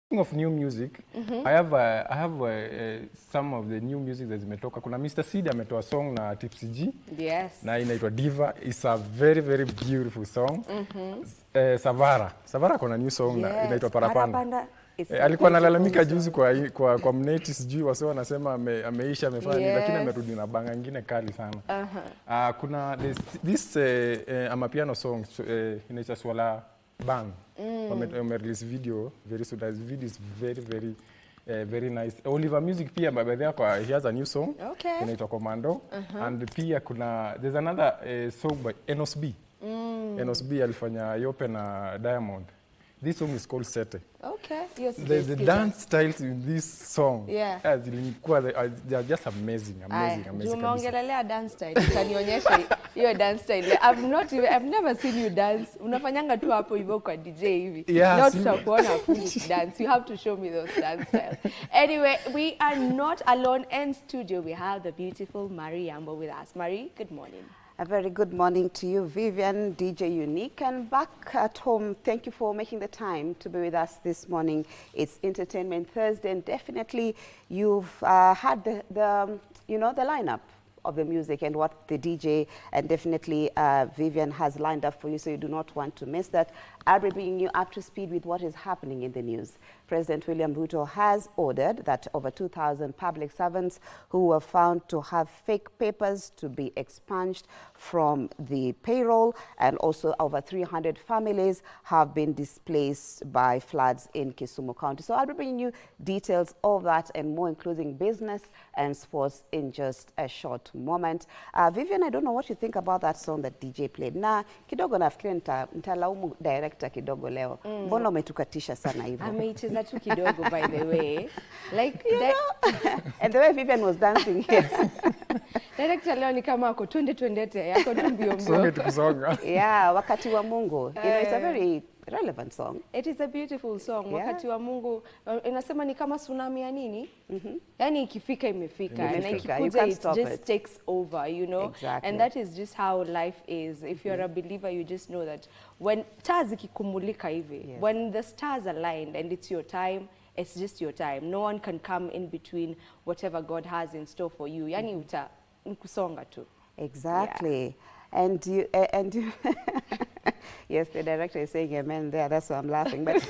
Speaking of new music, I have some of the new music that zimetoka. Kuna Mr. Seed ametoa song na Tipsy G. Yes. Na inaitwa Diva. It's a very, very beautiful song. Savara kuna new song na inaitwa Parapanda. Alikuwa analalamika juzi kwa mneti sijui wasio wanasema ameisha amefanya lakini amerudi na banga nyingine kali sana. Kuna this amapiano song inaitwa Swala Bang. Release video very soon. This video is very very nice. Oliver Music pia by the way he has a new song. Okay. Inaitwa Commando. And pia there's another song by Enos B. Enos B alifanya Yope na Diamond. This song is called Sete. Okay. The dance styles in this song. Yeah. They are just amazing. Umeongelelea dance style. Utanionyesha hiyo dance style. I've never seen you dance. Unafanyanga tu hapo hivyo kwa DJ hivi. Yeah, not tutakuona full dance. You have to show me those dance styles. Anyway, we are not alone in studio. We have the beautiful Marie Yambo with us. Marie, good morning. A very good morning to you, Vivian, DJ Unique, and back at home. Thank you for making the time to be with us this morning. It's Entertainment Thursday, and definitely you've had the lineup of the music and what the DJ and definitely Vivian has lined up for you, so you do not want to miss that. I'll be bringing you up to speed with what is happening in the news. President William Ruto has ordered that over 2,000 public servants who were found to have fake papers to be expunged from the payroll, and also over 300 families have been displaced by floods in Kisumu County. So I'll be bringing you details of that and more, including business and sports, in just a short moment. Vivian, I don't know what you think about that song that DJ played. Na kidogo nafikiri nitalaumu director kidogo leo. Mbona umetukatisha sana hivyo? Ameicheza tu kidogo, by the way. Like and the way Vivian was dancing here. Director leo ni kama ako twendete yako tu mbio. Yeah, wakati wa Mungu. You know, it's a very relevant song. It is a beautiful song. Yeah. Wakati wa Mungu inasema ni kama tsunami ya nini? Yani ikifika imefika. And ikikuja it just takes over, you know. Exactly. And that is just how life is. If you're a believer, you just know that when stars ikikumulika hivi, when the stars aligned and it's your time, it's just your time. No one can come in between whatever God has in store for you. Yani kusonga tu. Exactly. Yeah. And you yes, the director is saying amen there. That's why I'm laughing. But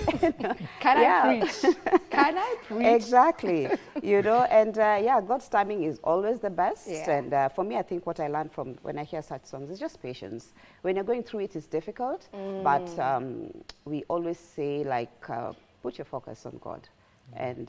can I preach? Can I preach? Exactly. You know, and yeah, God's timing is always the best. Yeah. And for me, I think what I learned from when I hear such songs is just patience. When you're going through it, it's difficult. But we always say, like, put your focus on God. And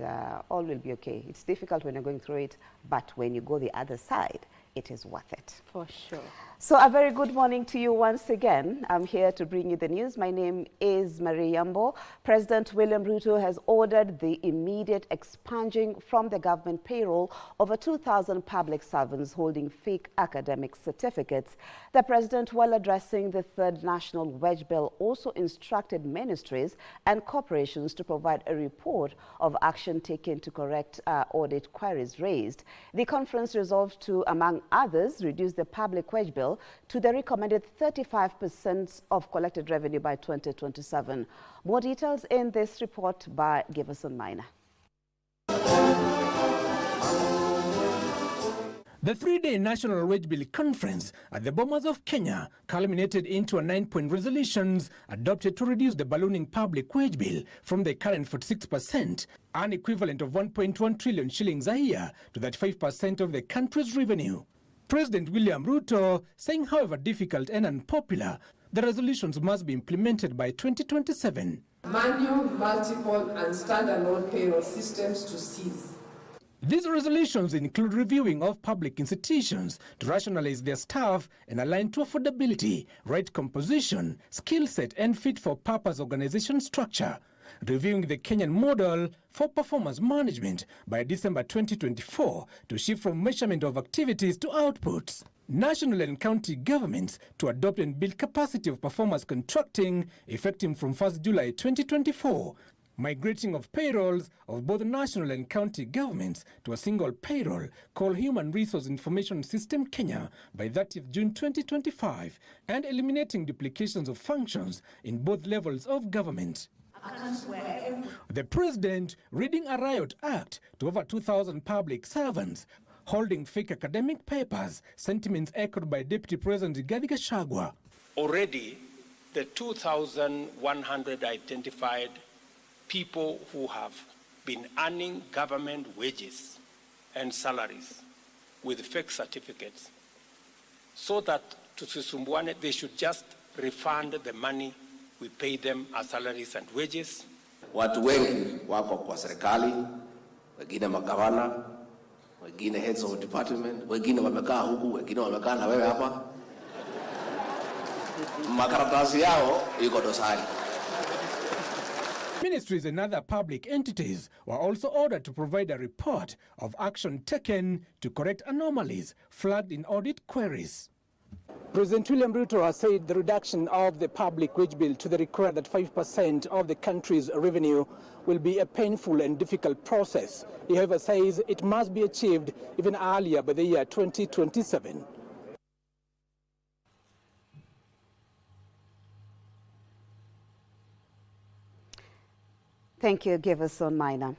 all will be okay. It's difficult when you're going through it, but when you go the other side, it is worth it. For sure. So a very good morning to you once again. I'm here to bring you the news. My name is Marie Yambo. President William Ruto has ordered the immediate expunging from the government payroll over 2,000 public servants holding fake academic certificates. The president, while addressing the third national wage bill, also instructed ministries and corporations to provide a report of action taken to correct audit queries raised. The conference resolved to, among others, reduce the public wage bill to the recommended 35% of collected revenue by 2027. More details in this report by Giverson Minor. The three-day National Wage Bill Conference at the Bomas of Kenya culminated into a 9-point resolutions adopted to reduce the ballooning public wage bill from the current 46%, an equivalent of 1.1 trillion shillings a year, to 35% of the country's revenue. President William Ruto saying, however difficult and unpopular, the resolutions must be implemented by 2027. Manual, multiple, and standalone payroll systems to cease. These resolutions include reviewing of public institutions to rationalize their staff and align to affordability, right composition, skill set, and fit-for-purpose organization structure. Reviewing the Kenyan model for performance management by December 2024 to shift from measurement of activities to outputs. National and county governments to adopt and build capacity of performance contracting effective from 1st July 2024. Migrating of payrolls of both national and county governments to a single payroll called Human Resource Information System Kenya by 30th June 2025, and eliminating duplications of functions in both levels of government. The president reading a riot act to over 2,000 public servants holding fake academic papers, sentiments echoed by Deputy President Rigathi Gachagua. Already, the 2,100 identified people who have been earning government wages and salaries with fake certificates, so that tusisumbuane, they should just refund the money we pay them as salaries and wages. Watu wengi wako kwa serikali, wengine magavana, wengine heads of department, wengine wamekaa huku, wengine wamekaa na wewe hapa. Makaratasi yao iko dosari. Ministries and other public entities were also ordered to provide a report of action taken to correct anomalies flagged in audit queries. President William Ruto has said the reduction of the public wage bill to the required 5% of the country's revenue will be a painful and difficult process. He, however, says it must be achieved even earlier by the year 2027. Thank you, Giverson Minor.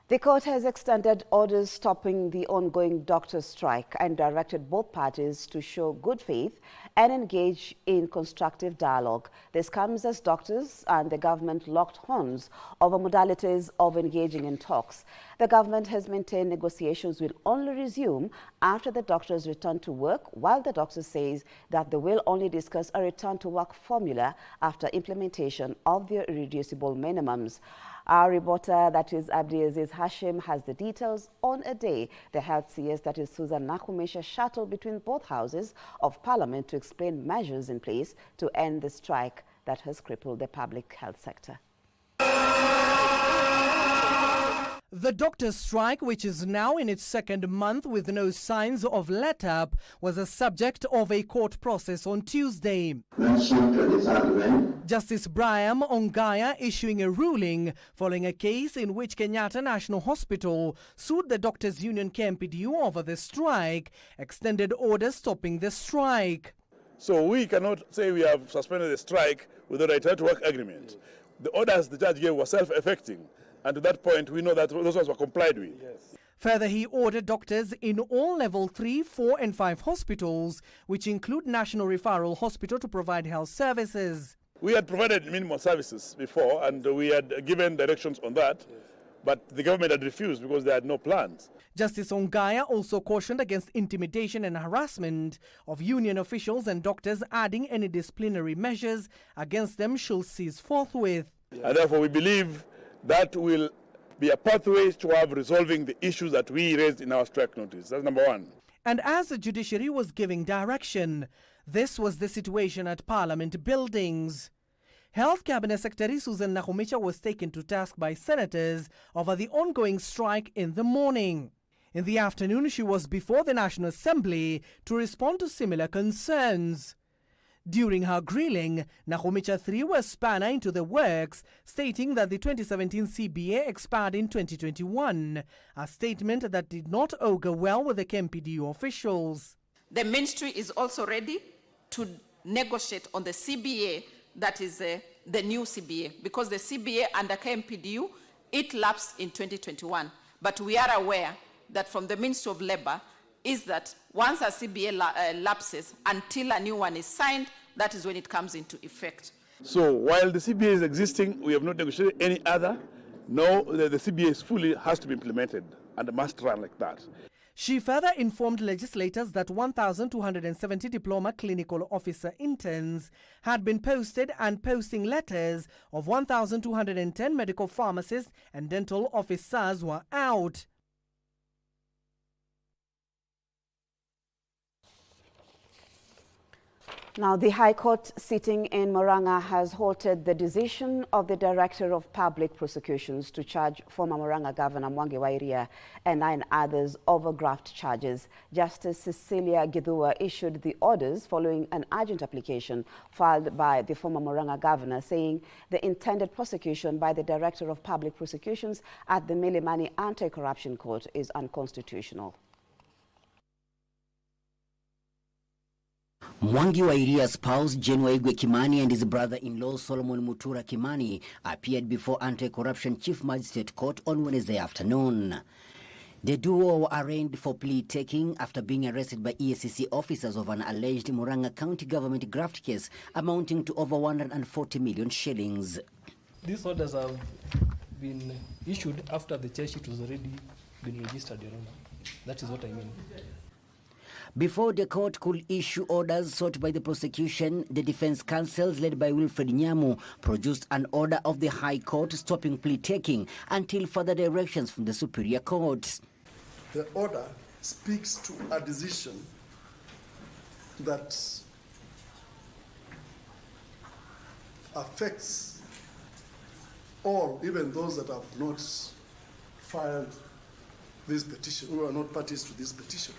The court has extended orders stopping the ongoing doctors' strike and directed both parties to show good faith and engage in constructive dialogue. This comes as doctors and the government locked horns over modalities of engaging in talks. The government has maintained negotiations will only resume after the doctors return to work, while the doctor says that they will only discuss a return to work formula after implementation of the irreducible minimums. Our reporter, that is Abdiaziz Hashim, has the details on a day the health CS, that is Susan Nakumisha, shuttled between both houses of parliament to explain measures in place to end the strike that has crippled the public health sector. The doctors' strike, which is now in its second month with no signs of let-up, was a subject of a court process on Tuesday. Justice Brian Ongaya issuing a ruling following a case in which Kenyatta National Hospital sued the Doctors' Union KMPDU over the strike, extended orders stopping the strike. So we cannot say we have suspended the strike without a return to work agreement. The orders the judge gave were self-effecting. And to that point, we know that those ones were complied with. Yes. Further, he ordered doctors in all level 3, 4 and 5 hospitals, which include National Referral Hospital, to provide health services. We had provided minimum services before, and we had given directions on that, but the government had refused because they had no plans. Justice Ongaya also cautioned against intimidation and harassment of union officials and doctors, adding any disciplinary measures against them should cease forthwith. And therefore, we believe that will be a pathway to have resolving the issues that we raised in our strike notice. That's number one. And as the judiciary was giving direction, this was the situation at Parliament buildings. Health Cabinet Secretary Susan Nakumisha was taken to task by senators over the ongoing strike in the morning. In the afternoon, she was before the National Assembly to respond to similar concerns. During her grilling, Nakumisha threw a spanner into the works, stating that the 2017 CBA expired in 2021, a statement that did not augur well with the KMPDU officials. The ministry is also ready to negotiate on the CBA, that is the new CBA, because the CBA under KMPDU, it lapsed in 2021. But we are aware that from the Ministry of Labour is that once a CBA lapses, until a new one is signed, that is when it comes into effect. So while the CBA is existing, we have not negotiated any other. No, the CBA has to be implemented and must run like that. She further informed legislators that 1,270 diploma clinical officer interns had been posted, and posting letters of 1,210 medical pharmacists and dental officers were out. Now, the High Court sitting in Murang'a has halted the decision of the Director of Public Prosecutions to charge former Murang'a Governor Mwangi wa Iria and 9 others over graft charges. Justice Cecilia Githua issued the orders following an urgent application filed by the former Murang'a Governor, saying the intended prosecution by the Director of Public Prosecutions at the Milimani Anti-Corruption Court is unconstitutional. Mwangi wa Iria's spouse Jane Waigwe Kimani and his brother-in-law Solomon Mutura Kimani appeared before Anti-Corruption Chief Magistrate Court on Wednesday afternoon. The duo were arraigned for plea taking after being arrested by EACC officers of an alleged Murang'a County government graft case amounting to over 140 million shillings. These orders have been issued after the charge sheet was already been registered, Your Honor. That is what I mean. Before the court could issue orders sought by the prosecution, the defense counsels led by Wilfred Nyamu produced an order of the High Court stopping plea taking until further directions from the Superior Court. The order speaks to a decision that affects all, even those that have not filed this petition, who are not parties to this petition.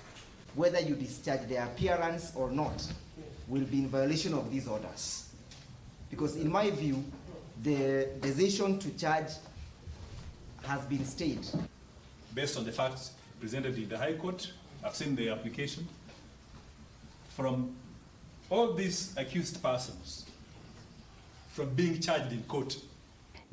Whether you discharge their appearance or not will be in violation of these orders. Because in my view, the decision to charge has been stayed. Based on the facts presented in the High Court, I've seen the application. From all these accused persons, from being charged in court,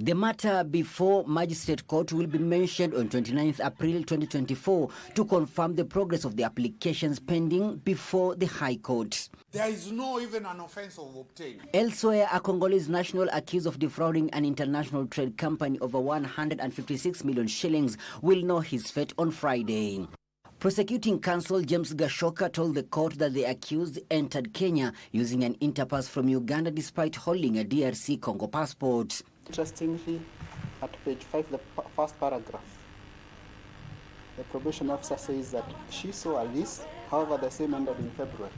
the matter before Magistrate Court will be mentioned on 29th April 2024 to confirm the progress of the applications pending before the High Court. There is no even an offense of obtaining. Elsewhere, a Congolese national accused of defrauding an international trade company over 156 million shillings will know his fate on Friday. Prosecuting counsel James Gashoka told the court that the accused entered Kenya using an interpass from Uganda despite holding a DRC Congo passport. Interestingly, at page 5, the first paragraph, the probation officer says that she saw a list, however the same ended in February.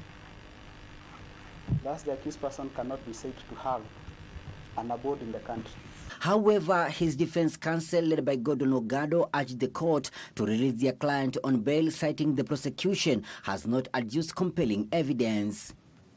Thus the accused person cannot be said to have an abode in the country. However, his defense counsel, led by Gordon Ogado, urged the court to release their client on bail, citing the prosecution has not adduced compelling evidence.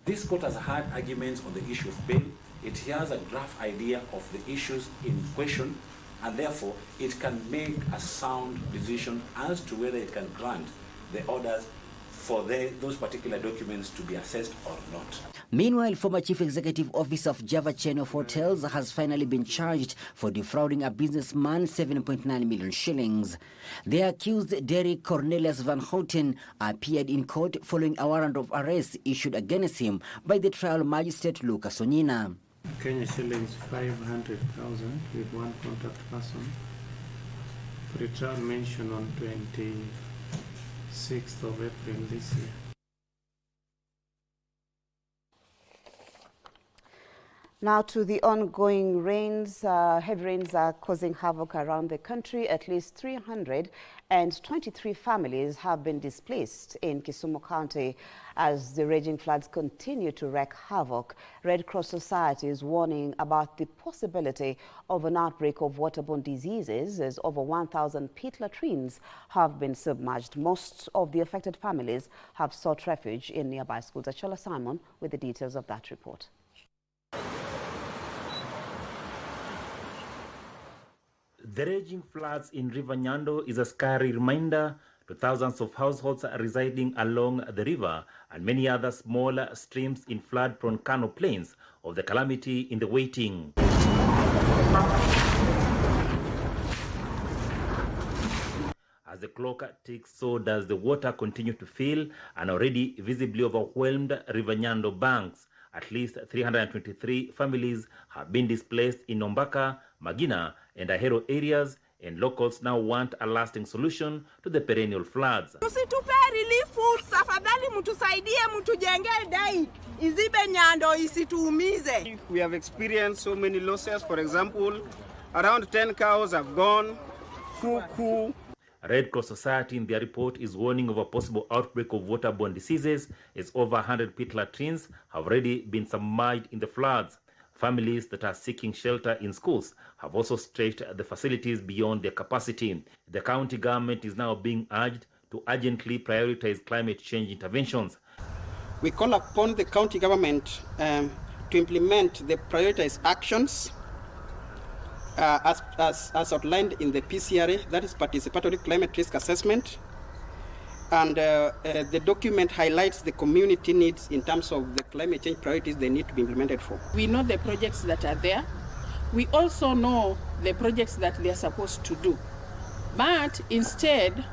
This court has had arguments on the issue of bail. It has a draft idea of the issues in question, and therefore it can make a sound decision as to whether it can grant the orders for those particular documents to be assessed or not. Meanwhile, former Chief Executive Officer of Java Chain of Hotels has finally been charged for defrauding a businessman 7.9 million shillings. The accused, Derek Cornelius Van Houten, appeared in court following a warrant of arrest issued against him by the trial magistrate Lucas Onyina. Kenya shillings 500,000 with one contact person. For a trial mentioned on 26th of April this year. Now to the ongoing rains. Heavy rains are causing havoc around the country. At least 323 families have been displaced in Kisumu County as the raging floods continue to wreak havoc. Red Cross Society is warning about the possibility of an outbreak of waterborne diseases as over 1,000 pit latrines have been submerged. Most of the affected families have sought refuge in nearby schools. Achola Simon with the details of that report. The raging floods in River Nyando is a scary reminder to thousands of households residing along the river and many other small streams in flood-prone Kano plains of the calamity in the waiting. As the clock ticks, so does the water continue to fill an already visibly overwhelmed River Nyando banks. At least 323 families have been displaced in Nombaka, Magina, and Ahero areas, and locals now want a lasting solution to the perennial floods. Tusitupe relief foods, afadhali mtusaidie mtujengee dike izibe Nyando isituumize. We have experienced so many losses. For example, around 10 cows have gone, kuku. Red Cross Society in their report is warning of a possible outbreak of waterborne diseases as over 100 pit latrines have already been submerged in the floods. Families that are seeking shelter in schools have also stretched the facilities beyond their capacity. The county government is now being urged to urgently prioritize climate change interventions. We call upon the county government to implement the prioritized actions as outlined in the PCRA, that is Participatory Climate Risk Assessment, And the document highlights the community needs in terms of the climate change priorities they need to be implemented for. We know the projects that are there. We also know the projects that they are supposed to do. But instead,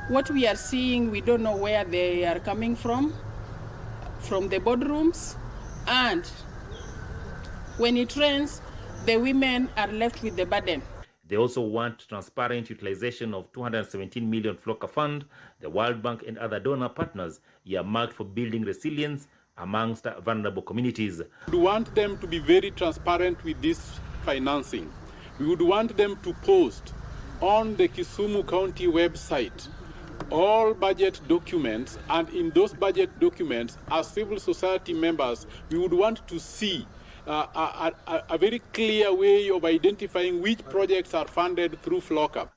what we are seeing, we don't know where they are coming from the boardrooms, and when it rains, the women are left with the burden. They also want transparent utilization of 217 million Flocker Fund, the World Bank and other donor partners earmarked for building resilience amongst vulnerable communities. We want them to be very transparent with this financing. We would want them to post on the Kisumu County website all budget documents, and in those budget documents, as civil society members, we would want to see a very clear way of identifying which projects are funded through FLOCA.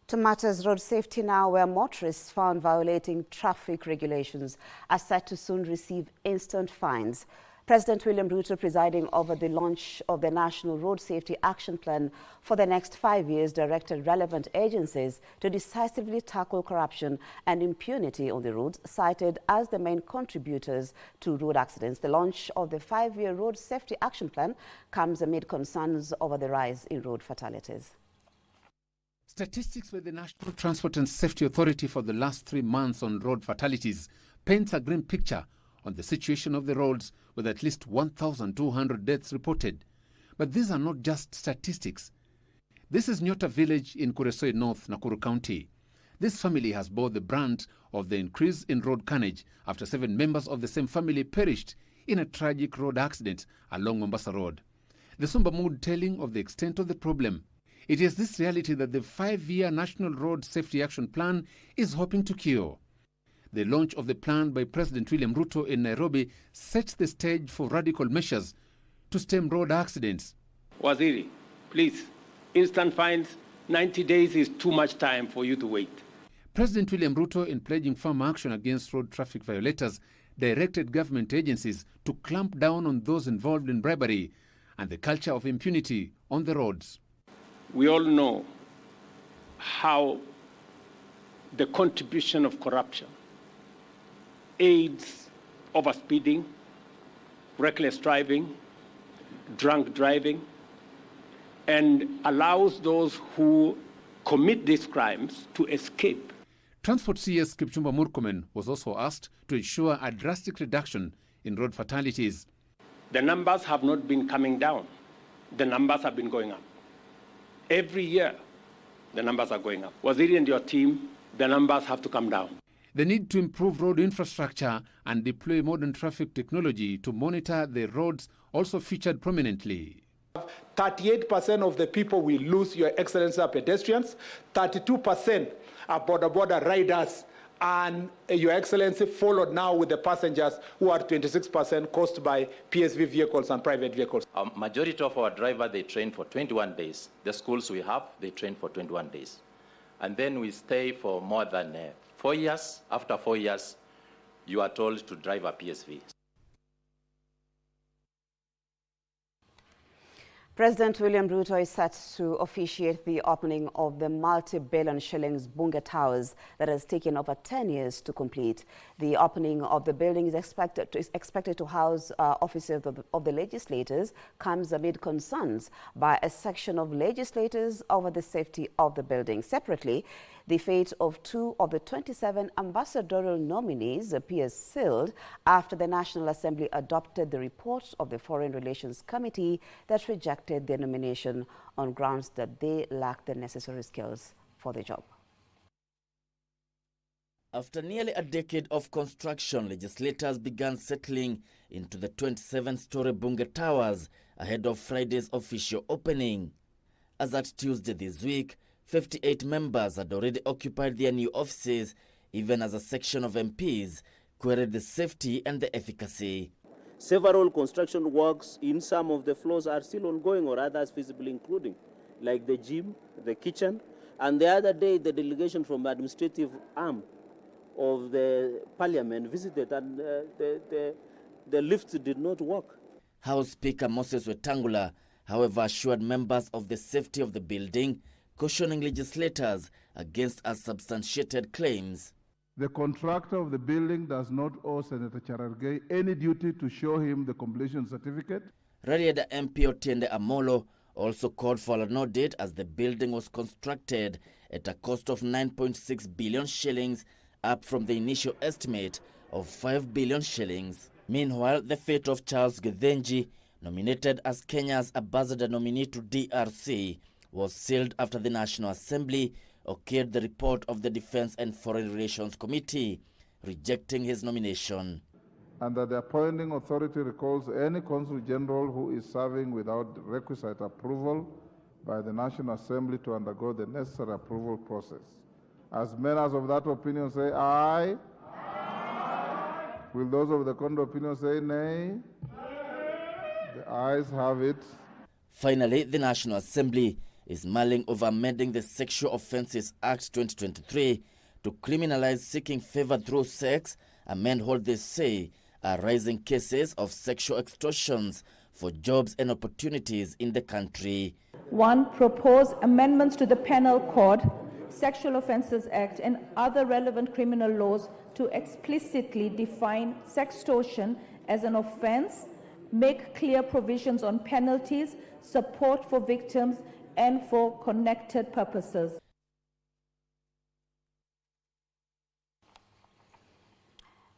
To matters road safety now, where motorists found violating traffic regulations are set to soon receive instant fines. President William Ruto, presiding over the launch of the National Road Safety Action Plan for the next 5 years, directed relevant agencies to decisively tackle corruption and impunity on the roads, cited as the main contributors to road accidents. The launch of the 5-year Road Safety Action Plan comes amid concerns over the rise in road fatalities. Statistics by the National Transport and Safety Authority for the last 3 months on road fatalities paints a grim picture on the situation of the roads, with at least 1,200 deaths reported. But these are not just statistics. This is Nyota village in Kuresoi North, Nakuru County. This family has bore the brunt of the increase in road carnage after 7 members of the same family perished in a tragic road accident along Mombasa Road. The somber mood telling of the extent of the problem. It is this reality that the 5-year National Road Safety Action Plan is hoping to cure. The launch of the plan by President William Ruto in Nairobi sets the stage for radical measures to stem road accidents. Waziri, please, instant fines, 90 days is too much time for you to wait. President William Ruto, in pledging firm action against road traffic violators, directed government agencies to clamp down on those involved in bribery and the culture of impunity on the roads. We all know how the contribution of corruption aids overspeeding, reckless driving, drunk driving, and allows those who commit these crimes to escape. Transport CS Kipchumba Murkomen was also asked to ensure a drastic reduction in road fatalities. The numbers have not been coming down. The numbers have been going up. Every year, the numbers are going up. Waziri and your team, the numbers have to come down. The need to improve road infrastructure and deploy modern traffic technology to monitor the roads also featured prominently. 38% of the people will lose, Your Excellency, are pedestrians. 32% are border riders. And Your Excellency, followed now with the passengers, who are 26% caused by PSV vehicles and private vehicles. Majority of our drivers, they train for 21 days. The schools we have, they train for 21 days. And then we stay for more than 4 years. After 4 years, you are told to drive a PSV. President William Ruto is set to officiate the opening of the multi-billion shillings Bunge Towers that has taken over 10 years to complete. The opening of the building is expected to house offices of the legislators comes amid concerns by a section of legislators over the safety of the building. Separately, the fate of 2 of the 27 ambassadorial nominees appears sealed after the National Assembly adopted the report of the Foreign Relations Committee that rejected their nomination on grounds that they lack the necessary skills for the job. After nearly a decade of construction, legislators began settling into the 27-story Bunge Towers ahead of Friday's official opening. As at Tuesday this week, 58 members had already occupied their new offices, even as a section of MPs queried the safety and the efficacy. Several construction works in some of the floors are still ongoing, or others visibly including, like the gym, the kitchen. And the other day, the delegation from the administrative arm of the parliament visited, and the lifts did not work. House Speaker Moses Wetangula, however, assured members of the safety of the building, cautioning legislators against unsubstantiated claims. The contractor of the building does not owe Senator Cherargei any duty to show him the completion certificate. Rarieda MP Otiende Amolo also called for an audit as the building was constructed at a cost of 9.6 billion shillings, up from the initial estimate of 5 billion shillings. Meanwhile, the fate of Charles Githinji, nominated as Kenya's ambassador nominee to DRC, was sealed after the National Assembly okayed the report of the Defense and Foreign Relations Committee, rejecting his nomination. And that the appointing authority recalls any Consul General who is serving without requisite approval by the National Assembly to undergo the necessary approval process. As members of that opinion say aye. Aye. Will those of the contrary opinion say nay? Aye. The ayes have it. Finally, the National Assembly is mulling over amending the Sexual Offences Act 2023 to criminalize seeking favor through sex, amend what they say are rising cases of sexual extortions for jobs and opportunities in the country. 1. Propose amendments to the Penal Code, Sexual Offences Act and other relevant criminal laws to explicitly define sextortion as an offence, make clear provisions on penalties, support for victims, and for connected purposes.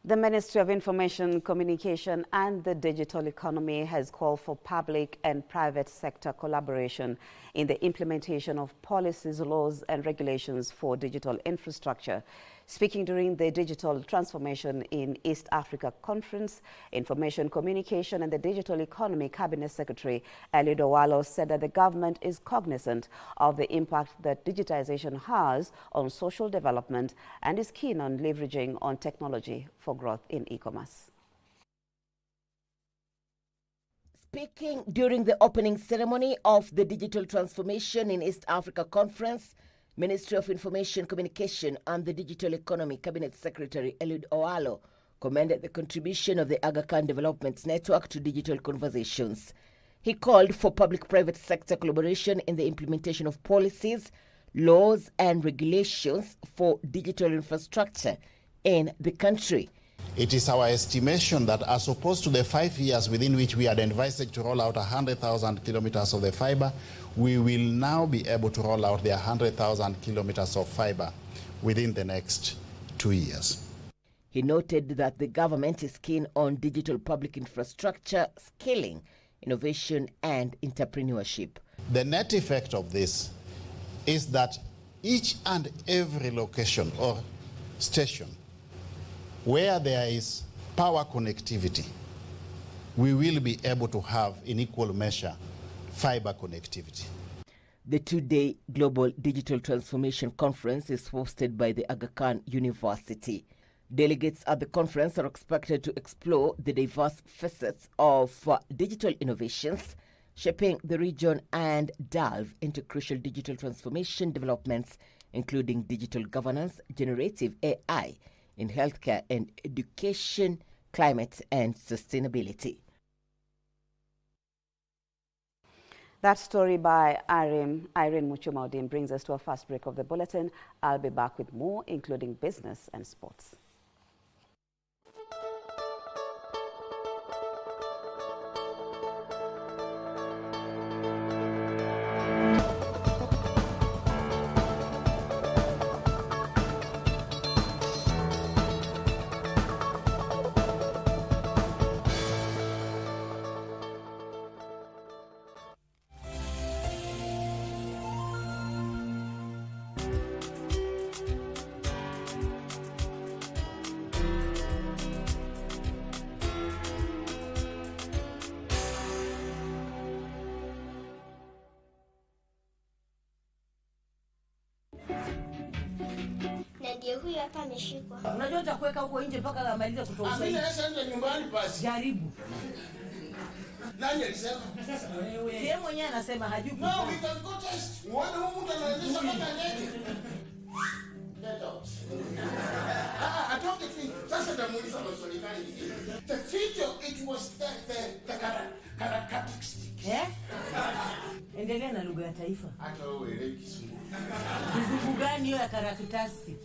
The Ministry of Information, Communication and the Digital Economy has called for public and private sector collaboration in the implementation of policies, laws and regulations for digital infrastructure. Speaking during the Digital Transformation in East Africa Conference, Information, Communication and the Digital Economy Cabinet Secretary Eliud Owalo said that the government is cognizant of the impact that digitization has on social development and is keen on leveraging on technology for growth in e-commerce. Speaking during the opening ceremony of the Digital Transformation in East Africa Conference, Ministry of Information, Communication and the Digital Economy Cabinet Secretary Eliud Owalo commended the contribution of the Aga Khan Development Network to digital conversations. He called for public-private sector collaboration in the implementation of policies, laws and regulations for digital infrastructure in the country. It is our estimation that as opposed to the 5 years within which we had envisaged to roll out 100,000 kilometers of the fiber, we will now be able to roll out the 100,000 kilometers of fiber within the next 2 years. He noted that the government is keen on digital public infrastructure, scaling, innovation and entrepreneurship. The net effect of this is that each and every location or station where there is power connectivity, we will be able to have in equal measure fiber connectivity. The two-day Global Digital Transformation Conference is hosted by the Aga Khan University. Delegates at the conference are expected to explore the diverse facets of digital innovations shaping the region and delve into crucial digital transformation developments, including digital governance, generative AI, in healthcare and education, climate and sustainability. That story by Irene Muchumaudin brings us to a first break of the bulletin. I'll be back with more, including business and sports. Ndio huyu hapa ameshikwa. Unajua utakuweka huko nje mpaka amalize kutoa usaidi. Mimi naenda nyumbani basi. Jaribu. Nani alisema? Yeye mwenyewe anasema hajui. No, we can go test. Uone huyu mtu anaendesha mpaka ndege. Get out. Atoke tu. Sasa ndamuuliza maswali gani hivi? The video, it was the characteristic. And Endelea na lugha ya taifa. Hata wewe uelewi Kizungu. Kizungu gani hiyo ya karatasi?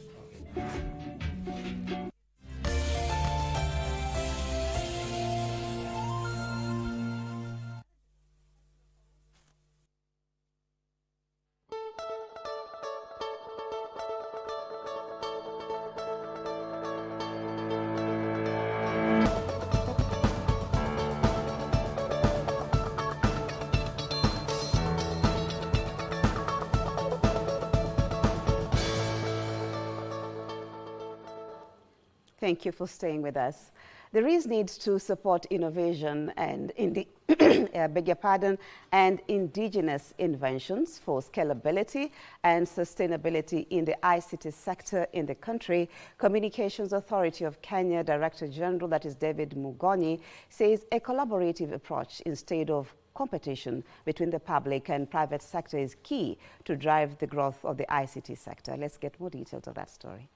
Thank you for staying with us. There is need to support innovation and and indigenous inventions for scalability and sustainability in the ICT sector in the country. Communications Authority of Kenya Director General, that is David Mugonyi, says a collaborative approach instead of competition between the public and private sector is key to drive the growth of the ICT sector. Let's get more details of that story.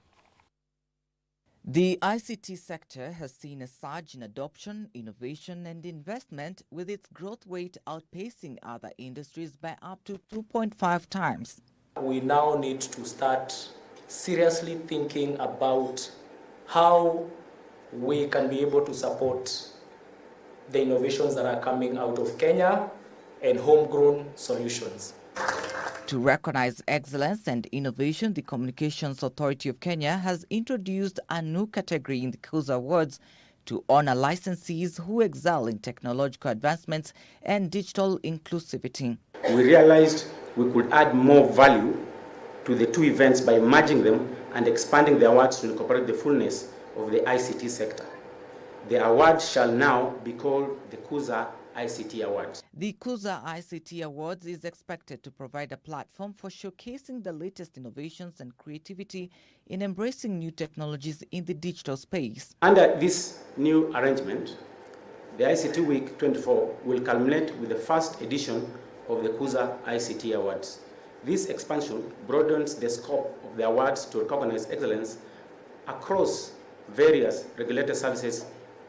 The ICT sector has seen a surge in adoption, innovation and investment, with its growth rate outpacing other industries by up to 2.5 times. We now need to start seriously thinking about how we can be able to support the innovations that are coming out of Kenya and homegrown solutions. To recognize excellence and innovation, the Communications Authority of Kenya has introduced a new category in the KUZA Awards to honor licensees who excel in technological advancements and digital inclusivity. We realized we could add more value to the two events by merging them and expanding the awards to incorporate the fullness of the ICT sector. The award shall now be called the KUZA ICT Awards. The KUZA ICT Awards is expected to provide a platform for showcasing the latest innovations and creativity in embracing new technologies in the digital space. Under this new arrangement, the ICT Week 24 will culminate with the first edition of the KUZA ICT Awards. This expansion broadens the scope of the awards to recognize excellence across various regulated services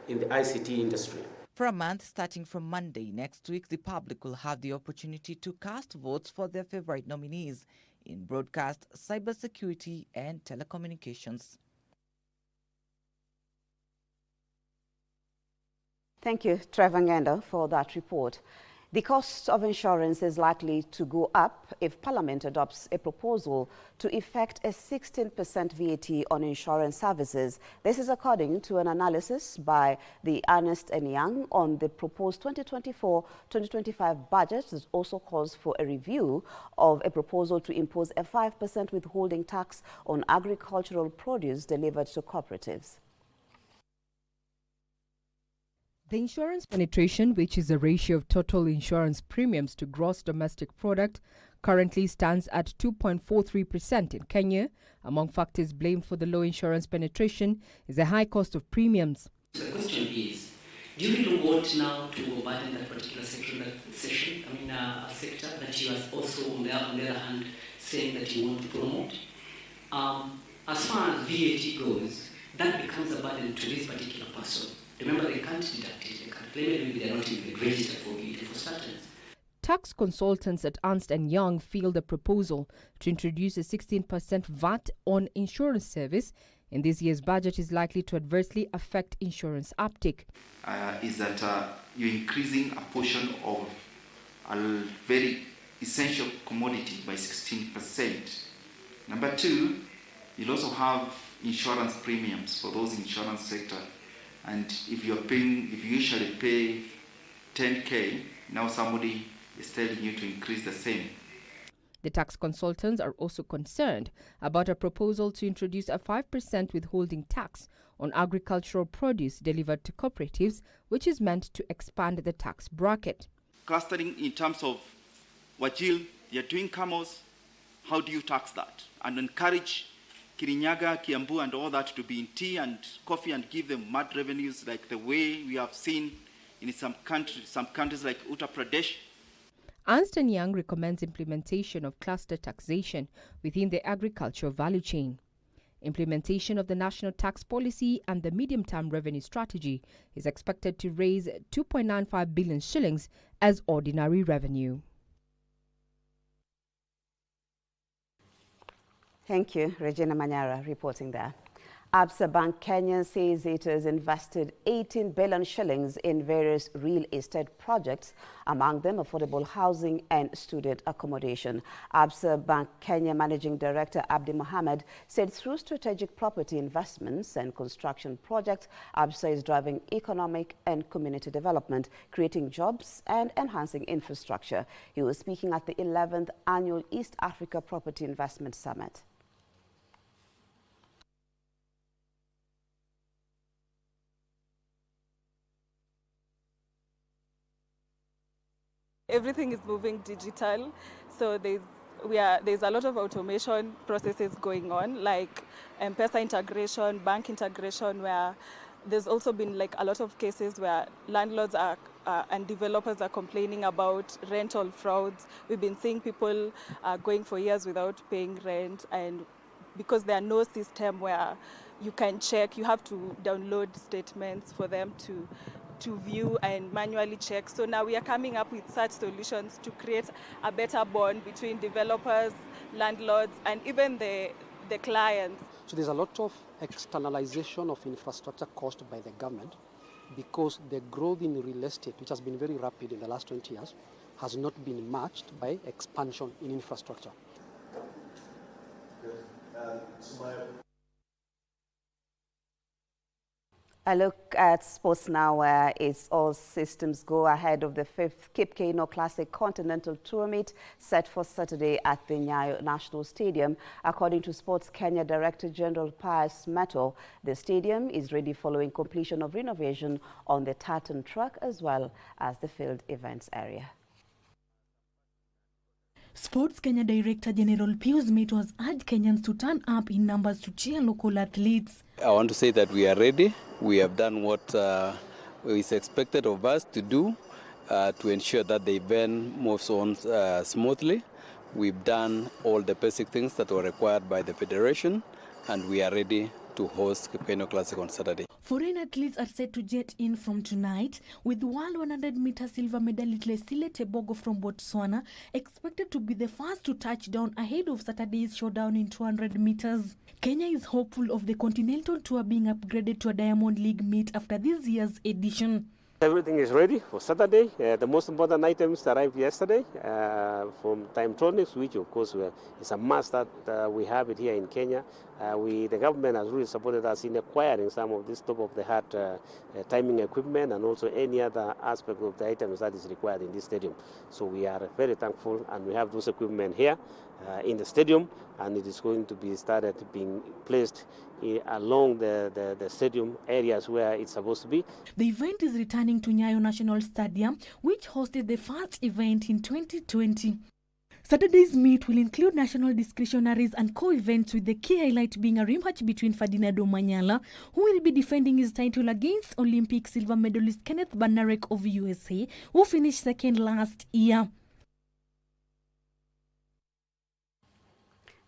in the ICT industry. For a month starting from Monday next week, the public will have the opportunity to cast votes for their favorite nominees in broadcast, cybersecurity, and telecommunications. Thank you, Trevor Ngenda, for that report. The cost of insurance is likely to go up if Parliament adopts a proposal to effect a 16% VAT on insurance services. This is according to an analysis by the Ernst & Young on the proposed 2024-2025 budget that also calls for a review of a proposal to impose a 5% withholding tax on agricultural produce delivered to cooperatives. The insurance penetration, which is the ratio of total insurance premiums to gross domestic product, currently stands at 2.43% in Kenya. Among factors blamed for the low insurance penetration is the high cost of premiums. So the question is, do you really want now to overburden that particular sector, a sector that you are also on the other hand saying that you want to promote? As far as VAT goes, that becomes a burden to this particular person. Remember, they can't deduct it, they can't claim it, maybe they're not even registered for VAT for starters. Tax consultants at Ernst & Young feel the proposal to introduce a 16% VAT on insurance service in this year's budget is likely to adversely affect insurance uptake. Is that you're increasing a portion of a very essential commodity by 16%. Number two, you'll also have insurance premiums for those insurance sector. And if you usually pay 10K, now somebody is telling you to increase the same. The tax consultants are also concerned about a proposal to introduce a 5% withholding tax on agricultural produce delivered to cooperatives, which is meant to expand the tax bracket. Clustering in terms of Wajil, you're doing camels, how do you tax that? And encourage Kirinyaga, Kiambu and all that to be in tea and coffee and give them mad revenues like the way we have seen in some countries like Uttar Pradesh. Ernst & Young recommends implementation of cluster taxation within the agricultural value chain. Implementation of the national tax policy and the medium-term revenue strategy is expected to raise 2.95 billion shillings as ordinary revenue. Thank you, Regina Manyara, reporting there. Absa Bank Kenya says it has invested 18 billion shillings in various real estate projects, among them affordable housing and student accommodation. Absa Bank Kenya Managing Director Abdi Mohammed said through strategic property investments and construction projects, Absa is driving economic and community development, creating jobs and enhancing infrastructure. He was speaking at the 11th Annual East Africa Property Investment Summit. Everything is moving digital, so there's a lot of automation processes going on, like M-Pesa integration, bank integration, where there's also been like a lot of cases where landlords and developers are complaining about rental frauds. We've been seeing people going for years without paying rent, and because there are no system where you can check, you have to download statements for them to view and manually check. So now we are coming up with such solutions to create a better bond between developers, landlords, and even the clients. So there's a lot of externalization of infrastructure caused by the government because the growth in real estate, which has been very rapid in the last 20 years, has not been matched by expansion in infrastructure. A look at sports now, where it's all systems go ahead of the 5th Cape Kano Classic Continental Tour meet set for Saturday at the Nyayo National Stadium. According to Sports Kenya Director General Pius Meto, the stadium is ready following completion of renovation on the tartan track as well as the field events area. Sports Kenya Director General Pius Meto has urged Kenyans to turn up in numbers to cheer local athletes. I want to say that we are ready. We have done what is expected of us to do to ensure that the event moves on smoothly. We've done all the basic things that were required by the Federation, and we are ready to host Cape Kano Classic on Saturday. Foreign athletes are set to jet in from tonight, with World 100-meter silver medalist Lesile Tebogo from Botswana expected to be the first to touch down ahead of Saturday's showdown in 200 meters. Kenya is hopeful of the Continental Tour being upgraded to a Diamond League meet after this year's edition. Everything is ready for Saturday. The most important items arrived yesterday from Timetronics, which of course is a must that we have it here in Kenya. The government has really supported us in acquiring some of this top-of-the-heart timing equipment and also any other aspect of the items that is required in this stadium. So we are very thankful, and we have those equipment here in the stadium, and it is going to be started being placed along the stadium areas where it's supposed to be. The event is returning to Nyayo National Stadium, which hosted the first event in 2020. Saturday's meet will include national discretionaries and co-events, with the key highlight being a rematch between Ferdinand Omanyala, who will be defending his title against Olympic silver medalist Kenneth Banarek of USA, who finished second last year.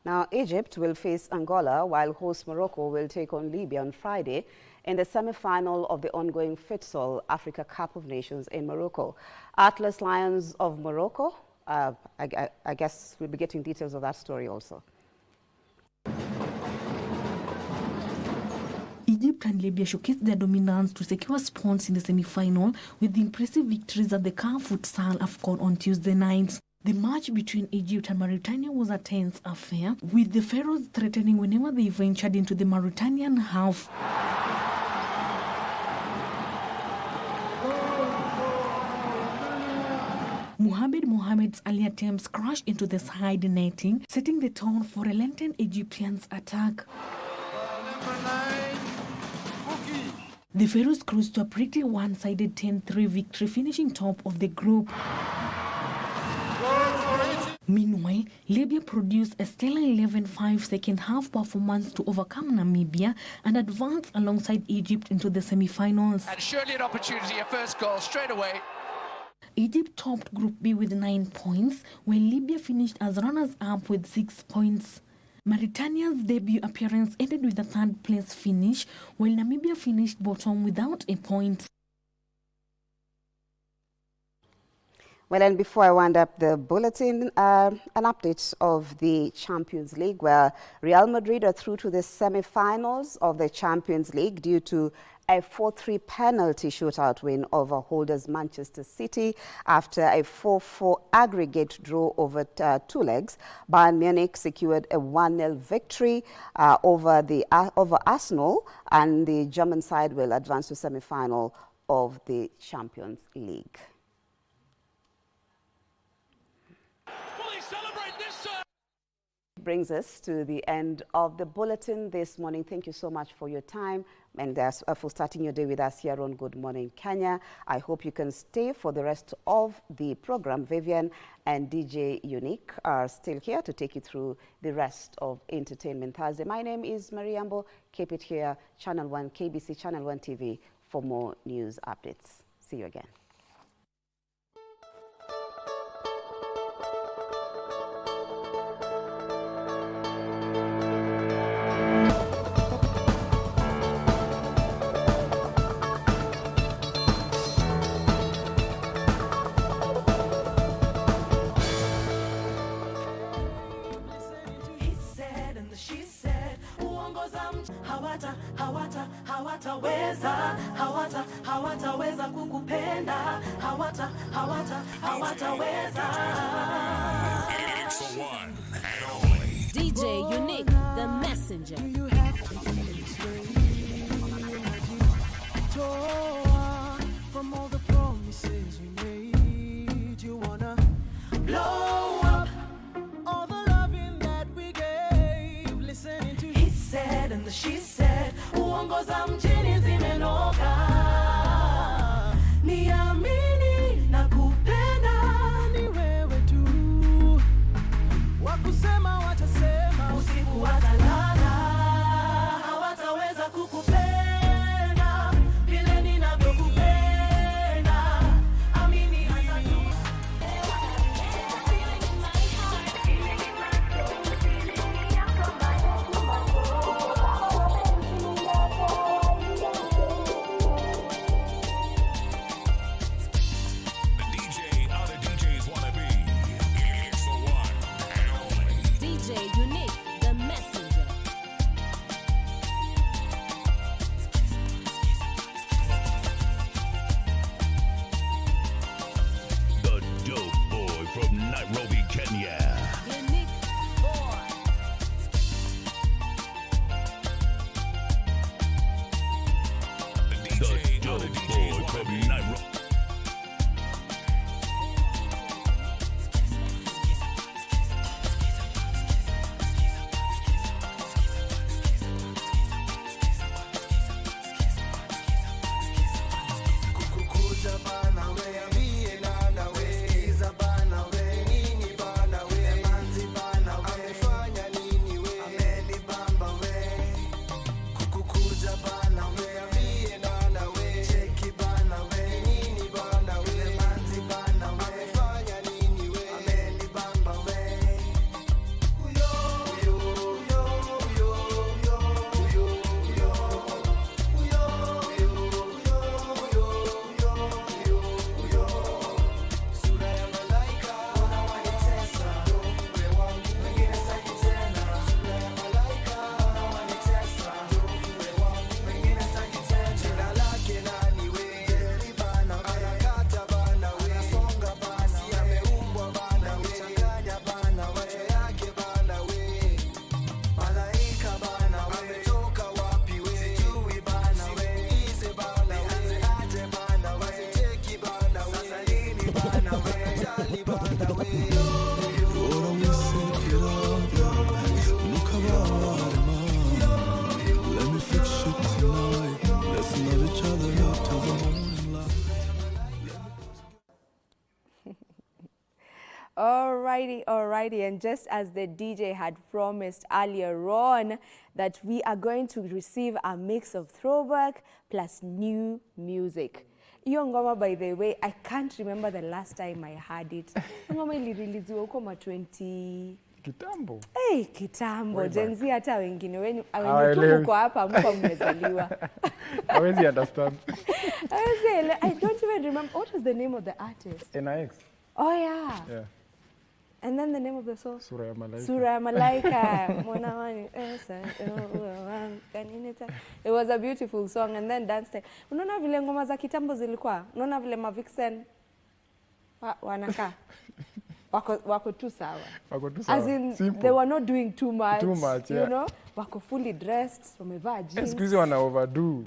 Now, Egypt will face Angola, while host Morocco will take on Libya on Friday in the semi-final of the ongoing Futsal Africa Cup of Nations in Morocco. Atlas Lions of Morocco, I guess we'll be getting details of that story also. Egypt and Libya showcased their dominance to secure spots in the semi-final with impressive victories at the CAF Futsal AFCON on Tuesday night. The match between Egypt and Mauritania was a tense affair, with the Pharaohs threatening whenever they ventured into the Mauritanian half. Mohamed's early attempts crashed into the side netting, setting the tone for relentless Egyptians' attack. The Pharaohs cruised to a pretty one-sided 10-3 victory, finishing top of the group. Meanwhile, Libya produced a stellar 11-5 second-half performance to overcome Namibia and advance alongside Egypt into the semi-finals. And surely an opportunity, a first goal straight away. Egypt topped Group B with 9 points, while Libya finished as runners-up with 6 points. Mauritania's debut appearance ended with a third-place finish, while Namibia finished bottom without a point. Well, and before I wind up the bulletin, an update of the Champions League, where Real Madrid are through to the semi-finals of the Champions League due to a 4-3 penalty shootout win over holders Manchester City after a 4-4 aggregate draw over 2 legs. Bayern Munich secured a 1-0 victory over Arsenal, and the German side will advance to semi-final of the Champions League. Brings us to the end of the bulletin this morning. Thank you so much for your time and for starting your day with us here on Good Morning Kenya. I hope you can stay for the rest of the program. Vivian and DJ Unique are still here to take you through the rest of Entertainment Thursday. My name is Mariambo. Keep it here, Channel 1, KBC Channel 1 TV for more news updates. See you again. Hawataweza kukupenda, hawataweza. It's the one and only DJ Unique, the messenger. Do you have to be this way? From all the promises we made, you wanna blow up all the loving that we gave. Listening to he said and the she said, uongo za mjini zimenoga. Niamini na kupenda ni wewe tu. Wakusema watasema, usiku watalala. Hawataweza kukupenda vile ninavyokupenda. Amini hata tu. Nairobi, Kenya. The dope boy from Nairobi. Alrighty, and just as the DJ had promised earlier on, that we are going to receive a mix of throwback plus new music. Iyo ngoma, by the way, I can't remember the last time I heard it. Ngoma ilireleasiwa huko ma 20 kitambo. Kitambo. Gen Z hata wengine wenyu tuko hapa mko mmezaliwa. Hawezi understand. I don't even remember what was the name of the artist. NIX. Oh yeah. Yeah. And then the name of the song? Sura ya Malaika. Sura ya Malaika. It was a beautiful song. And then dance time. Unaona vile ngoma za kitambo zilikuwa? Unaona vile mavixen wanakaa? Wako tu sawa. Wako tu sawa. As in, simple. they were not doing too much. Too much, yeah. You know? Wako fully dressed, wamevaa jeans. Siku hizi wana overdo.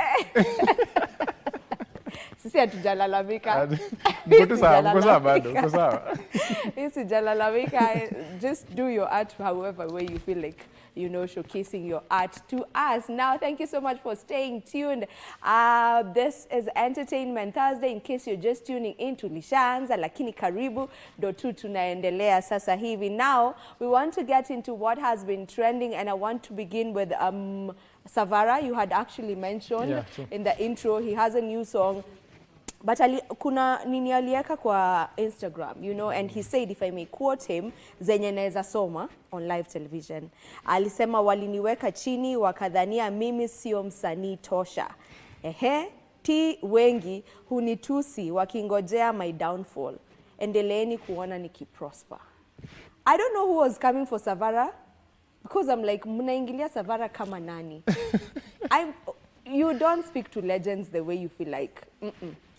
Sisi hatujalalamika. Mko tu sawa, mko sawa bado, mko sawa. Sijalalamika. Just do your art however way you feel like, you know, showcasing your art to us. Now, thank you so much for staying tuned. This is Entertainment Thursday. In case you're just tuning in, tulishaanza lakini karibu ndo tu tunaendelea sasa hivi. Now, we want to get into what has been trending, and I want to begin with Savara. You had actually mentioned in the intro, he has a new song. But kuna nini alieka kwa Instagram, you know, and he said, if I may quote him, zenye naeza soma on live television. Alisema waliniweka chini wakadhania mimi sio msanii tosha. Ti wengi hunitusi wakingojea my downfall. Endeleeni kuona nikiprosper. I don't know who was coming for Savara, because I'm like, mnaingilia Savara kama nani? You don't speak to legends the way you feel like.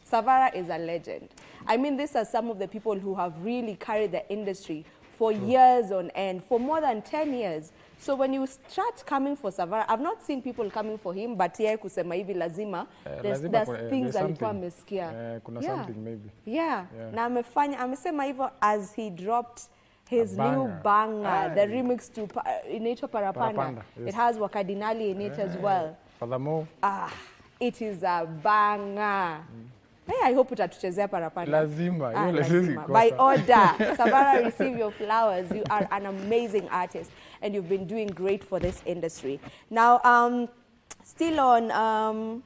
Savara is a legend. I mean, these are some of the people who have really carried the industry for years on end, for more than 10 years. So when you start coming for Savara, I've not seen people coming for him, but yeye kusema hivi lazima, there's things alikuwa amesikia. Kuna something maybe. Yeah. Na amesema hivyo as he dropped his new banger, the remix to inaitwa Parapanda. Yes. It has Wakadinali in it as well. Furthermore. It is a banger. Hey, I hope utatuchezea Parapanda. Lazima. By order. Savara, receive your flowers. You are an amazing artist and you've been doing great for this industry. Now, still on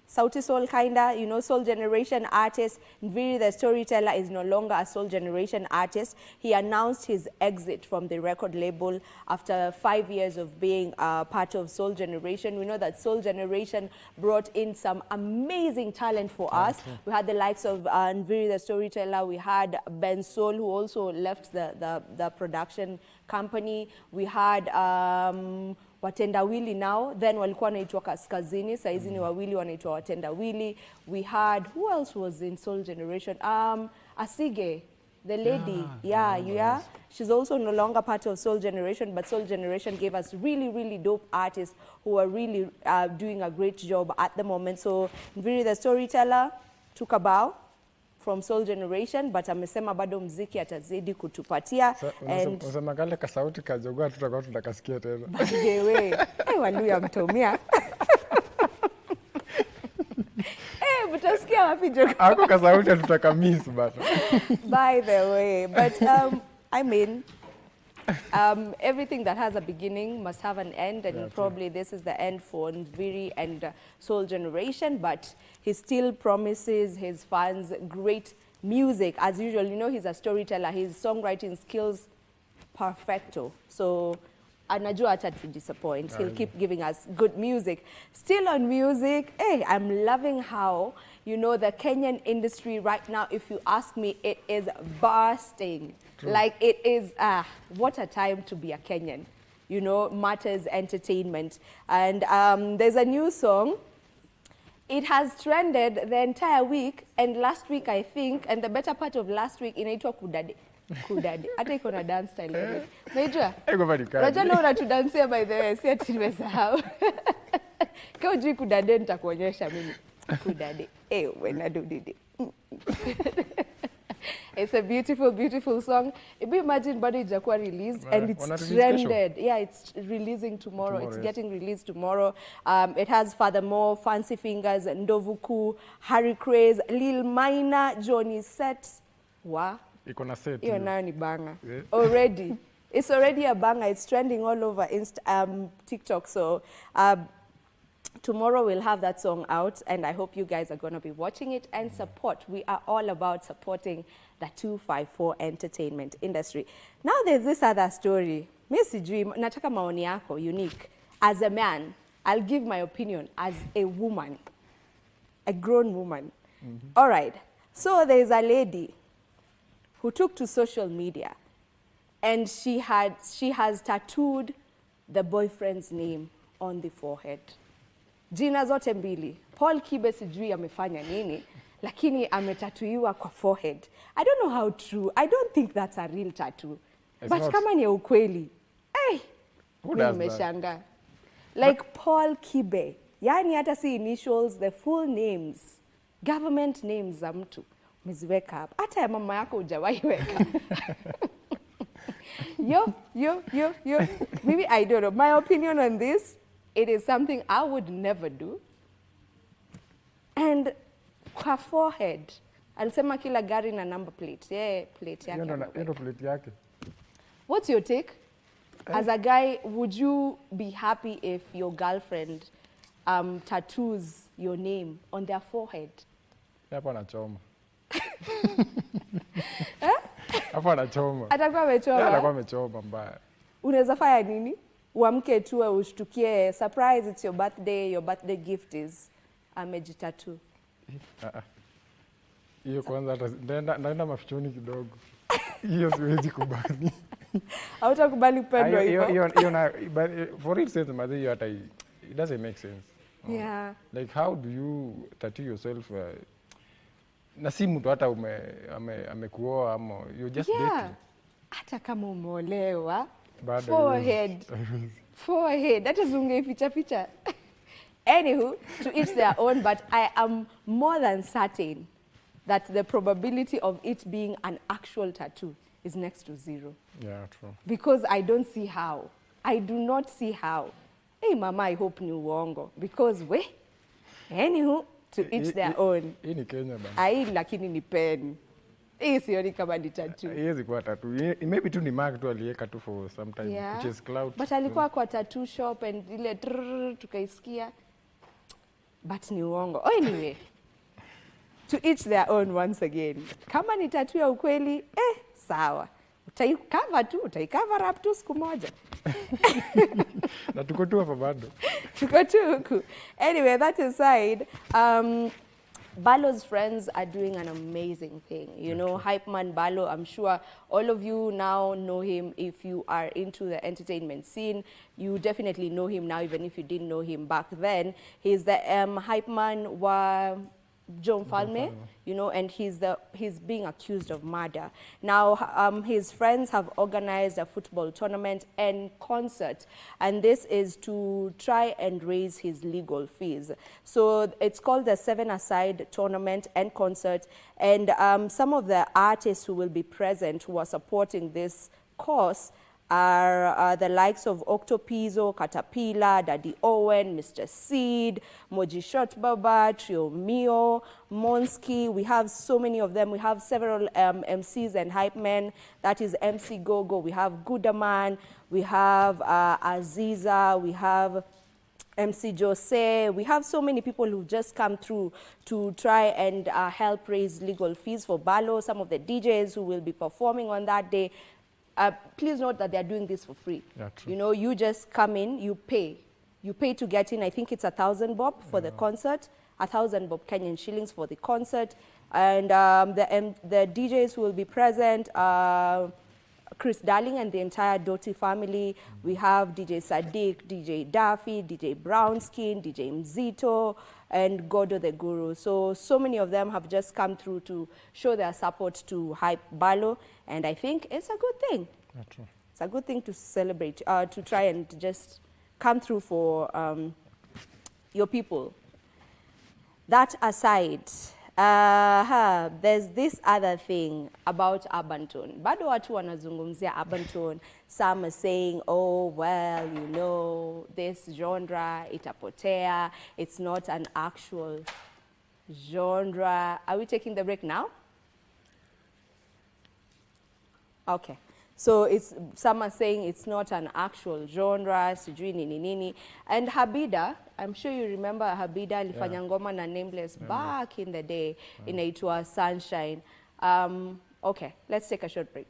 Sauti Soul kinda, you know, Soul Generation artist. Nviri the Storyteller is no longer a Soul Generation artist. He announced his exit from the record label after 5 years of being part of Soul Generation. We know that Soul Generation brought in some amazing talent for us. We had the likes of Nviri the Storyteller. We had Ben Soul, who also left the production company. We had Watendawili now, then walikuwa wanaitwa Kaskazini, saizi ni wawili wanaitwa Watendawili. We had, who else was in Soul Generation? Asige, the lady, yeah. She's also no longer part of Soul Generation, but Soul Generation gave us really, really dope artists who are really doing a great job at the moment. So, Nviri the Storyteller took a bow from Soul Generation, but amesema bado mziki atazidi kutupatia. Unasema kale kasauti kajogwa tutakuwa tunakasikia tena. Bagewe. Waluya mtomia. Mtasikia wapi jogo? Ako kasauti tutakamiss bado. By the way, but I mean, everything that has a beginning must have an end, and probably this is the end for Nviri and Soul Generation, but he still promises his fans great music. As usual, you know, he's a storyteller. His songwriting skills, perfecto. So, anajua hata to disappoint. He'll keep giving us good music. Still on music, hey, I'm loving how, you know, the Kenyan industry right now, if you ask me, it is bursting. True. Like it is, what a time to be a Kenyan. You know, Matters Entertainment. And there's a new song. It has trended the entire week, and last week, I think, and the better part of last week, inaitwa Kudade. Kudade. Hata iko na dance style. Unajua? Unajua leo unatudansia by the way, si ati nimesahau. Kama hujui Kudade nitakuonyesha mimi. Kudade. When I do it. It's a beautiful, beautiful song. If you imagine bado ijakuwa released and it's trended. Yeah, it's releasing tomorrow. It's getting released tomorrow. It has Furthermore, Fancy Fingers, Ndovuku, Harry Craze, Lil Minor, Johnny Set. Iko na set. Hiyo nayo ni banger. Already. It's already a banger. It's trending all over TikTok. So tomorrow we'll have that song out, and I hope you guys are going to be watching it and support. We are all about supporting the 254 entertainment industry. Now there's this other story. Mimi sijui, nataka maoni yako, Unique. As a man, I'll give my opinion as a woman, a grown woman. All right. So there's a lady who took to social media, and she has tattooed the boyfriend's name on the forehead. Jina zote mbili. Paul Kibe sijui amefanya nini, lakini ametatuiwa kwa forehead. I don't know how true. I don't think that's a real tattoo. It's But not. kama ni ya ukweli, Who does that? nimeshangaa. Like Paul Kibe. Yani hata si initials, the full names, government names za mtu. Umeziweka hapa. Hata ya mama yako hujawahi weka. Yo. Maybe I don't know. My opinion on this, it is something I would never do. And kwa forehead, alisema kila gari na number plate. Yeah, plate yake. Hiyo ndo plate yake. What's your take? As a guy, would you be happy if your girlfriend tattoos your name on their forehead? Hapo anachoma. Hapo anachoma. Atakuwa amechoma? Atakuwa amechoma mbaya. Unaweza fanya nini? Uamke tu ushtukie, surprise, it's your birthday gift is amejitattoo. Hiyo kwanza hata naenda mafichoni kidogo. Hiyo siwezi kubali. Hautakubali kupendwa hivyo? Hiyo na for real sense mother hiyo hata it doesn't make sense. Yeah. Like how do you tattoo yourself na si mtu hata amekuoa ama you just dating. Hata kama umeolewa, Bado forehead hata zungeificha ficha. Anywho, to each their own, but I am more than certain that the probability of it being an actual tattoo is next to zero. Yeah, true. Because I don't see how. I do not see how. Hey mama, I hope ni uongo. Because anywho, to each their own. Hii ni Kenya bana. Hii lakini ni pen. Hii sioni kama ni tattoo. Haiwezi kuwa tattoo. Maybe tu ni mark tu aliweka tu for some time, Yeah. which is clout. But alikuwa kwa tattoo shop and ile tukaisikia. But ni uongo. Anyway, to each their own once again. Kama ni tattoo ya ukweli, sawa. Utaikava up tu siku moja. Na tuko tu hapa bado. Tuko tu huku. Anyway, that aside, Balo's friends are doing an amazing thing. You know, Hype Man Balo, I'm sure all of you now know him. If you are into the entertainment scene, you definitely know him now, even if you didn't know him back then. He's the Hype Man wa John Falme, you know, and he's being accused of murder. Now, his friends have organized a football tournament and concert, and this is to try and raise his legal fees. So it's called the 7-a-side tournament and concert, and some of the artists who will be present who are supporting this cause are the likes of Octopizo, Caterpillar, Daddy Owen, Mr. Seed, Moji Shot Baba, Trio Mio, Monsky. We have so many of them. We have several MCs and hype men. That is MC Gogo. We have Gudaman. We have Aziza. We have MC Jose. We have so many people who just come through to try and help raise legal fees for Balo. Some of the DJs who will be performing on that day. Please note that they're doing this for free. Yeah, true. You know, you just come in, you pay. You pay to get in. I think it's 1,000 bob for the concert, 1,000 bob Kenyan shillings for the concert. And the DJs who will be present, Chris Darling and the entire Doty family. We have DJ Sadiq, DJ Daffy, DJ Brownskin, DJ Mzito, and Godo the Guru. So many of them have just come through to show their support to Hype Balo, and I think it's a good thing. Yeah, true. It's a good thing to celebrate, to try and just come through for your people. That aside, there's this other thing about urban tone. Bado watu wanazungumzia urban tone. Some are saying, oh, well, you know, this genre, itapotea. It's not an actual genre. Are we taking the break now? Okay. So some are saying it's not an actual genre, sijui nini nini. And Habida, I'm sure you remember Habida alifanya ngoma na Nameless back in the day. Inaitwa Sunshine. Okay, let's take a short break.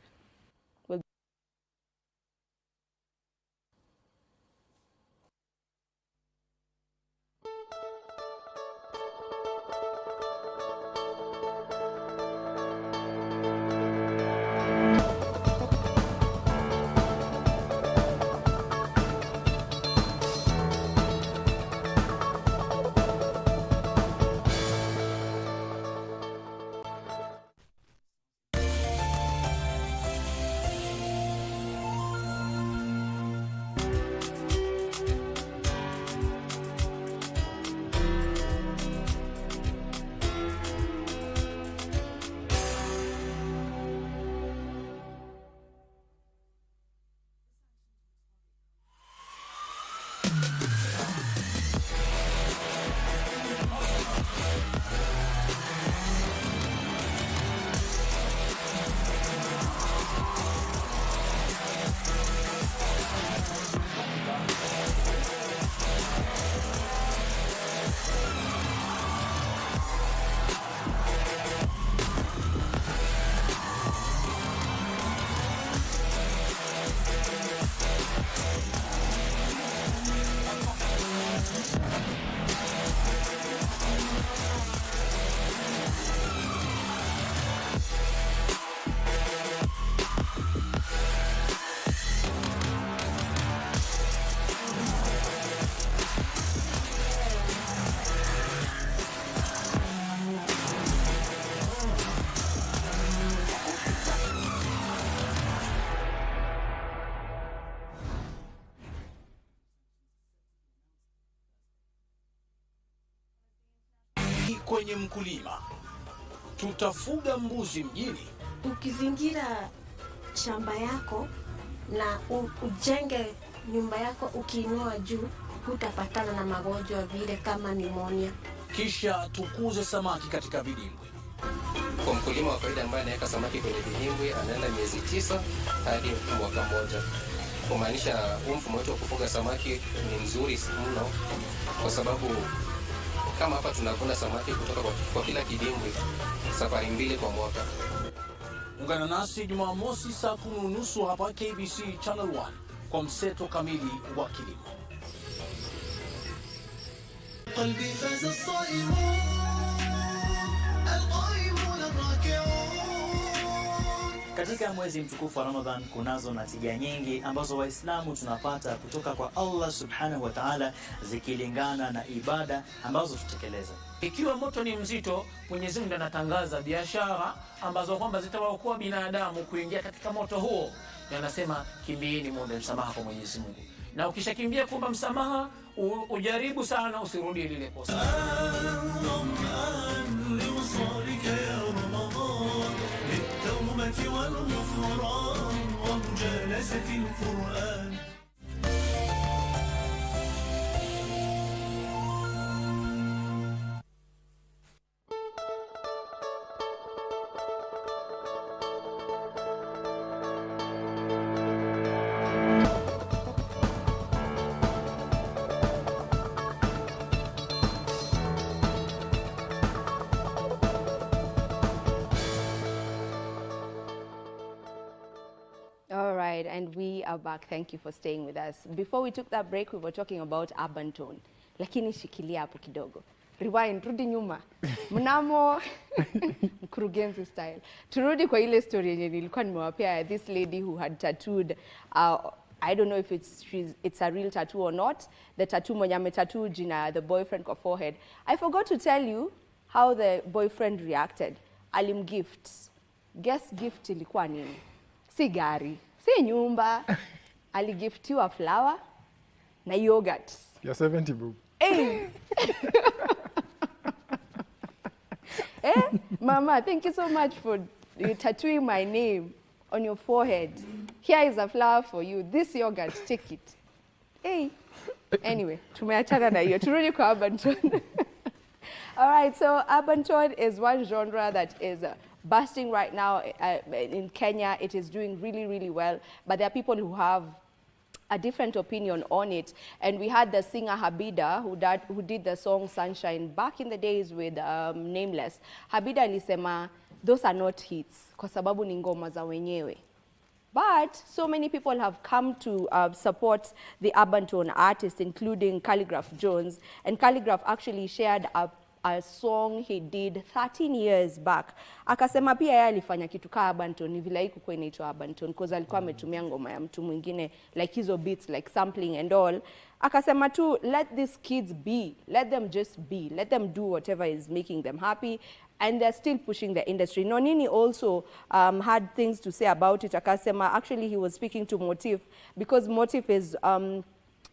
kwenye mkulima. Tutafuga mbuzi mjini. Ukizingira shamba yako na ujenge nyumba yako ukiinua juu, hutapatana na magonjwa vile kama pneumonia. Kisha tukuze samaki katika vidimbwi. Kwa mkulima wa kawaida ambaye anaweka samaki kwenye vidimbwi anaenda miezi 9 hadi mwaka mmoja. Kumaanisha mfumo wetu wa kufuga samaki ni mzuri mno, kwa sababu kama hapa tunavuna samaki kutoka kwa kila kidimbwi safari 2 kwa mwaka. Ungana nasi Jumamosi saa 10:30 hapa KBC Channel 1 kwa mseto kamili wa kilimo. قلبي فاز الصائمون القائمون الراكعون. Katika mwezi mtukufu wa Ramadhan kunazo natija nyingi ambazo Waislamu tunapata kutoka kwa Allah Subhanahu wa Ta'ala, zikilingana na ibada ambazo tutekeleza. Ikiwa moto ni mzito, Mwenyezi Mungu anatangaza biashara ambazo kwamba zitawaokoa binadamu kuingia katika moto huo. Na anasema kimbieni muombe msamaha kwa Mwenyezi Mungu. Na ukishakimbia kuomba msamaha, ujaribu sana usirudie lile kosa. All right, and we are back. Thank you for staying with us. Before we took that break, we were talking about urban tone. Lakini shikilia hapo kidogo. Rewind, rudi nyuma. Mnamo mkurugenzi style. Turudi kwa ile story yenye nilikuwa nimewapea, this lady who had tattooed I don't know if it's a real tattoo or not. The tattoo mwenye ametattoo jina the boyfriend kwa forehead. I forgot to tell you how the boyfriend reacted. Alimgift. Guess gift ilikuwa nini? Si gari, si nyumba. Aligiftiwa flower na yogurt. Ya 70 bob. Hey! Mama, thank you so much for tattooing my name on your forehead. Here is a flower for you. This yogurt, take it. Hey. Anyway, tumeachana na hiyo. Turudi kwa urban tone. All right, so urban tone is one genre that is bursting right now in Kenya. It is doing really, really well. But there are people who have a different opinion on it. And we had the singer Habida who did the song Sunshine back in the days with Nameless. Habida alisema, those are not hits kwa sababu ni ngoma za wenyewe. But so many people have come to support the urban tone artists, including Calligraph Jones. And Calligraph actually shared a song he did 13 years back. Akasema pia yeye alifanya kitu ka urban tone vile hii kuko inaitwa urban tone because alikuwa ametumia ngoma ya mtu mwingine like hizo beats like sampling and all. Akasema tu let these kids be, let them just be, let them do whatever is making them happy, and they're still pushing the industry. Nonini also had things to say about it. Akasema actually he was speaking to Motif because Motif is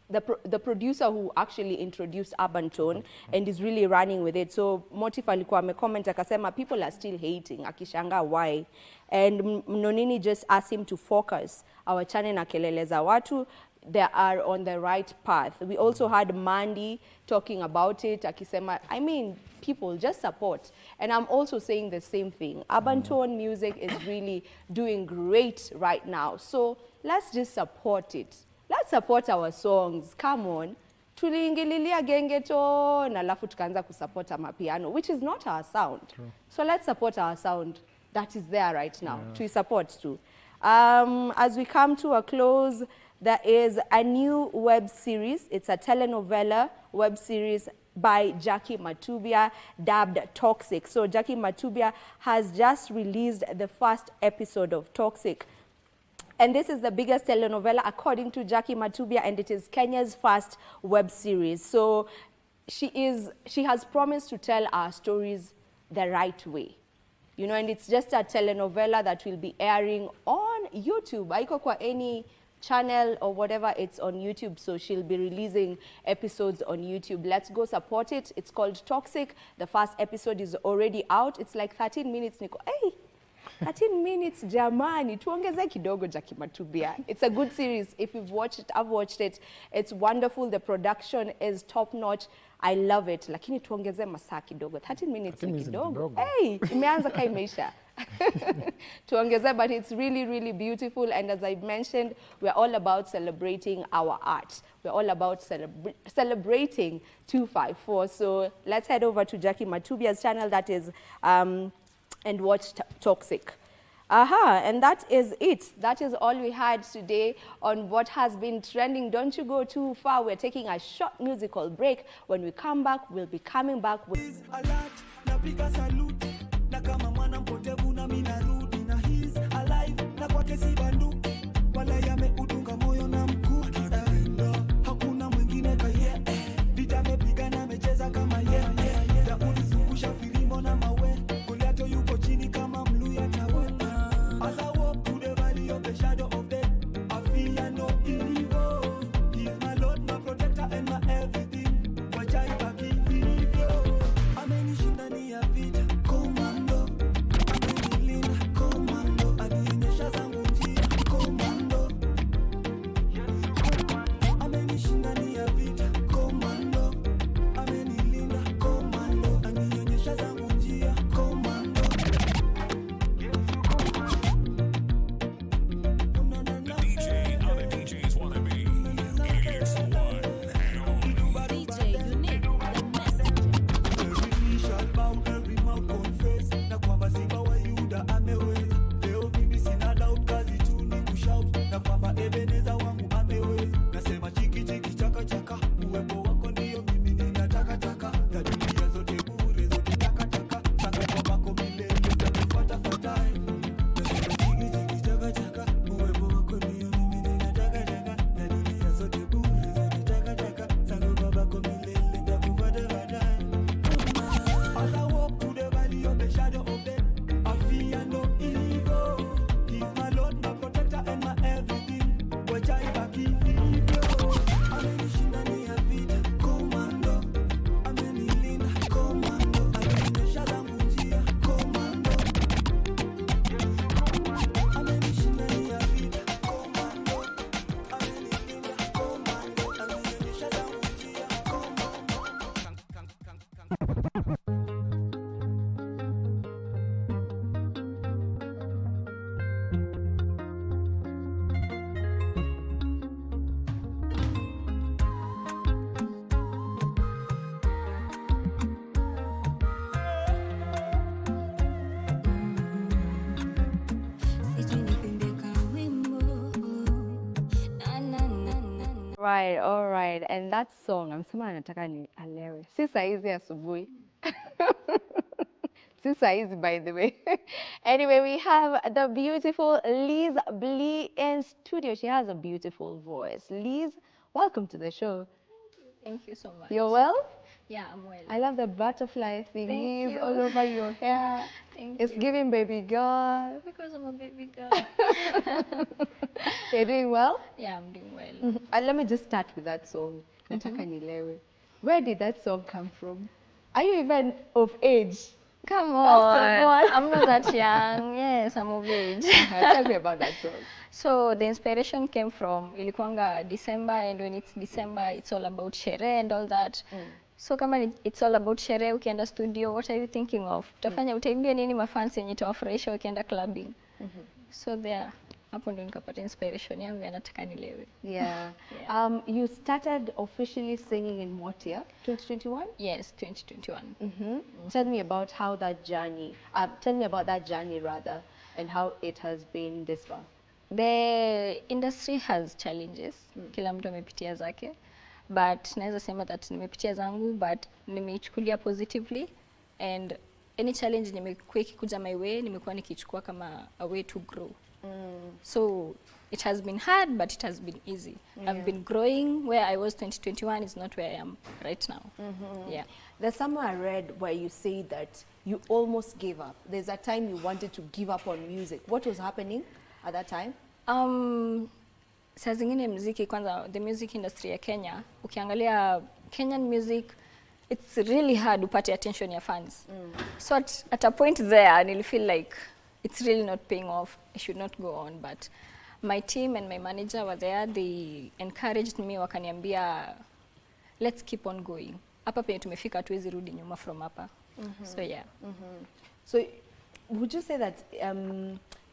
the producer who actually introduced urban tone and is really running with it. So Motif alikuwa amecomment akasema people are still hating, akishanga why. And Nonini just asked him to focus, awachane na kelele za watu, they are on the right path. We also had Mandy talking about it, akisema, I mean, people just support. And I'm also saying the same thing. Urban tone music is really doing great right now. So let's just support it. Let's support our songs. Come on. Tuliingililia gengeton, alafu tukaanza kusupport amapiano, which is not our sound. True. So let's support our sound that is there right now. Yeah. To support too. As we come to a close, there is a new web series. It's a telenovela web series by Jackie Matubia dubbed Toxic. So Jackie Matubia has just released the first episode of Toxic. And this is the biggest telenovela according to Jackie Matubia, and it is Kenya's first web series. So she has promised to tell our stories the right way. You know, and it's just a telenovela that will be airing on YouTube. Haiko kwa any channel or whatever, it's on YouTube, so she'll be releasing episodes on YouTube. Let's go support it. It's called Toxic. The first episode is already out. It's like 13 minutes. Niko, hey, 13 minutes, jamani, tuongeze kidogo Jackie Matubia. It's a good series. If you've watched it, I've watched it. It's wonderful. The production is top notch. I love it. Lakini tuongeze masaa kidogo. 13 minutes ni kidogo. Hey, imeanza ka imeisha. Tuongeze, but it's really, really beautiful. And as I mentioned, we're all about celebrating our art. We're all about celebrating 254. So let's head over to Jackie Matubia's channel, that is, and watch Toxic. And that is it. That is all we had today on what has been trending. Don't you go too far. We're taking a short musical break. When we come back, we'll be coming back with... Na kama mwana mpotevu na mimi narudi na he's alive na kwake si banduki wala yameudunga moyo na mkuu hakuna mwingine ka yeye vita amepiga na amecheza kama yeye Daudi zungusha filimbo na mawe Goliath yuko chini kama mluya tawe as I walk through the valley of the shadow of death I fear no evil he's my Lord my protector and my everything wachai baki hivyo amenishinda ni ya vita Right, all right. And that song, I'm someone nataka ni alewe. Si saizi asubuhi. Si saizi, by the way. Anyway, we have the beautiful Liz Blee in studio. She has a beautiful voice. Liz, welcome to the show. Thank you so much. You're well? Yeah, I'm well. I love the butterfly thingies you. all over your hair. It's giving baby girl. Because I'm a baby girl. You're doing well? Yeah, I'm doing well. Let me just start with that song. Nataka nilewe. Where did that song come from? Are you even of age? Come on. I'm not that young. Yes, I'm of age. Tell me about that song. So the inspiration came from ilikuanga December, and when it's December, it's all about sherehe and all that. So kama it's all about sherehe, ukienda studio, what are you thinking of? Utaimbia nini mafansi yenye itawafurahisha ukienda clubbing? So there, hapo ndo nikapata inspiration yangu ya nataka nilewe. Yeah. You started officially singing in what year? 2021? Yes, 2021. Tell me about how that journey, tell me about that journey rather, and how it has been this far. The industry has challenges. Kila mtu amepitia zake. But naweza sema that nimepitia zangu, but nimeichukulia positively, and any challenge nimekuwa ikikuja my way, nimekuwa nikichukua kama a way to grow. So it has been hard, but it has been easy. I've been growing. Where I was 2021 is not where I am right now. Yeah. There's somewhere I read where you say that you almost gave up. There's a time you wanted to give up on music. What was happening at that time? saa zingine muziki kwanza, the music industry ya Kenya, ukiangalia Kenyan music, it's really hard upate attention ya fans. So at a point there, nili feel like it's really not paying off. I should not go on, but my team and my manager were there. They encouraged me, wakaniambia, let's keep on going. Hapa penye tumefika hatuwezi rudi nyuma from hapa. So yeah. So would you say that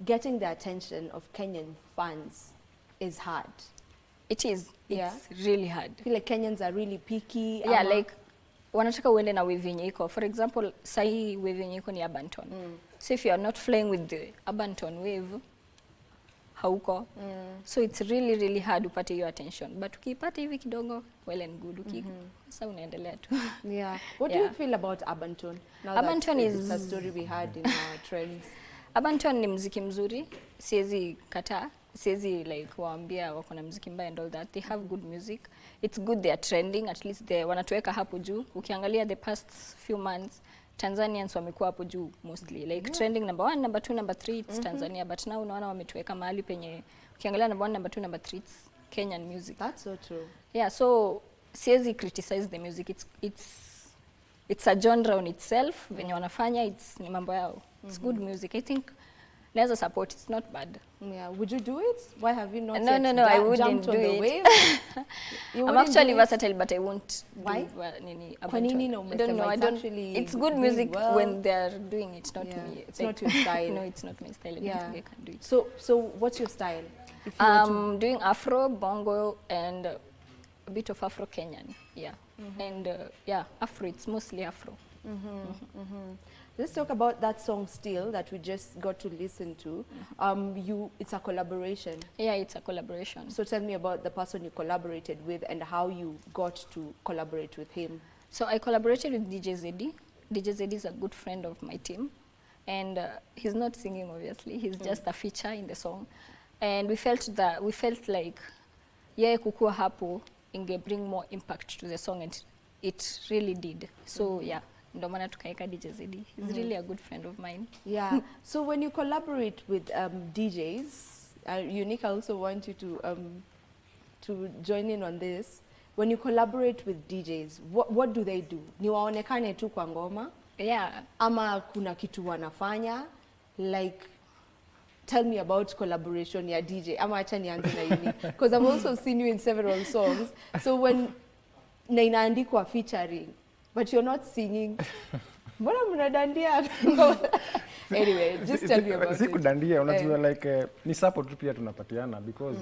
getting the attention of Kenyan fans is hard? It is. It's really hard. I feel like Kenyans are really picky. Yeah, like wanataka uende na wave yenye iko. For example, sahi wave yenye iko ni urban tone. So if you are not flying with the urban tone wave, hauko. So it's really really hard upate your attention. But ukipata hivi kidogo, well and good. Sasa unaendelea tu. Yeah. What do you feel about urban tone? Now Urban tone is a story we had in our trends. Urban tone ni muziki mzuri, siwezi kataa, siwezi like waambia wako na muziki mbaya and all that. They have good music. It's good they are trending, at least they wanatuweka hapo juu. Ukiangalia the past few months, Tanzanians wamekuwa hapo juu mostly. Like trending number 1, number 2, number 3 it's Tanzania, but now unaona wametuweka mahali penye ukiangalia number 1, number 2, number 3 it's Kenyan music. That's so true. Yeah, so siwezi criticize the music. It's a genre on itself. Venye wanafanya ni mambo yao. It's good music. I think naweza support. It's not bad. Yeah. Would you do it? Why have you not No, I wouldn't do it. I'm actually versatile, but I won't. Why? Kwa nini no? I don't know. It's good music when they're doing it, not me. It's not your style. No, it's not my style. I don't think I can do it. So what's your style? If you doing Afro, Bongo, and a bit of Afro Kenyan. Yeah. And Afro. It's mostly Afro. Let's talk about that song Still that we just got to listen to. It's a collaboration. Yeah, it's a collaboration. So tell me about the person you collaborated with and how you got to collaborate with him. So I collaborated with DJ Zedi. DJ Zedi is a good friend of my team. And he's not singing, obviously. He's just a feature in the song. And we felt like yeye kukua hapo inge bring more impact to the song, and it really did. So yeah. Ndo maana tukaeka DJ Zedi. He's really a good friend of mine. Yeah. So when you collaborate with DJs, Unique, I also want you to join in on this. When you collaborate with DJs, what do they do? Ni waonekane tu kwa ngoma? Yeah. Ama kuna kitu wanafanya? Like, tell me about collaboration ya DJ. Ama acha nianze na Unique. Because I've also seen you in several songs. So when na inaandikwa featuring, but you're not singing. Mbona mnadandia? Anyway, just tell me about it. Sikudandia, unajua like ni support tu pia tunapatiana because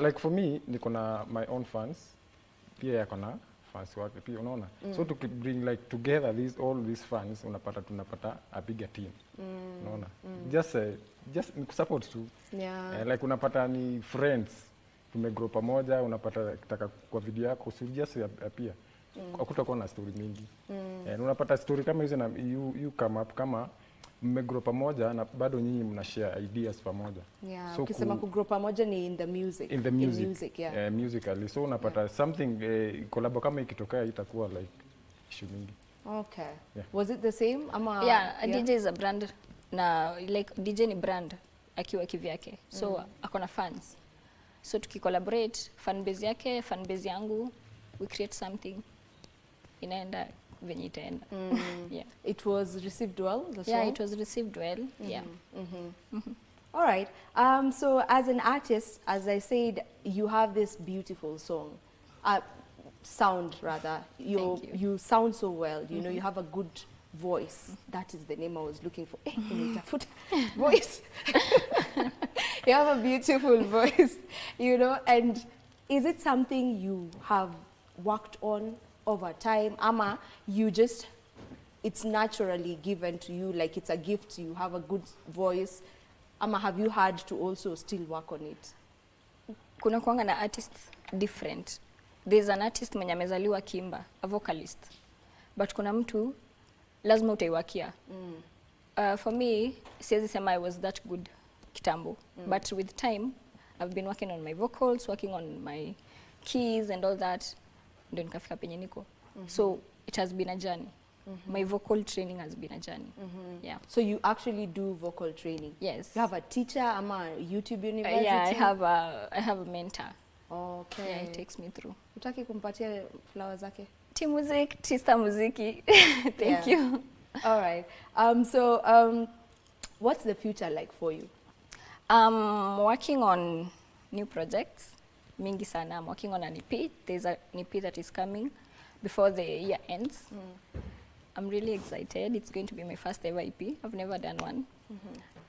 like for me niko na my own fans, pia yako na fans wake pia unaona. So to bring like together all these fans tunapata a bigger team. Unaona? Just support tu. Yeah. Like unapata ni friends. Tumegrow pamoja, unapata kitaka kwa video yako, so just appear. Hakutakuwa na story mingi. Unapata story kama hizo na you come up kama mmegrow pamoja na bado nyinyi mna share ideas pamoja. Yeah, so ukisema kugrow pamoja ni in the music. In the music. In music, yeah. Musically. So unapata something collab kama ikitokea itakuwa like issue mingi. Okay. Yeah. Was it the same? Yeah, DJ is a brand na like DJ ni brand akiwa kivyake. So akona fans. So tukicollaborate, fan base yake, fan base yangu, we create something. Inaenda venye itaenda. Yeah. It was received well, the song? Yeah, it was received well. Yeah. All right. So as an artist, as I said, you have this beautiful song. Sound rather. You sound so well. You know, you have a good voice. That is the name I was looking for. Voice. You have a beautiful voice, you know, and is it something you have worked on over time? Ama you just, it's naturally given to you, like it's a gift, you have a good voice. Ama have you had to also still work on it? Kuna kuanga na artists different. There's an artist mwenye amezaliwa kimba, a vocalist. But kuna mtu lazima utaiwakia. For me, siwezi sema I was that good kitambo. But with time, I've been working on my vocals, working on my keys and all that. Ndio nikafika penye niko. So it has been a journey. My vocal training has been a journey. Yeah. So you actually do vocal training? Yes. You have a teacher, ama YouTube University? Yeah, I have a mentor. Okay. Yeah, he takes me through. Utaki kumpatia flowers zake? T-Music, Tista Muziki. Thank you. All right. What's the future like for you? I'm working on new projects. Mingi sana. I'm working on an EP. There's an EP that is coming before the year ends. I'm really excited. It's going to be my first ever EP. I've never done one.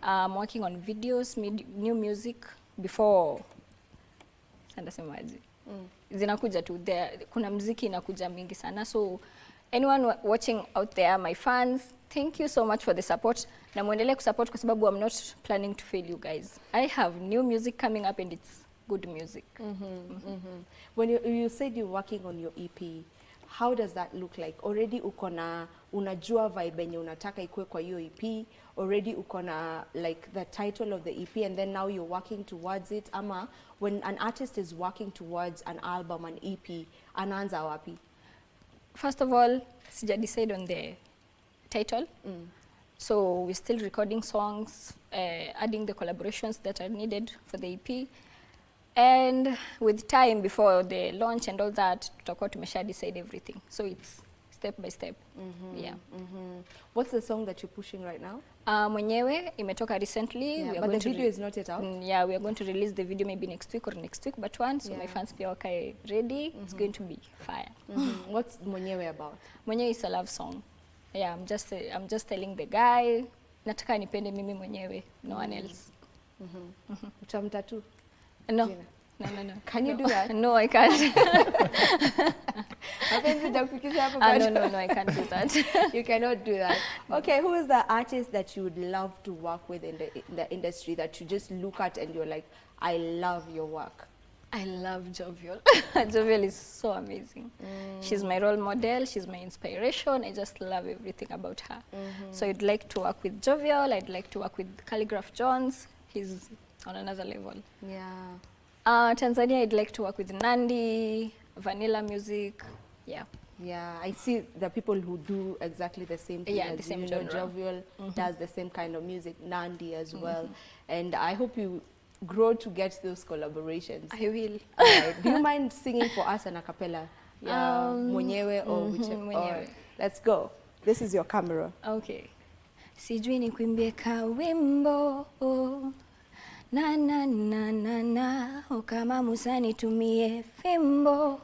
I'm working on videos, new music before. Zinakuja tu. Kuna mziki inakuja mingi sana. So anyone watching out there, my fans, thank you so much for the support. Na muendelee kusupport kwa sababu I'm not planning to fail you guys. I have new music coming up and it's good music. When you said you're working on your EP, how does that look like? Already unajua vibe yenye unataka ikue kwa hiyo EP, already ukona like the title of the EP and then now you're working towards it, ama when an artist is working towards an album, an EP, anaanza wapi? First of all, sija decide on the title. So we're still recording songs, adding the collaborations that are needed for the EP. And with time before the launch and all that, tutakuwa tumesha decide everything. So it's step by step. Yeah. What's the song that you're pushing right now? Mwenyewe imetoka recently. Yeah, but the video is not yet out. Yeah, we are going to release the video maybe next week or next week, but once, so my fans pia wakae ready. It's going to be fire. What's Mwenyewe about? Mwenyewe is a love song. Yeah, I'm just telling the guy, nataka nipende mimi mwenyewe, no one else. Utamtatu? No. Can you do that? No, I can't. No, I can't do that. You cannot do that. Okay, who is the artist that you would love to work with in the industry that you just look at and you're like, I love your work? I love Jovial. Jovial is so amazing. She's my role model. She's my inspiration. I just love everything about her. So I'd like to work with Jovial. I'd like to work with Calligraph Jones. He's on another level. Yeah. Tanzania, I'd like to work with Nandi, Vanilla Music. Yeah. Yeah, I see the people who do exactly the same thing. Yeah, the same genre. Jovial does the same kind of music, Nandi as well. And I hope you grow to get those collaborations. I will. Right. Do you mind singing for us an a cappella? Yeah, Mwenyewe or whichever. Mwenyewe. Let's go. This is your camera. Okay. Sijui nikuimbie ka wimbo na na na na na kama Musa nitumie fimbo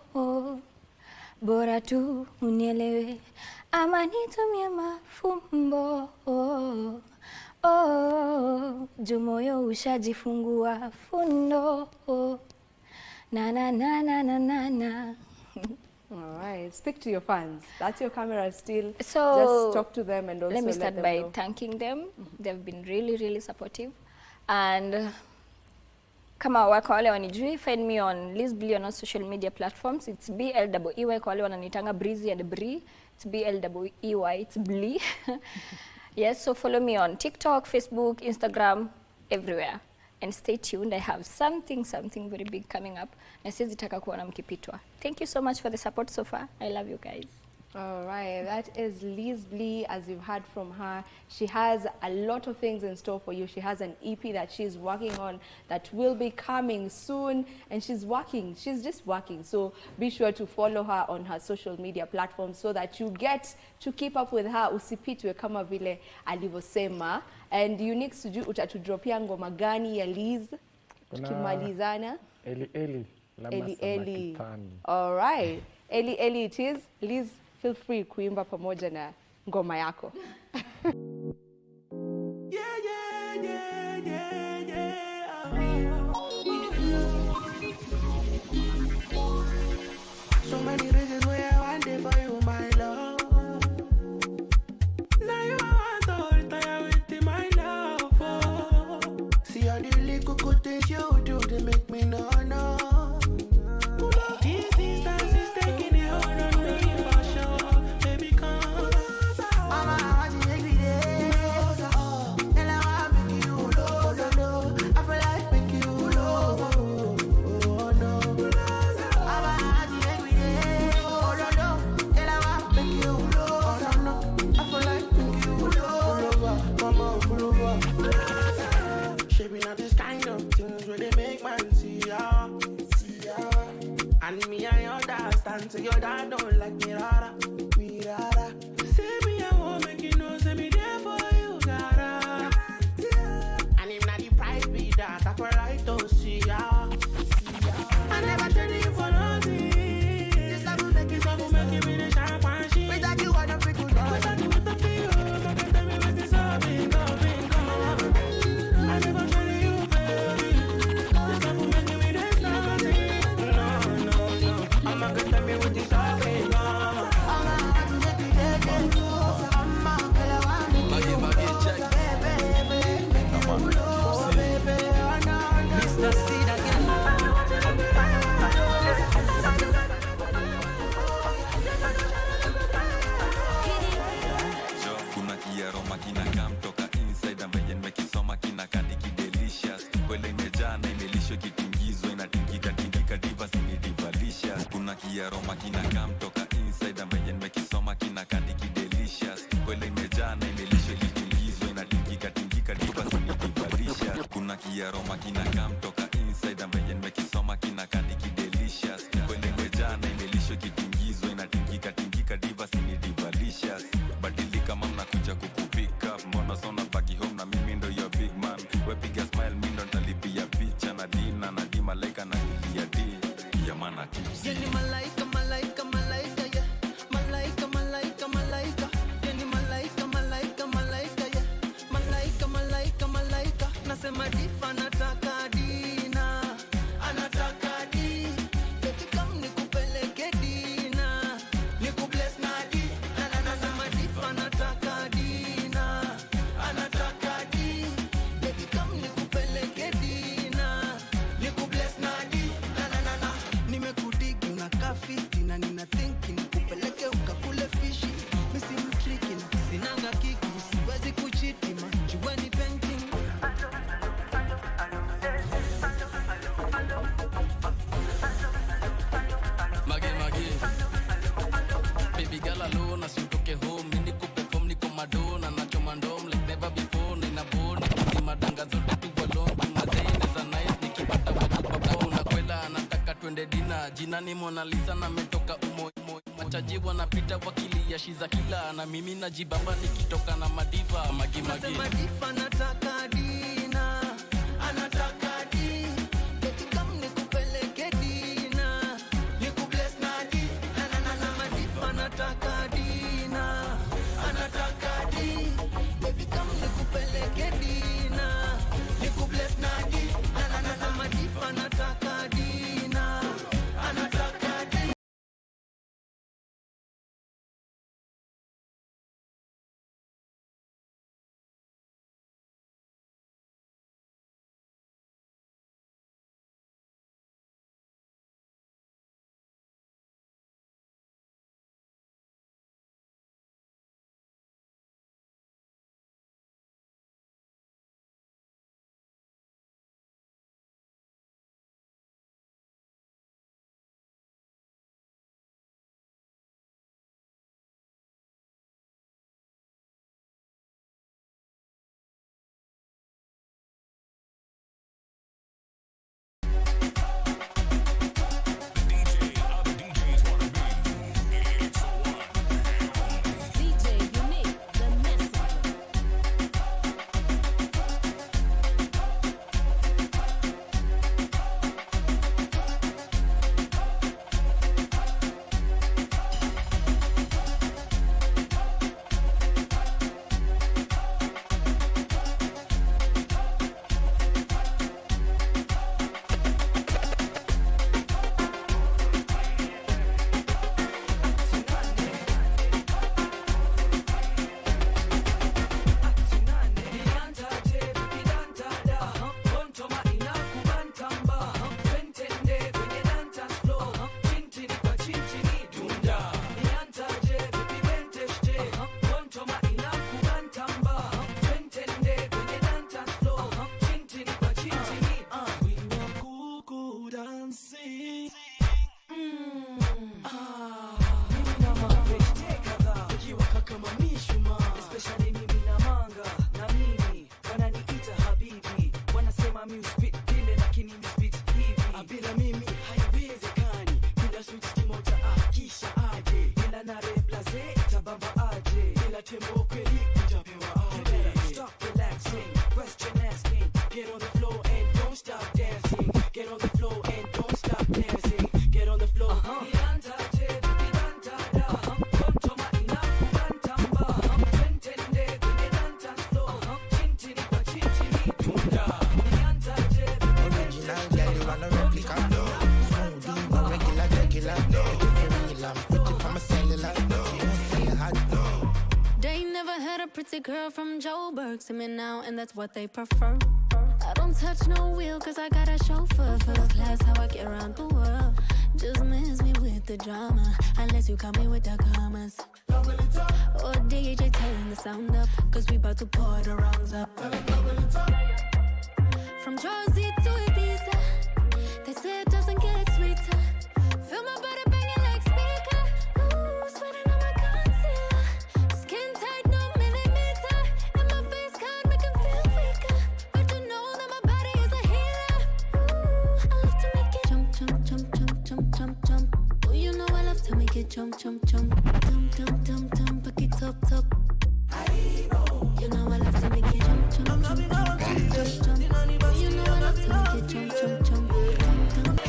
bora tu unielewe ama nitumie mafumbo jumoyo ushajifungua fundo na na na na na na na. All right, speak to your fans. That's your camera still. So just talk to them and also let me start by know. thanking them. They've been really, really supportive. And kama wako wale wanijui, find me on Liz Blee on all social media platforms. It's BLEY kwa wale wananitanga Breezy and Bree. It's BLEY, it's Blee. Yes, so follow me on TikTok, Facebook, Instagram, everywhere. And stay tuned. I have something very big coming up. Na siwezi taka kuona mkipitwa. Thank you so much for the support so far. I love you guys. All right, that is Liz Blee. As you've heard from her, she has a lot of things in store for you. She has an EP that she's working on that will be coming soon, and she's just working. So be sure to follow her on her social media platforms so that you get to keep up with her. Usipitwe kama vile alivyosema. And Unique, sijui utatudropia ngoma gani ya Liz tukimalizana? Eli. Eli. All right. Eli it is. Liz, feel free kuimba pamoja na ngoma yako. So many reasons why I want it for you, my love. Now you want to retire with my love. Oh. See all the little good things you do, they make me no. This distance is taking it all on me for sure. Baby, come. I want you every day. And I want to make you low. I feel like make you low. Oh no. I want you every day. Oh no. And I want to make you low. kind of things where they make man see ya. And me, I understand, so your dad don't like me, rara. Say me, I won't make you know, say me there for you, rara. And if not the price be that, I for right to see ya. I never traded you for nothing. This love will make you, so will make you really sharp and shit. Without you, I don't feel good. Without you, what the feel? Don't tell me what this all been going. I never traded you, baby. This love will make you really nothing. No. I'm not gonna tell me what this all been going. I'm not gonna make you dead. I'm not gonna want you. Check. Mr. Seed again. Kuna kiaroma kinakaa mtoka inside ambaye nimekisoma kinakadiki delicious. Kwele imejaa na imelishwa kitingizwa inatingika tingika divas ni divalicious. Kuna kiaroma kinakaa mtoka inside ambaye nimekisoma kinakadiki delicious. Kwele imejaa na imelishwa kitingizwa inatingika tingika divas ni divalicious. Kuna kiaroma kinakaa mtoka inside ambaye nimekisoma kinakadiki delicious. Kwele imejaa na imelishwa kitingizwa inatingika tingika divas ni divalicious. Badilika mam nakuja kukupick up. Mbona sona baki home na mimi ndo your big man. Wepiga smile mi ndo ntalipia picha na dina na di malaika na nilipia di ya mana tips. Yeni malaika, malaika, malaika, yeah. Malaika, malaika, malaika. Yeni malaika, malaika, malaika, yeah. Malaika, malaika, malaika. Nasema difa nataka dina. Anataka di. Eti kam nikupeleke dina. Nikubless na di. Nasema difa nataka dina. Anataka di. Eti kam nikupeleke dina. Nikubless na di. Nimekudigi unakaa fiti na nina thinki nikupeleke ukakule fishi. Misi mtriki na sinanga kiki. Siwezi kuchiti majueni painting. Mage baby girl alone as you toke home mini kuperform niko madona na choma ndom like never before nina boni kuzima danga zote tu balon mazene za nice nikipata wako na kwela anataka twende dina jina ni Mona Lisa na metoka umo machaji wanapita wakilia shiza kila na mimi najibamba nikitoka na madiva magi Nasema difa nataka dina. Anataka di. Eti kam nikupeleke dina. Nikubless na di. Nasema difa nataka dina. Anataka di. Baby kam nikupeleke dina. Nikubless na di. Nasema difa nataka dina. Anataka di. pretty girl from Joburg to me now, and that's what they prefer. I don't touch no wheel, cause I got a chauffeur. First class, how I get around the world. Just miss me with the drama, unless you come in with the commas. Or DJ turn the sound up, cause we about to pour the rounds up. From Jersey to Ibiza, they say it doesn't get sweeter. Feel my body banging like speaker. Ooh, sweating on my concealer. Skin tight, no millimeter. And my face can't make them feel weaker. But you know that my body is a healer. Ooh, I love to make it jump, jump, jump, jump, jump, jump, jump. Oh, you know I love to make it jump, jump, jump. Jump, jump, jump, jump, back it up, top. You know I love to make it jump, jump, jump, jump, jump, jump. You know I love to make it jump, jump, jump, jump, jump.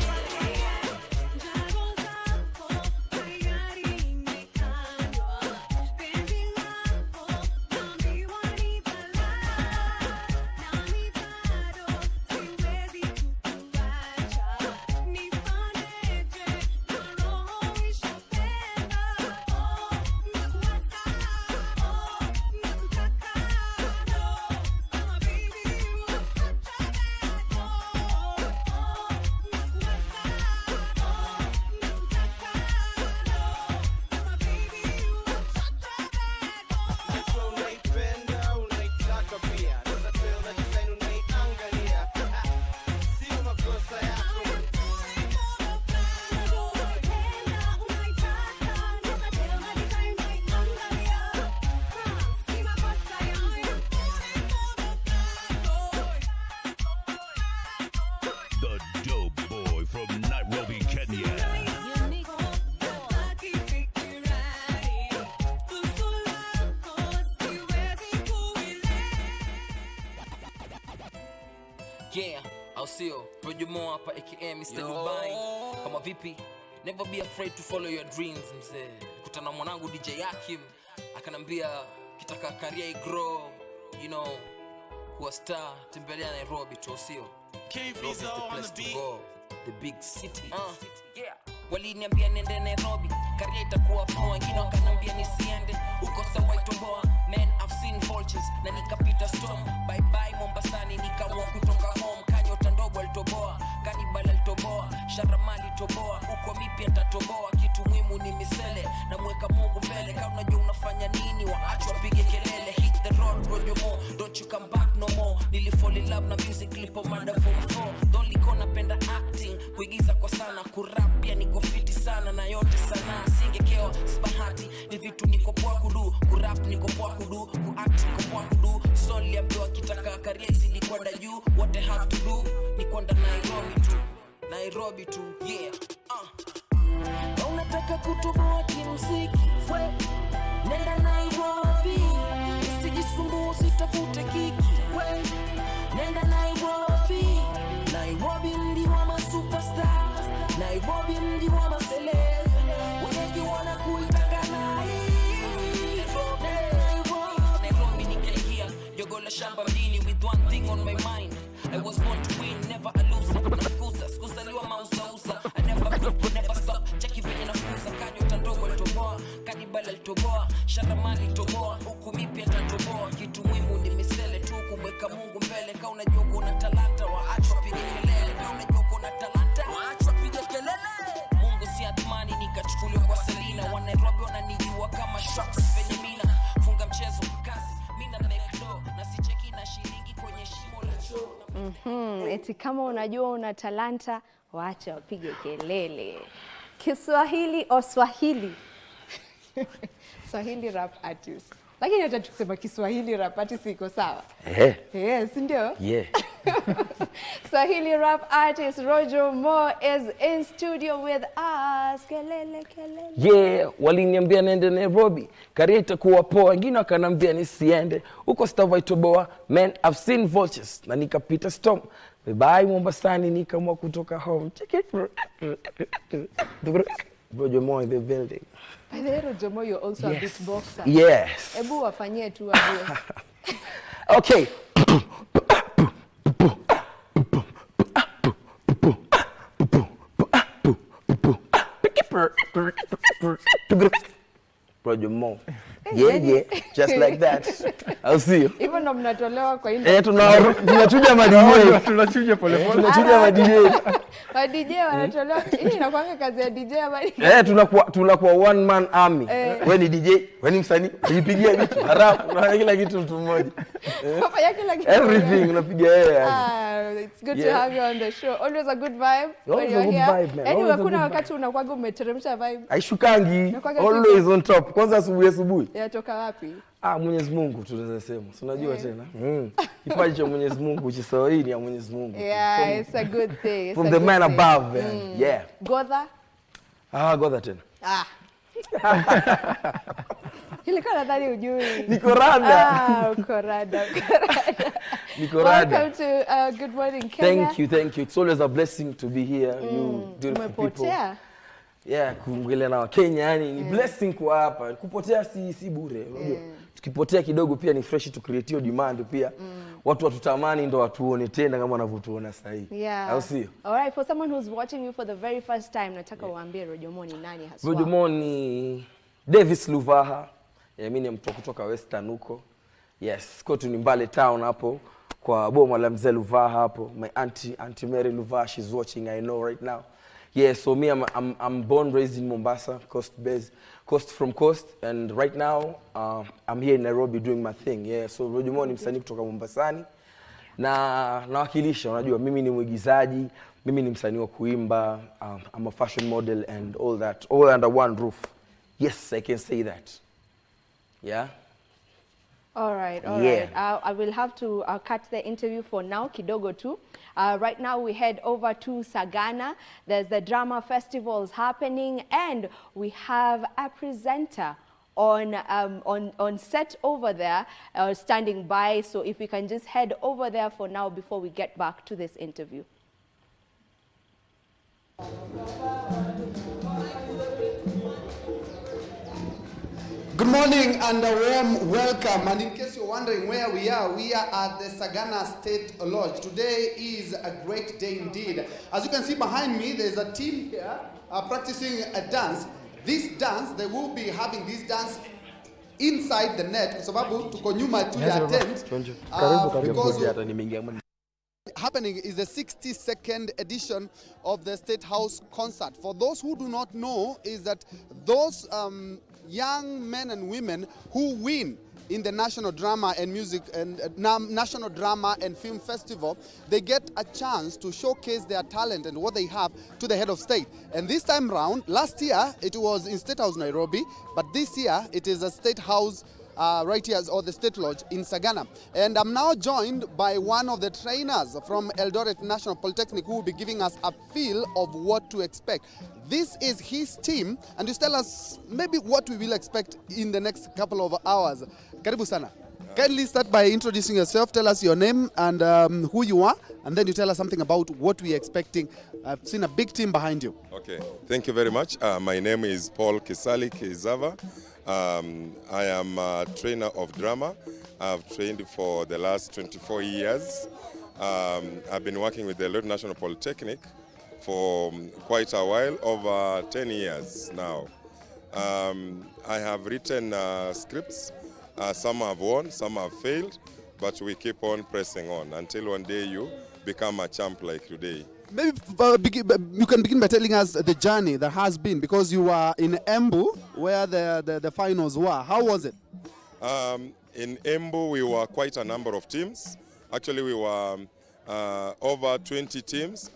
The dope boy from Nairobi, Kenya. Yeah, I'll see you. Projemo hapa aka Mr. Dubai. Kama vipi? Never be afraid to follow your dreams, mzee. Kutana mwanangu DJ Yakim akanambia kitaka career grow, you know, kuwa star, tembelea Nairobi tu, sio? Nairobi is the place to go, the big city. Yeah. Waliniambia nende Nairobi, career itakuwa poa, wengine wakanambia nisiende. Uko sawa itomboa, man I've seen vultures, na nikapita storm. Bye bye Mombasani, nikaamua kutoka home. Kanyota ndogo alitoboa, kanibala alitoboa, sharamali toboa, uko mipi atatoboa. Kitu muhimu ni misele, na mweka Mungu mbele. Kama unajua unafanya nini, waachwa pige kelele. Hit the road, roll your more, don't you come back no more. Nilifall in love na music, lipo mada form 4. Don't liko napenda acting, kuigiza kwa sana. Kurap pia niko fiti sana, na yote sana. Singekewa, sibahati, ni vitu niko poa kudu. Kurap niko poa kudu, kuact niko poa kudu. Soli ambiwa kitaka career zili kwenda juu. What I have to do, ni kwenda Nairobi tu. Nairobi tu, yeah. Na unataka kutoboa kimuziki, we nenda Nairobi. Usijisumbue, usitafute kiki, we nenda Nairobi. Nairobi mji wa masuperstar, Nairobi mji wa maseleb. Wengi wanakuitaka Nairobi nikaingia jogo la shamba mjini with one thing on my mind. I was born to win, never a loser. Nafukuza, sikuzaliwa mausausa. I never stop, cheki venye nafuza. Kanyota ndogo alitoboa, kanibala alitoboa, sharamali alitoboa, huku mipi atatoboa. Kitu muhimu ni misele tu, kumweka Mungu mbele. Kama unajua kuna talanta, waachwa pige kelele. Kama unajua kuna talanta, waachwa pige kelele. Mungu si athmani, nikachukuliwa kwa Selina. Wa Nairobi wananijua kama shots venye mina. Funga mchezo, kazi, mina na mekdo. Na sicheki na shilingi kwenye shimo la choo. Eti kama unajua una talanta, waacha wapige kelele. Kiswahili o Swahili. Swahili rap artist. Lakini hata tukisema Kiswahili rap artist iko sawa. Yes, ndio? Yeah. Swahili rap artist Rojo Mo is in studio with us. Kelele, kelele. Yeah, waliniambia nende Nairobi, career itakuwa poa, wengine wakanambia nisiende. Uko stava itoboa, man I've seen vultures, na nikapita storm. Bye Mombasani, nikaamua kutoka home. Check it. Rojo Mo in the building. By the way, Rojo Mo, you're also Yes. a beatboxer. Yes. Ebu wafanyie tu wajue. Okay. Rojo Mo. Yeah, just like that. I'll see you. Hivyo ndo mnatolewa kwa hii. Tunachuja madj. Tunachuja pole pole. Tunachuja madj. Wa DJ wanatolewa. Hii inakuanga kazi ya DJ habari. Tunakuwa one man army. Wewe ni DJ, wewe ni msanii, unapigia vitu. Harafu, unafanya kila kitu mtu mmoja. Unafanya kila kitu. Everything unapiga yeye. It's good to have you on the show. Always a good vibe when you're here. Anyway, kuna wakati unakuwaga umeteremsha vibe. Aishukangi. Always on top. Kwanza asubuhi. Yatoka wapi? Mwenyezi Mungu tunaweza sema. Unajua tena. Kipaji cha Mwenyezi Mungu chisawahili ya Mwenyezi Mungu. Yeah, it's a good thing. From the man above. Yeah. Godha? Godha tena. Ilikuwa nadhani ujui. Niko rada. Uko rada. Niko rada. Welcome to Good Morning Kenya. Thank you. It's always a blessing to be here. You beautiful people. Yeah, kuongelea na Wakenya yani ni blessing kwa hapa. Kupotea si bure, unajua. Tukipotea kidogo pia ni fresh to create demand pia. Watu watutamani ndo watuone tena kama wanavyotuona sasa hivi. Yeah. I'll see you. All right, for someone who's watching you for the very first time, nataka uambie Rojomo ni nani haswa? Rojomo ni Davis Luvaha. Mimi ni mtu kutoka Western huko. Yes, kwetu ni Mbale town hapo kwa boma la mzee Luvaha hapo. My auntie Mary Luvaha, she's watching, I know right now. Yeah, so me, I'm born, raised in Mombasa, coast from coast, and right now I'm here in Nairobi doing my thing. Yeah, so Rojomo ni msanii kutoka Mombasani na nawakilisha, unajua mimi ni mwigizaji, mimi ni msanii wa kuimba, I'm a fashion model and all that, all under one roof. Yes, I can say that. Yeah. All right. I will have to cut the interview for now, kidogo tu. Right now we head over to Sagana. There's the drama festivals happening, and we have a presenter on set over there, standing by. So if we can just head over there for now before we get back to this interview. Good morning and a warm welcome. And in case you're wondering where we are at the Sagana State Lodge. Today is a great day indeed. As you can see behind me, there's a team here practicing a dance. This dance, they will be having this dance inside the net. Kwa sababu tuko nyuma tu ya tent. Because happening is the 62nd edition of the State House concert. For those who do not know, is that those young men and women who win in the National Drama and Music and National Drama and Film Festival, they get a chance to showcase their talent and what they have to the head of state. And this time round, last year it was in State House Nairobi, but this year it is a State House right here, or the State Lodge in Sagana. And I'm now joined by one of the trainers from Eldoret National Polytechnic who will be giving us a feel of what to expect. This is his team, and just tell us maybe what we will expect in the next couple of hours. Karibu sana. Kindly start by introducing yourself, tell us your name and who you are, and then you tell us something about what we're expecting. I've seen a big team behind you. Okay, thank you very much. My name is Paul Kisali Kizava. I am a trainer of drama. I've trained for the last 24 years. I've been working with the Eldoret National Polytechnic for quite a while, over 10 years now. I have written scripts. Some have won, some have failed, but we keep on pressing on until one day you become a champ like today. Maybe you can begin by telling us the journey that has been, because you were in Embu where the finals were. How was it? In Embu we were quite a number of teams. Actually we were over 20 teams,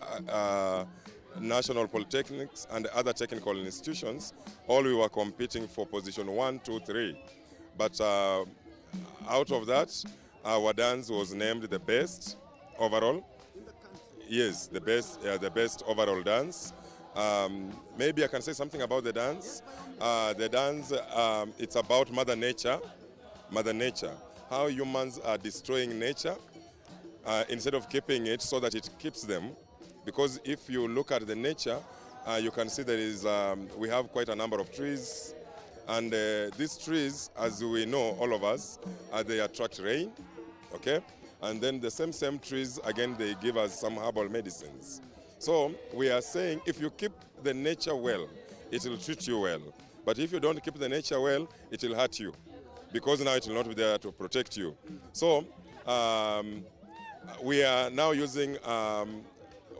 national polytechnics and other technical institutions. All we were competing for position 1, 2, 3. But out of that, our dance was named the best overall. Yes, the best overall dance. Maybe I can say something about the dance. The dance, it's about Mother Nature. Mother Nature. How humans are destroying nature instead of keeping it so that it keeps them. Because if you look at the nature, you can see there is, we have quite a number of trees. And these trees, as we know, all of us, they attract rain, okay? And then the same trees, again, they give us some herbal medicines. So we are saying if you keep the nature well, it will treat you well. But if you don't keep the nature well, it will hurt you. because now it will not be there to protect you. So we are now using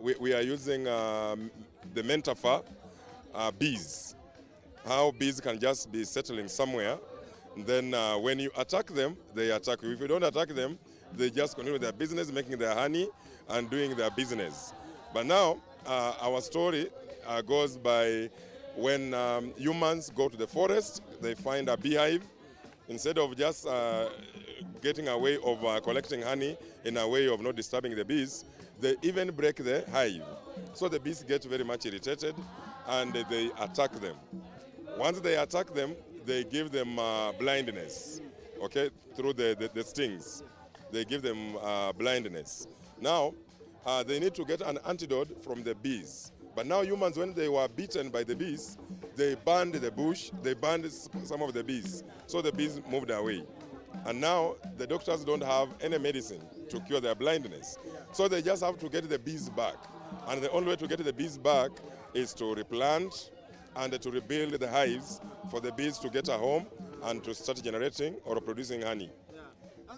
we are using the metaphor bees. How bees can just be settling somewhere, and then when you attack them, they attack you. If you don't attack them, they just continue their business, making their honey and doing their business. But now our story goes by when humans go to the forest, they find a beehive. Instead of just getting a way of collecting honey in a way of not disturbing the bees, they even break the hive. So the bees get very much irritated and they attack them. Once they attack them, they give them blindness, okay, through the stings. They give them blindness. Now, they need to get an antidote from the bees. But now humans, when they were bitten by the bees, they burned the bush, they burned some of the bees. So the bees moved away. And now the doctors don't have any medicine to cure their blindness. So they just have to get the bees back. And the only way to get the bees back is to replant and to rebuild the hives for the bees to get a home and to start generating or producing honey.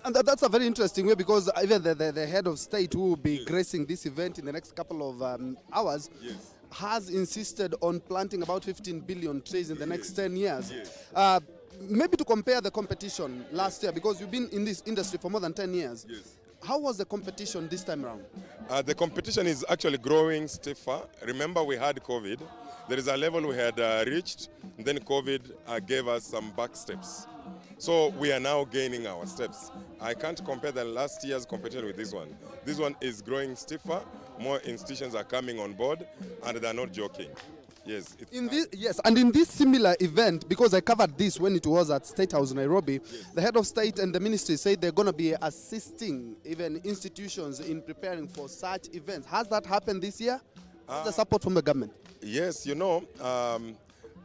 And that's a very interesting way, because even the head of state who will be gracing this event in the next couple of hours has insisted on planting about 15 billion trees in the next 10 years. Maybe to compare the competition last year, because you've been in this industry for more than 10 years. How was the competition this time around? The competition is actually growing stiffer. Remember, we had COVID. There is a level we had reached, and then COVID gave us some back steps. So we are now gaining our steps. I can't compare the last year's competition with this one. This one is growing stiffer, more institutions are coming on board, and they're not joking. Yes. And in this similar event, because I covered this when it was at State House, Nairobi, the head of state and the ministry said they're going to be assisting even institutions in preparing for such events. Has that happened this year? What's the support from the government? Yes, you know,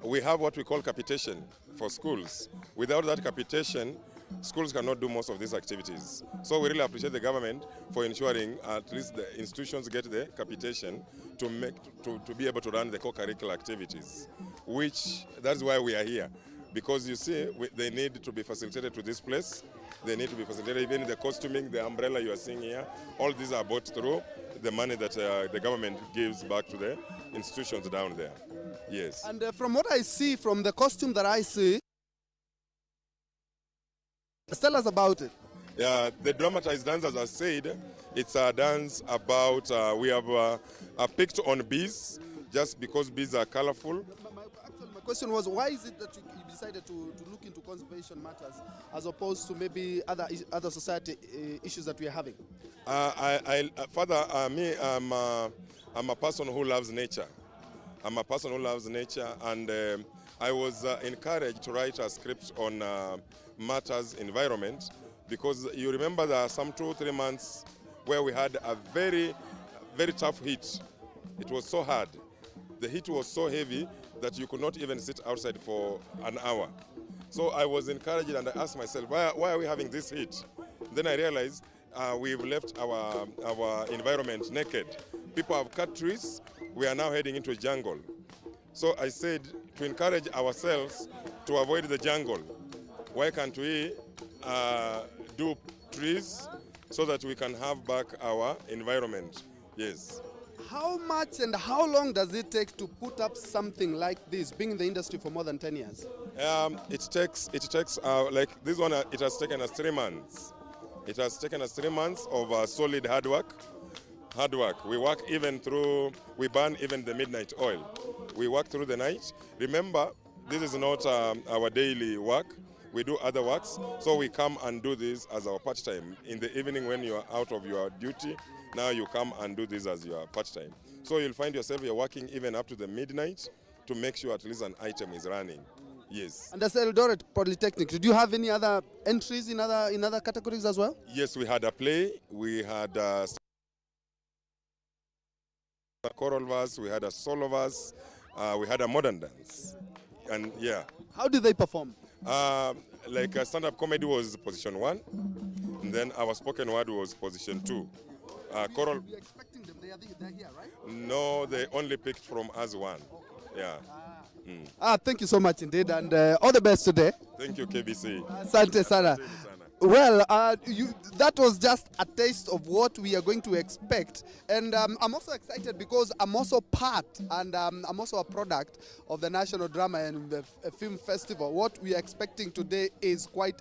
we have what we call capitation for schools. Without that capitation, schools cannot do most of these activities. So we really appreciate the government for ensuring at least the institutions get the capitation to be able to run the co-curricular activities, which that's why we are here. Because you see, they need to be facilitated to this place. They need to be facilitated, even the costuming, the umbrella you are seeing here, all these are bought through the money that the government gives back to the institutions down there. Yes. And from what I see, from the costume that I see, tell us about it. Yeah, the dramatized dance, as I said, it's a dance about, we have picked on bees, just because bees are colorful. My question was, why is it that you decided to look into conservation matters as opposed to maybe other society issues that we are having? Father, I'm a person who loves nature. I'm a person who loves nature, and I was encouraged to write a script on matters environment, because you remember there are some 2-3 months where we had a very, very tough heat. It was so hard. The heat was so heavy that you could not even sit outside for an hour. So I was encouraged, and I asked myself, why are we having this heat? Then I realized we've left our environment naked. People have cut trees. We are now heading into a jungle. So I said, to encourage ourselves to avoid the jungle, why can't we do trees so that we can have back our environment? Yes. How much and how long does it take to put up something like this, being in the industry for more than 10 years? It takes like this one, it has taken us 3 months. It has taken us 3 months of solid hard work. We work even through, we burn even the midnight oil. We work through the night. Remember, this is not our daily work. We do other works, so we come and do this as our part-time. In the evening when you are out of your duty, now you come and do this as your part-time. So you'll find yourself, you're working even up to the midnight to make sure at least an item is running. Yes. And as Eldoret Polytechnic, did you have any other entries in other categories as well? Yes, we had a play, we had a choral verse, we had a solo verse, we had a modern dance. And yeah. How did they perform? Like stand-up comedy was position 1, and then our spoken word was position 2. Choral. You're expecting them, they're here, right? No, they only picked from us one. Yeah. Thank you so much indeed, and all the best today. Thank you, KBC. Asante sana. Well, that was just a taste of what we are going to expect. And I'm also excited because I'm also part and I'm also a product of the National Drama and Film Festival. What we are expecting today is quite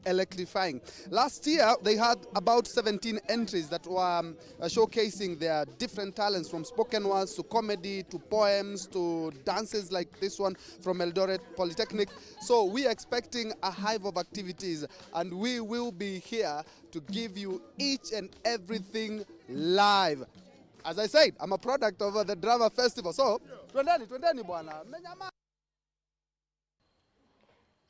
electrifying. Last year, they had about 17 entries that were showcasing their different talents, from spoken words to comedy to poems to dances like this one from Eldoret Polytechnic. So we are expecting a hive of activities, and we will be here to give you each and everything live. As I said, I'm a product of the Drama Festival. So, twendeni bwana.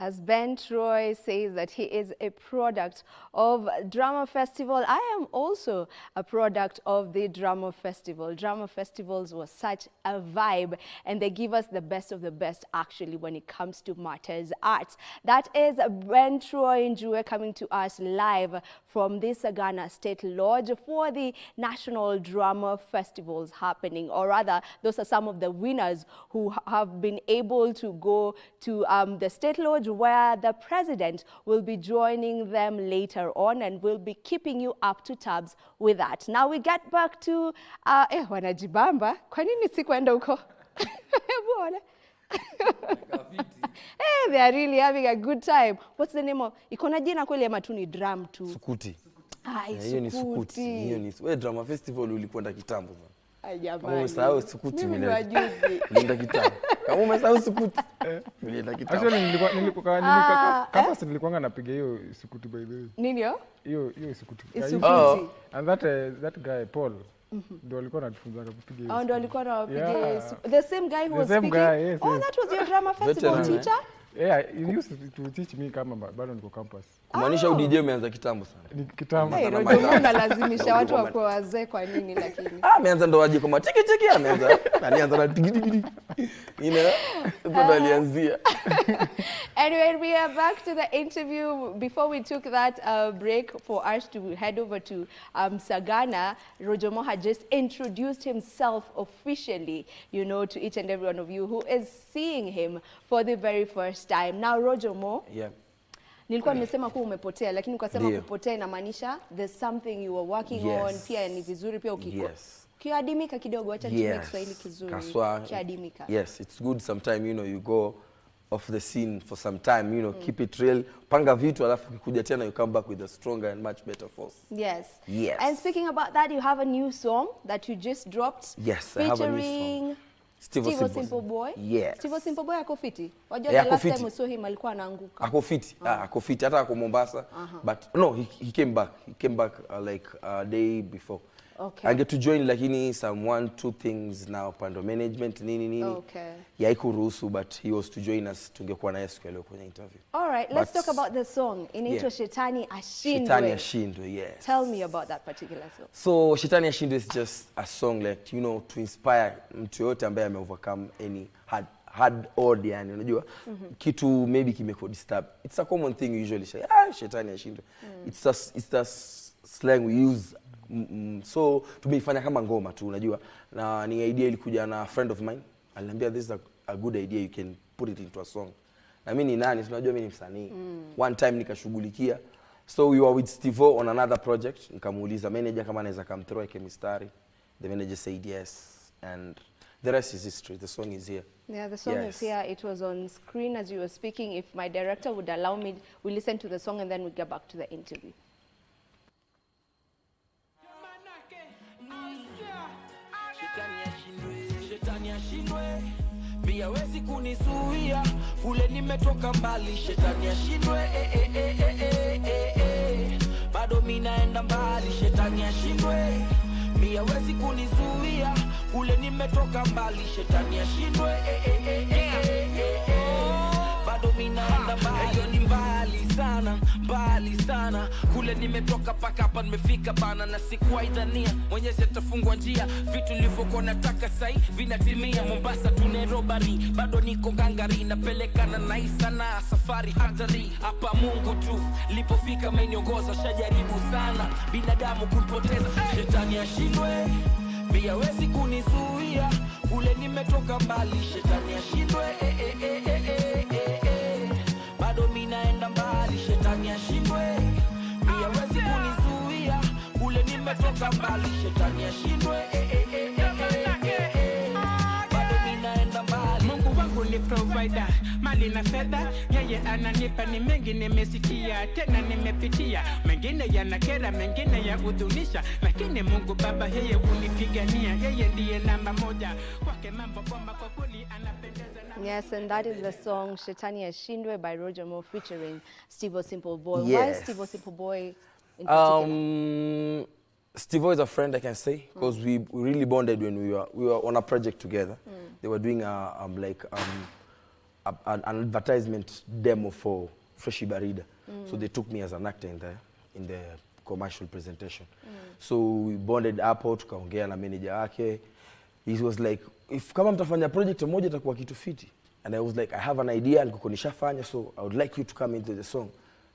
As Ben Troy says that he is a product of Drama Festival, I am also a product of the Drama Festival. Drama Festivals was such a vibe, and they give us the best of the best actually when it comes to matters arts. That is Ben Troy Njue coming to us live from the Sagana State Lodge for the National Drama Festivals happening, or rather those are some of the winners who have been able to go to the State Lodge, where the president will be joining them later on, and will be keeping you up to tabs with that. Now we get back to wanajibamba. Kwa nini sikuenda huko? Bwana. Hey, they are really having a good time. What's the name of? Ikona jina kweli ama tu ni drum tu? Sukuti. Hiyo ni Sukuti. Hiyo ni wewe Drama Festival ulikwenda kitambo sana. Jamani. Umesahau Sukuti mimi. Mimi ni wajuzi. Nenda kitambo. Kama umesahau Sukuti. Nenda kitambo. Actually kama nilikuwa napiga hiyo Sukuti by the way. Nini hiyo? Hiyo Sukuti. Sukuti. And that guy Paul ndo alikuwa anatufunza kupiga hiyo. Ndo alikuwa anapiga the same guy who was speaking. Yes, that was your Drama Festival teacher? Yeah, he used to teach me kama bado niko campus. Kumaanisha DJ umeanza kitambo sana. Ni kitambo. Unalazimisha watu wakuwe wazee kwa nini lakini? Ameanza ndo waje kama tiki ameanza. Alianza na tiki. Ndo alianzia. Anyway, we are back to the interview. Before we took that break for us to head over to Sagana, Rojomo had just introduced himself officially, you know, to each and every one of you who is seeing him for the very first time. Now, Rojomo, nilikuwa nimesema kuwa umepotea, lakini ukasema kupotea inamaanisha there's something you were working on, pia ni vizuri pia kiadimika kidogo, acha tumie Kiswahili kizuri. Kiadimika. Yes, it's good sometime, you know, you go off the scene for some time, you know, keep it real, panga vitu alafu kikuja tena you come back with a stronger and much better force. Yes. And speaking about that, you have a new song that you just dropped. Yes, I have a new song. Steve Simple Boy. Yes. Steve Simple Boy ako fiti. Wajua the last time we saw him alikuwa anaanguka. Ako fiti. Ako fiti hata ako Mombasa. But no, he came back. He came back like a day before. Okay. I get to join lakini some 1-2 things now pando management nini. Okay. Ya ikuruhusu, but he was to join us, tungekuwa naye siku leo kwenye interview. All right, let's talk about the song. Inaitwa Shetani Ashindwe. Shetani Ashindwe, yes. Tell me about that particular song. So Shetani Ashindwe is just a song like, you know, to inspire mtu yote ambaye ame overcome any hard odd, yani unajua kitu maybe kimeko disturb. It's a common thing we usually say, Shetani Ashindwe. It's a slang we use. So tumeifanya kama ngoma tu unajua, na ni idea ilikuja na friend of mine, aliniambia this is a good idea, you can put it into a song. Na mimi ni nani, unajua mimi ni msanii. One time nikashughulikia, so we were with Steve on another project, nikamuuliza manager kama anaweza come through ike mistari. The manager said yes, and the rest is history. The song is here. Yeah, the song is here. It was on screen as you were speaking. If my director would allow me, we listen to the song and then we get back to the interview. Shetani ashindwe, mimi hawezi kunisuia, kule nimetoka mbali. Shetani ashindwe, bado mimi naenda mbali. Shetani ashindwe, mimi hawezi kunisuia, kule nimetoka mbali. Shetani ashindwe, bado mimi naenda mbali. Hiyo ni mbali sana, kule nimetoka paka hapa nimefika bana, na sikuwaidhania Mwenyezi atafungua njia, vitu nilivyokuwa nataka sai vinatimia. Mombasa tu Nairobi, bado niko gangari, napelekana na sana safari hatari. Hapa Mungu tu lipofika ameniongoza, shajaribu sana binadamu kunipoteza. Shetani ashindwe, mimi hawezi kunisuia, kule nimetoka mbali. Shetani ashindwe, nimetoka mbali, shetani ashindwe, bado mimi naenda mbali. Mungu wangu ni provider, mali na fedha yeye ananipa, ni mengi nimesikia, tena nimepitia, mengine yanakera, mengine ya udhunisha, lakini Mungu Baba yeye hunipigania, yeye ndiye namba moja, kwake mambo bomba, kwa kweli anapendeza. Yes, and that is the song Shetani Ashindwe by Roger Moore featuring Steve Simple Boy. Yes. Why Steve Simple Boy in particular? Steve is a friend, I can say, because we really bonded when we were on a project together. They were doing an advertisement demo for Freshie Barida. So they took me as an actor in the commercial presentation. So we bonded hapo, tukaongea na manager wake. He was like, if kama mtafanya project moja itakuwa kitu fiti. And I was like, I have an idea, nilikuwa nishafanya, so I would like you to come into the song.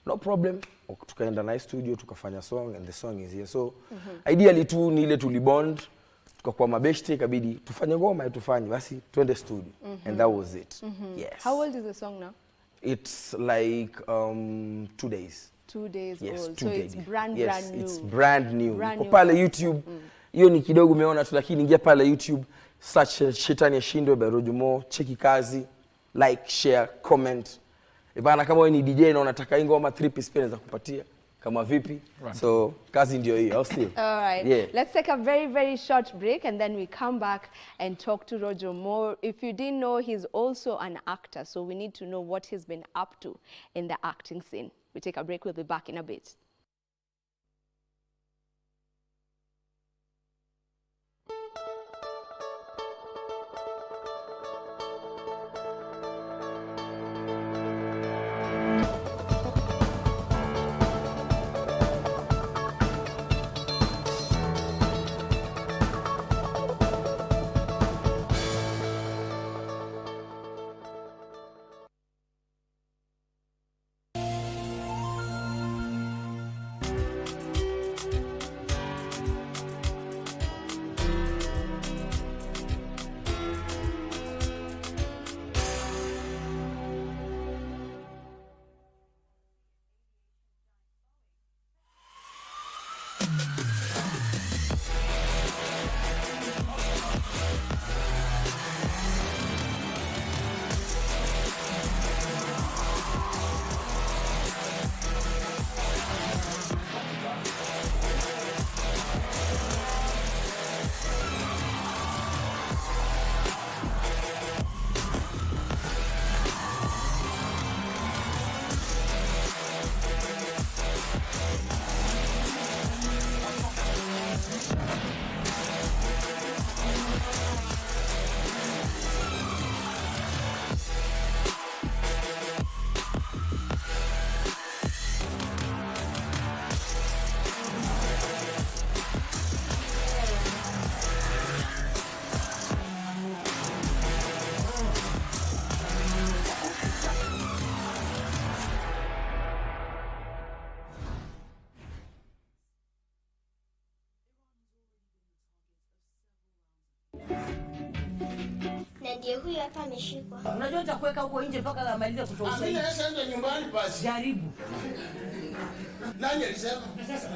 No problem. Tukaenda na studio, tukafanya song, and the song is here. So ideally tu ni ile tulibond, tukakuwa mabeshte, ikabidi tufanye ngoma, tufanye basi twende studio. And that was it. Yes. How old is the song now? It's like 2 days. 2 days Yes, old. 2 So days. it's brand Yes, new. it's brand new. Brand Iko new. pale YouTube. Hiyo ni kidogo umeona tu, lakini ingia pale YouTube, search Shetani Ashindwe by Roger Moore, cheki kazi, like, share, comment. Ibana kama wewe ni DJ na unataka hii ngoma 3-piece pia naweza kupatia kama vipi. Right. So kazi ndio hiyo, au sio? All right. Yeah. Let's take a very, very short break and then we come back and talk to Roger Moore. If you didn't know, he's also an actor, so we need to know what he's been up to in the acting scene. We take a break, we'll be back in a bit. Na ndiye huyu hapa ameshikwa. Unajua utakuweka huko nje mpaka amalize kutoa ushahidi. Mimi naenda nyumbani basi. Jaribu. Nani alisema?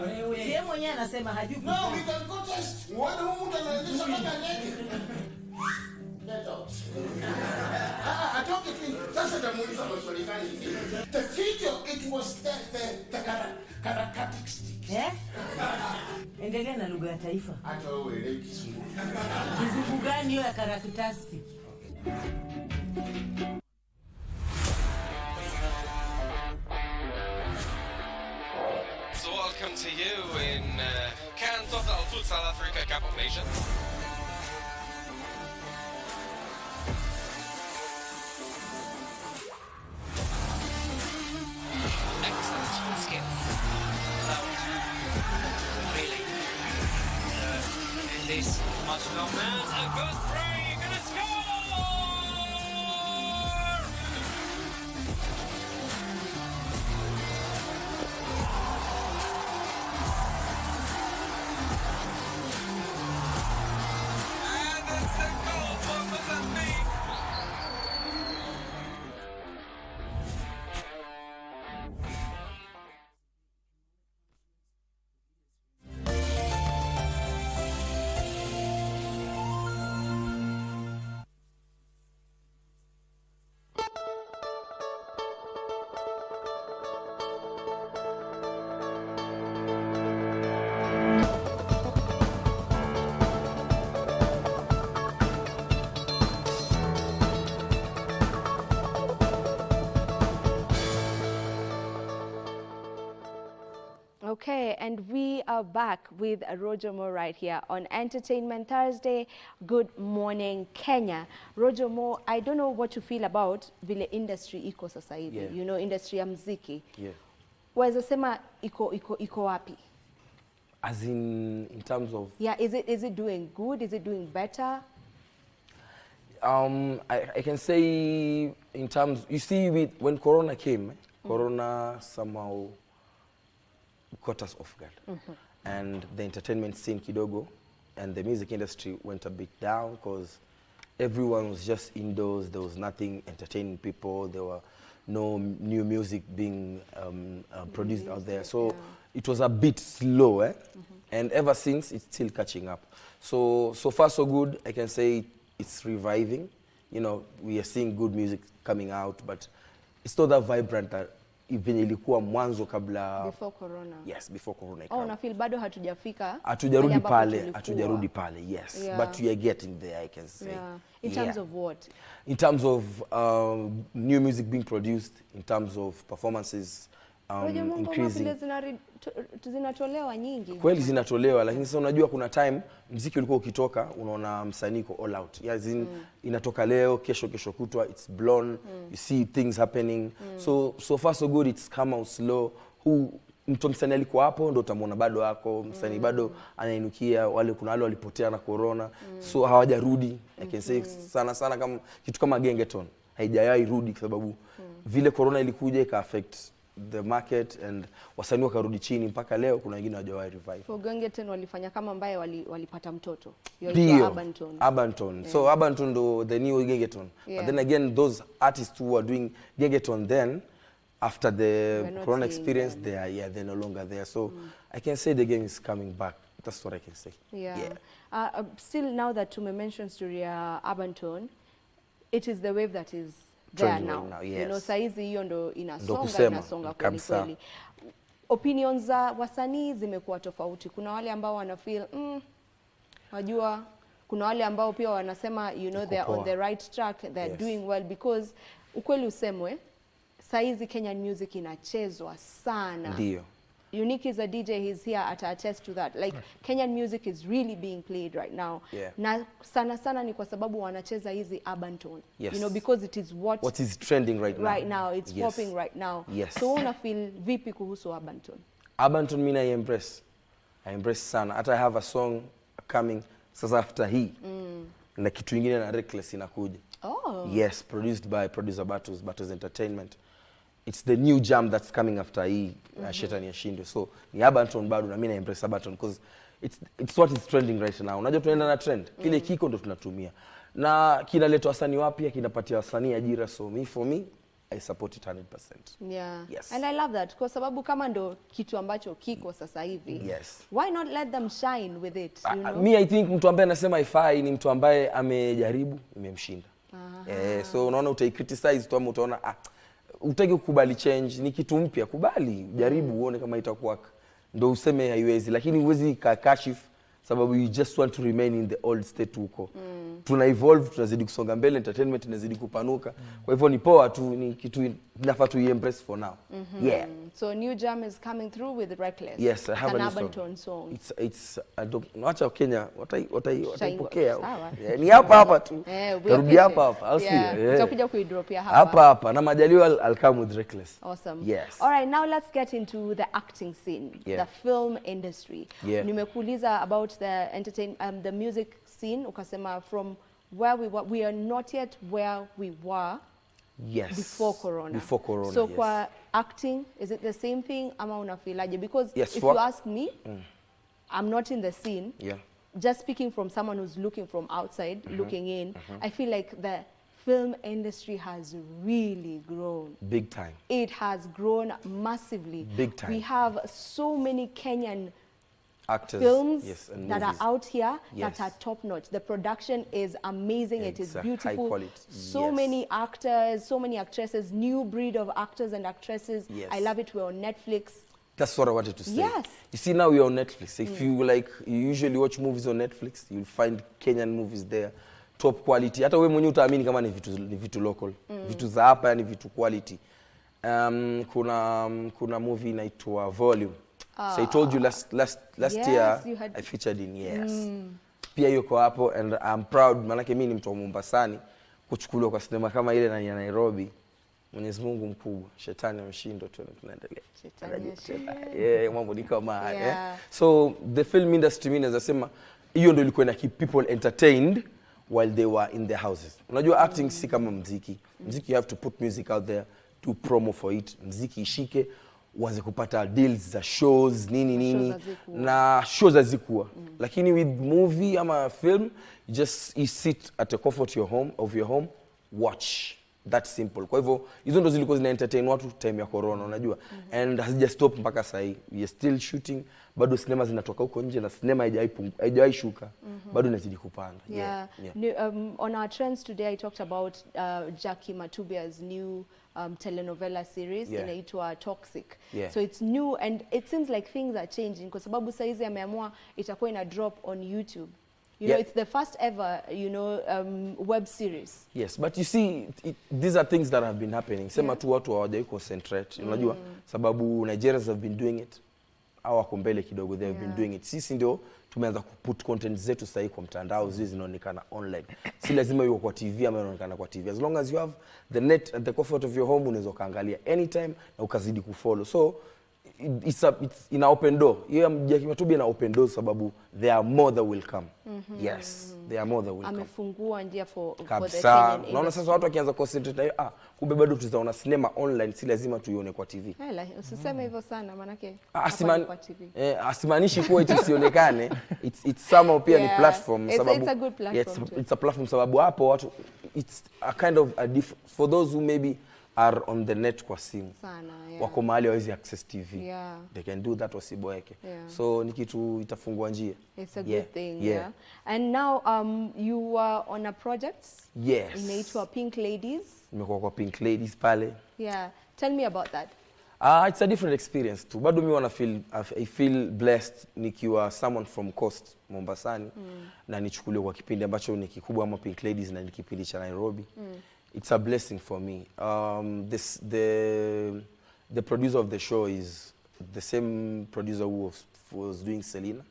Wewe. Yeye mwenyewe anasema hajui. No, we can go test. Muone huyu mtu anaendesha kama ndege. Get out. Atoke tu. Sasa tamuuliza maswali gani hivi? The video, it was the karakatic stick. Endelea na lugha ya taifa. Hata wewe elewi Kizungu. Kizungu gani hiyo ya karakitasi? So welcome to you in Cannes Total Food South Africa Cup of Nations. Excellent skill. Really. In this much longer, a good throw, gonna score! Okay, and we are back with Roger Moore right here on Entertainment Thursday. Good morning, Kenya. Roger Moore, I don't know what you feel about vile industry iko sasa hivi. Yeah. You know, industry ya mziki. Yeah. Waweza sema iko wapi? As in terms of... Yeah, is it doing good? Is it doing better? I can say in terms, you see, when Corona came, Corona somehow caught us off guard. And the entertainment scene kidogo and the music industry went a bit down because everyone was just indoors. There was nothing entertaining people. There were no new music being produced out there. So it was a bit slow, and ever since it's still catching up. So far so good. I can say it's reviving. You know, we are seeing good music coming out, but it's not that vibrant that even ilikuwa mwanzo kabla before Corona. Yes, before Corona. Oh, na feel bado hatujafika. Hatujarudi pale, yes. Yeah. But we are getting there, I can say. Yeah. In terms of what? In terms of new music being produced, in terms of performances increasing. Zinatolewa nyingi. Kweli zinatolewa, lakini sasa unajua kuna time muziki ulikuwa ukitoka unaona msanii ko all out. Yeah, inatoka leo, kesho kutwa, it's blown. You see things happening. So far so good, it's come out slow. Mtu msanii alikuwa hapo ndo utamwona bado wako, msanii bado anainukia, kuna wale walipotea na Corona. So hawajarudi. I can say sana kama kitu kama Gengeton haijawahi rudi kwa sababu vile Corona ilikuja ika affect the market and wasanii wakarudi chini mpaka leo kuna wengine hawajawahi revive. For Gengeton walifanya kama ambaye walipata mtoto. Urban Tone. So Urban Tone ndo the new Gengeton. But then again those artists who were doing Gengeton then after the Corona experience they're no longer there. So I can say the game is coming back. That's what I can say. Still now that you mentioned story Urban Tone, it is the wave that is there now. Yes. You know, saizi hiyo ndo inasonga kweli. Opinions za wasanii zimekuwa tofauti. Kuna wale ambao wana feel wajua, kuna wale ambao pia wanasema you know they are on the right track, they are doing well, because ukweli usemwe saizi Kenyan music inachezwa sana. Ndio. Unique is a DJ, he's here to attest to that. Like Kenyan music is really being played right now. Na sana ni kwa sababu wanacheza hizi Urban Tone. You know, because it is what is trending right now. Right now, it's popping right now. So una feel vipi kuhusu Urban Tone? Urban Tone mimi I embrace sana. Hata I have a song coming sasa after hii. Na kitu kingine na Reckless inakuja. Oh. Yes, produced by producer Battles Entertainment. It's the new jam that's coming after hii Shetani Ashindwe. So ni Urban Tone bado na mimi na embrace Urban Tone because it's what is trending right now. Unajua tunaenda na trend. Kile kiko ndo tunatumia. Na kinaleta wasanii wapya, kinapatia wasanii ajira, so for me I support it 100%. Yeah. Yes. And I love that kwa sababu kama ndo kitu ambacho kiko sasa hivi. Yes. Why not let them shine with it, you know? Me I think mtu ambaye anasema ifai ni mtu ambaye amejaribu imemshinda. So unaona criticize tu ama utaona utaki kukubali change, ni kitu mpya, kubali, jaribu uone kama itakuwa ndo useme haiwezi, lakini huwezi kashifu sababu you just want to remain in the old state huko. Tuna evolve, tunazidi kusonga mbele, entertainment inazidi kupanuka. Kwa hivyo ni poa tu, ni kitu nafaa tu embrace for now. Yeah. So new jam is coming through with Reckless. Yes, I have an a Urban Tone song. It's acha Kenya wataipokea. Ni hapa tu. Tarudi hapa. I'll see. Tutakuja kuidropia hapa. Hapa na majaliwa I'll come with Reckless. Awesome. Yes. All right, now let's get into the acting scene, the film industry. Nimekuuliza about the music scene, ukasema from where we are not yet where we were before Corona. So kwa acting, is it the same thing ama unafilaje? Because if you ask me, I'm not in the scene. Just speaking from someone who's looking from outside, looking in, I feel like the film industry has really grown. Big time. It has grown massively. Big time. We have so many Kenyan actors, films and that movies are out here that are top notch. The production is amazing. It is beautiful. High quality. So many actors, so many actresses, new breed of actors and actresses. I love it. We're on Netflix. That's what I wanted to say. Yes. You see, now we're on Netflix. If you usually watch movies on Netflix, you'll find Kenyan movies there. Top quality. Hata wewe mwenyewe utaamini kama ni vitu local. Vitu za hapa, yani vitu quality. Kuna movie inaitwa Volume. So I told you last Yes, year you had- I featured in Yes. Pia yuko hapo and I'm proud manake mimi ni mtu wa Mombasani kuchukuliwa kwa sinema kama ile na ya Nairobi. Mwenyezi Mungu mkubwa, shetani ameshindwa, tunaendelea. Shetani Mambo ni kama haya. Yeah. So the film industry mimi naweza sema hiyo ndio ilikuwa ina keep people entertained while they were in their houses. Unajua acting si kama muziki. Muziki you have to put music out there, do promo for it. Muziki ishike, uanze kupata deals za shows nini na shows hazikuwa. Lakini with movie ama film you sit at the comfort of your home, watch. That simple. Kwa hivyo hizo ndo zilikuwa zina entertain watu time ya corona unajua. And hazija stop mpaka sasa hivi. We are still shooting. Bado sinema zinatoka huko nje na sinema haijawahi shuka. Bado inazidi kupanda. Yeah. On our trends today I talked about Jackie Matubia's new telenovela series inaitwa Toxic. So it's new and it seems like things are changing kwa sababu saizi ameamua itakuwa ina drop on YouTube. You know, it's the first ever, web series. Yes, but you see, these are things that have been happening. Sema tu watu hawajai concentrate. Unajua, sababu Nigerians have been doing it. Au wako mbele kidogo, they have been doing it. Sisi ndio tumeanza kuput content zetu sahi kwa mtandao, zile zinaonekana online. Si lazima iwe kwa TV ama inaonekana kwa TV. As long as you have the net at the comfort of your home, unaweza kaangalia anytime na ukazidi kufollow. So it's ina open door. Jackie Matubi ina open door sababu there are more that will come. Yes, there are more that will come. Amefungua njia for the Kenyan industry. Naona sasa watu wakianza concentrate na kumbe bado tutaona cinema online, si lazima tuione kwa TV. Usiseme hivyo sana manake kwa TV. Asimanishi kuwa isionekane. It's somehow pia ni platform sababu it's a good platform. It's a platform sababu hapo watu it's a kind of for those who maybe are on the net kwa simu. Wako mahali hawezi access TV. They can do that wasiboeke. So ni kitu itafungua njia. It's a good thing. And now you are on a project? Yes. Inaitwa Pink Ladies. Nimekuwa kwa Pink Ladies pale. Tell me about that. It's a different experience too. Bado mimi I feel blessed nikiwa someone from Coast Mombasani na nichukuliwe kwa kipindi ambacho ni kikubwa ama Pink Ladies na ni kipindi cha Nairobi. It's a blessing for me. The producer of the show is the same producer who was doing Selena.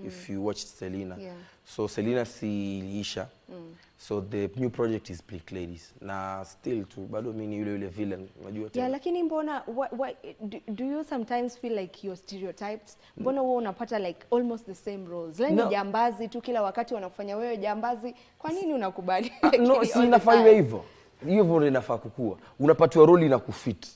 If you watched Selena. So Selena si iliisha. So the new project is Pink Ladies. Na still tu bado mimi ni yule villain unajua tena. Lakini mbona do you sometimes feel like you're stereotyped? Mbona wewe unapata like almost the same roles? Like jambazi tu kila wakati wanafanya wewe jambazi. Kwa nini unakubali? No, si inafaa iwe hivyo. Hiyo ndio inafaa kukua. Unapatiwa role inakufit.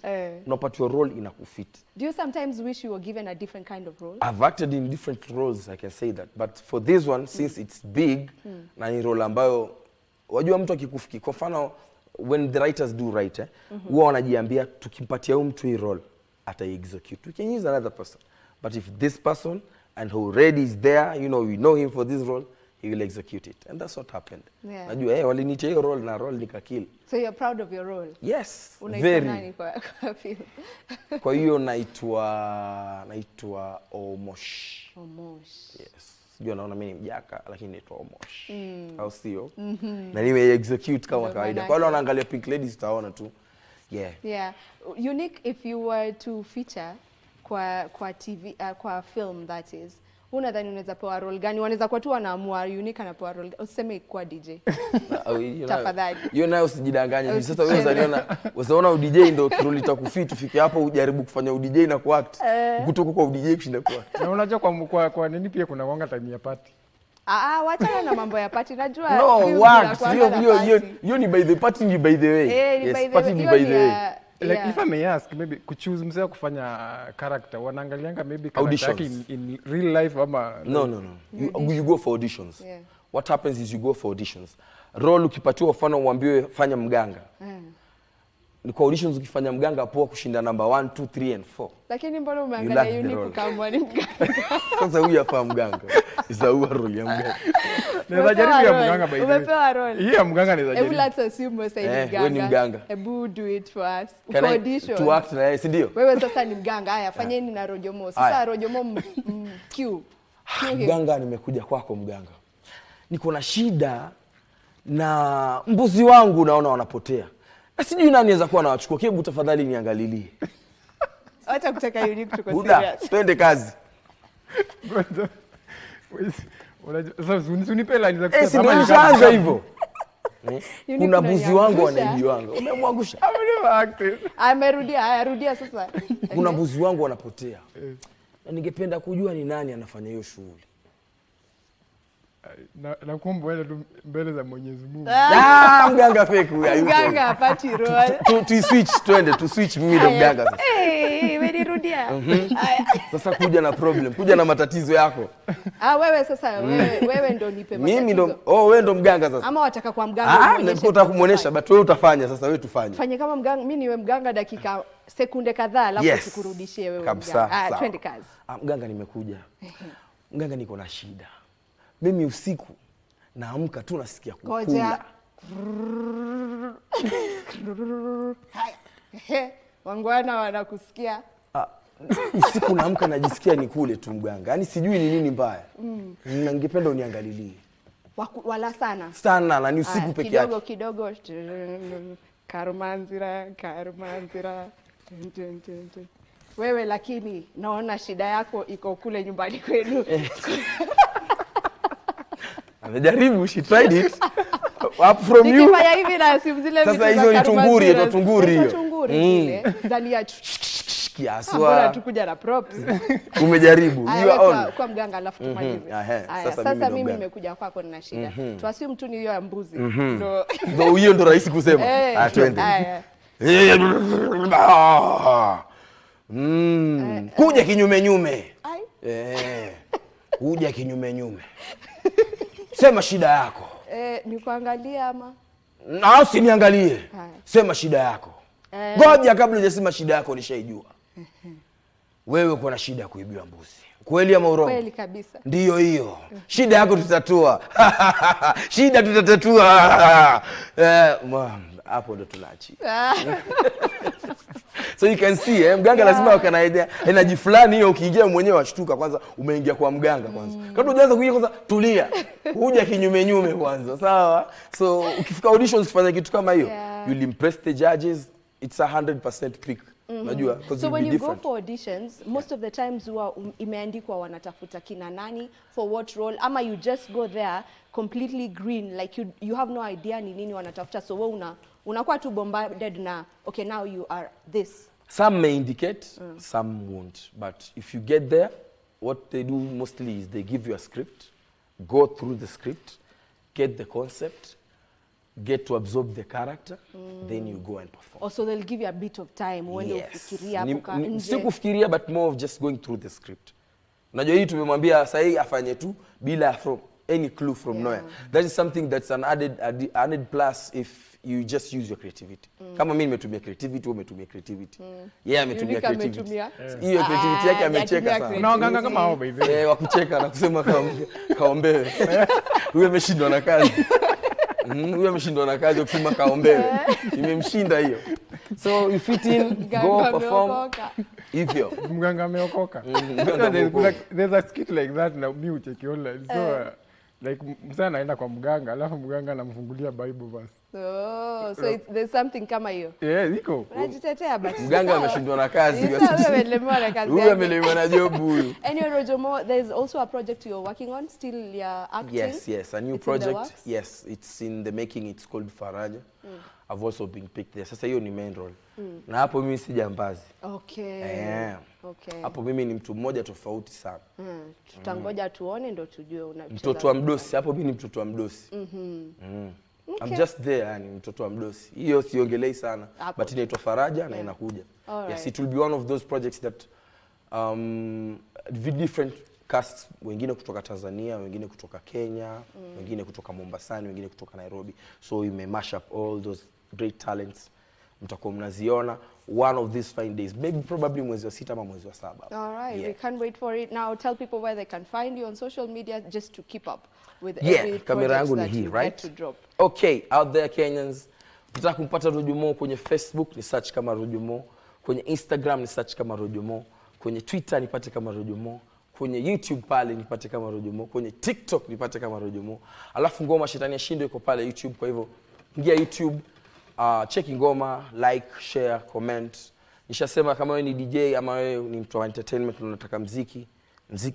Unapatiwa role inakufit. Do you sometimes wish you were given a different kind of role? I've acted in different roles, I can say that. But for this one, since it's big, na ni role ambayo wajua mtu akikufikia kwa mfano when the writers do write huwa wanajiambia tukimpatia huyu mtu hii role ata execute. We can use another person. But if this person and who already is there, we know him for this role, he will execute it. And that's what happened. Najua walinitia hiyo role na role nikakill. So you're proud of your role? Yes. Very. Nani kwa film? Kwa hiyo naitwa Omosh. Yes. Sijui naona mimi ni mjaka lakini naitwa Omosh. Au sio? Na nime execute kama kawaida. Kwa wale wanaangalia Pink Ladies utaona tu. Unique, if you were to feature kwa TV kwa film that is, unadhani unaweza pewa role gani? Wanaweza kuwa tu wanaamua Unique anapewa role. Useme kwa DJ. Tafadhali. Hiyo nayo usijidanganye. Sasa wewe unaona DJ ndio role itakufit ufike hapo ujaribu kufanya DJ na kuact. Kutoka kwa DJ kushinda kwa. Na unajua kwa nini pia kuna wanga time ya party. Wachana na mambo ya party. Najua hiyo ni by the party ni by the way. Yes, party ni by the way. Like if I may ask, maybe kuchoose mzee kufanya character wanaangalianga maybe character yake in real life ama no. You go for auditions. What happens is you go for auditions. Role ukipatiwa mfano uambiwe fanya mganga. Ni kwa auditions ukifanya mganga poa kushinda number 1 2 3 and 4. Lakini mbona umeangalia Unique kama ni mganga? Sasa huyu hapa mganga. Isaua role ya mganga. Naweza jaribu ya mganga by the way. Umepewa role. Hii ya mganga naweza jaribu. Let's assume say mganga. Wewe ni mganga. Hebu do it for us. Can audition. To act na yeye, si ndio? Wewe sasa ni mganga. Haya, fanyeni na Rojomo. Sasa Rojomo Q. Mganga nimekuja kwako mganga. Niko na shida na mbuzi wangu naona wanapotea. Na sijui nani anaweza kuwa anawachukua. Hebu tafadhali niangalilie. Acha kutaka unique tuko Buda, serious. twende kazi. Sasa unipe line za kusema. Si ndio nishaanza hivyo. Kuna buzi wangu wanaibiwanga. Umemwangusha. Amerudia sasa. Kuna buzi wangu wanapotea. Na ningependa kujua ni nani anafanya hiyo shughuli. Na kuomba tu mbele za Mwenyezi Mungu. Mganga fake huyu hayupo. Mganga hapati roho. Tu switch mimi ndo mganga sasa. Umenirudia. Sasa kuja na problem, kuja na matatizo yako. Wewe sasa, wewe ndo nipe matatizo. Mimi ndo wewe ndo mganga sasa. Ama wataka kwa mganga nataka kumuonesha but wewe utafanya sasa, wewe tufanye. Fanye kama mganga, mimi niwe mganga dakika sekunde kadhaa alafu tukurudishie wewe mganga. Twende kazi. Mganga nimekuja. Mganga niko na shida. Mimi usiku naamka tu nasikia kukula. Wangwana wanakusikia. Usiku naamka najisikia nikule tu mganga. Yaani sijui ni nini mbaya. Na ningependa uniangalilie. Wala sana. Sana na ni usiku peke yake. Kidogo. Karumanzira. Wewe lakini naona shida yako iko kule nyumbani kwenu. Amejaribu, she tried it. Up from you. Nikifanya hivi na simu zile vitu. Sasa hizo ni tunguri, hiyo tunguri hiyo. Tunguri zile. Zalia kiaswa. Bora tukuja na props. Umejaribu. You are on. Kwa mganga alafu tumalize. Sasa mimi nimekuja kwako nina shida. Tuasimu tu ni hiyo ya mbuzi. Ndio hiyo ndo rahisi kusema. Twende. Kuja kinyume nyume. Kuja kinyume nyume. Sema shida yako. Ni kuangalia ama? Usiniangalie. Sema shida yako. Ngoja kabla hujasema shida yako nishaijua. Wewe uko na shida ya kuibiwa mbuzi. Kweli ama urongo? Kweli kabisa. Ndio hiyo. Shida yako tutatua. Shida tutatatua. Hapo ndo tunachi. So you can see, mganga lazima akana idea. Energy fulani hiyo ukiingia mwenyewe washtuka kwanza umeingia kwa mganga kwanza. Kabla hujaanza kuingia kwanza tulia. Kuja kinyume nyume kwanza. Sawa? So ukifika auditions fanya kitu kama hiyo, you'll impress the judges. It's 100% pick. Unajua? So when you go for auditions, most of the times huwa imeandikwa wanatafuta kina nani for what role, ama you just go there completely green, like you have no idea ni nini wanatafuta, so wewe unakuwa tu bombarded na okay, now you are this. Some may indicate, some won't, but if you get there, what they do mostly is they give you a script, go through the script, get the concept, get to absorb the character, then you go and perform. Also they'll give you a bit of time when you fikiria hapo ka nje. Si kufikiria but more of just going through the script. Unajua hii tumemwambia sasa hii afanye tu bila from any clue from nowhere. That is something that's an added plus if you just use your creativity. Kama mimi nimetumia creativity, wewe umetumia creativity. Yeye ametumia creativity. Hiyo creativity yake amecheka sana. Unaonganga kama hao baby. Wa kucheka na kusema kaombewe. Huyo ameshindwa na kazi. Huyo ameshindwa na kazi kusema kaombewe. Imemshinda hiyo. So you fit in, go perform. Hivyo. Mganga ameokoka. There's a skit like that na mimi ucheki online. So like msana anaenda kwa mganga, alafu mganga anamfungulia Bible verse. So there's something kama hiyo. Iko. Unajitetea basi. Mganga ameshindwa na kazi. Huyu amelemewa na job huyu. Anyway, Rojomo, there's also a project you're working on, still you're acting? Yes, a new project. Yes, it's in the making. It's called Faraja. I've also been picked there. Sasa hiyo ni main role. Na hapo mimi si jambazi. Okay. Hapo mimi ni mtu mmoja tofauti sana. Tutangoja tuone ndo tujue unacheza. Mtoto wa mdosi, hapo mimi ni mtoto wa mdosi. I'm just there, yani mtoto wa mdosi. Hiyo siongelei sana, but inaitwa Faraja na inakuja. Yes, it will be one of those projects that with different casts, wengine kutoka Tanzania, wengine kutoka Kenya, wengine kutoka Mombasani, wengine kutoka Nairobi. So we may mash up all those great talents. Mtakuwa mnaziona one of these fine days, maybe probably mwezi wa 6 ama mwezi wa 7. All right, we can't wait for it. Now tell people where they can find you on social media just to keep up with every kamera yangu ni hii, right? Okay, out there Kenyans, mtaka kumpata Rojomo kwenye Facebook ni search kama Rojomo, kwenye Instagram ni search kama Rojomo, kwenye Twitter nipate kama Rojomo, kwenye YouTube pale nipate kama Rojomo, kwenye TikTok nipate kama Rojomo. Alafu ngoma Shetani Ashindwe iko pale YouTube, kwa hivyo ingia YouTube, check ngoma, like, share, comment, Nishasema kama wewe ni DJ ama wewe ni mtu wa entertainment unataka muziki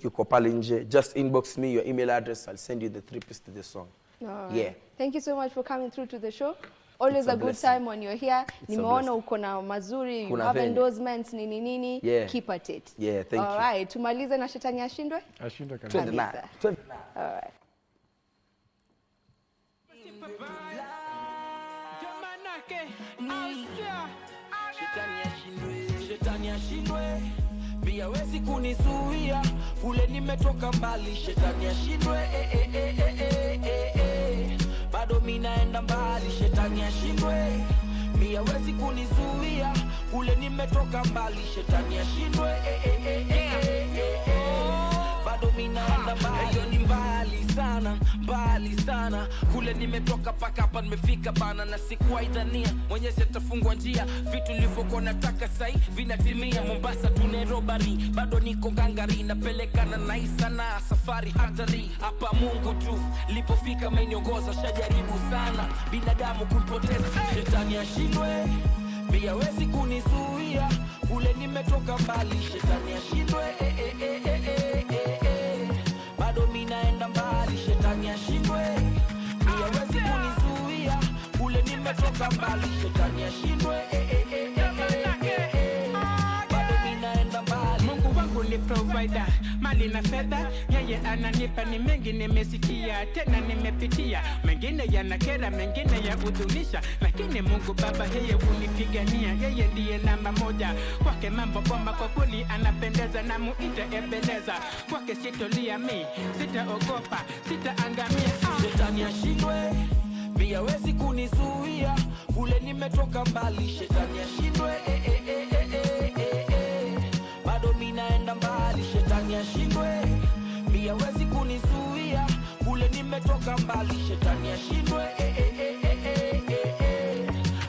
uko pale nje, just inbox me your email address, I'll send you the 3 pieces to the song. Alright. Yeah. Thank you so much for coming through to the show. Always It's a a good blessing. time when you're here. It's a Nimeona blessing. uko na mazuri, you Kuna have venye. endorsements nini. Yeah. Keep at it. Yeah, thank you. Alright, tumalize na shetani ashindwe? Ashindwe Twende kabisa. na. Twende. Alright. Shetani ashindwe, pia hawezi kunizuia, kule nimetoka mbali. Shetani ashindwe, bado mimi naenda mbali. Shetani ashindwe, pia hawezi kunizuia, kule nimetoka mbali. Shetani ashindwe, bado mimi naenda mbali. Hiyo ni mbali sana, kule nimetoka paka hapa nimefika bana, na sikuwahi dhania Mwenyezi atafungua njia, vitu nilivyokuwa nataka sai vinatimia. Mombasa tu Nairobi, bado niko ngangari, napelekana na sana safari hatari. Hapa Mungu tu lipofika ameniongoza, shajaribu sana binadamu kumpoteza. Shetani ashindwe, pia hawezi kunizuia, kule nimetoka mbali. Shetani ashindwe, bado mimi naenda mbali. Shetani ashindwe, pia hawezi kunizuia, kule nimetoka mbali. Shetani ashindwe, bado mimi naenda mbali. Mungu wangu ni provider, mali na fedha yeye ananipa, ni mengi nimesikia, tena nimepitia. Mengine yanakera, mengine ya udhunisha, lakini Mungu Baba yeye hunipigania. Yeye ndiye namba moja, kwake mambo bomba, kwa kweli anapendeza, na muita Ebeneza. Kwake sitolia mi, sitaogopa, sitaangamia. Shetani ashindwe, pia hawezi kunizuia, kule nimetoka mbali. Shetani ashindwe, bado mimi naenda mbali. Shetani ashindwe, pia hawezi kunizuia, kule nimetoka mbali. Shetani ashindwe,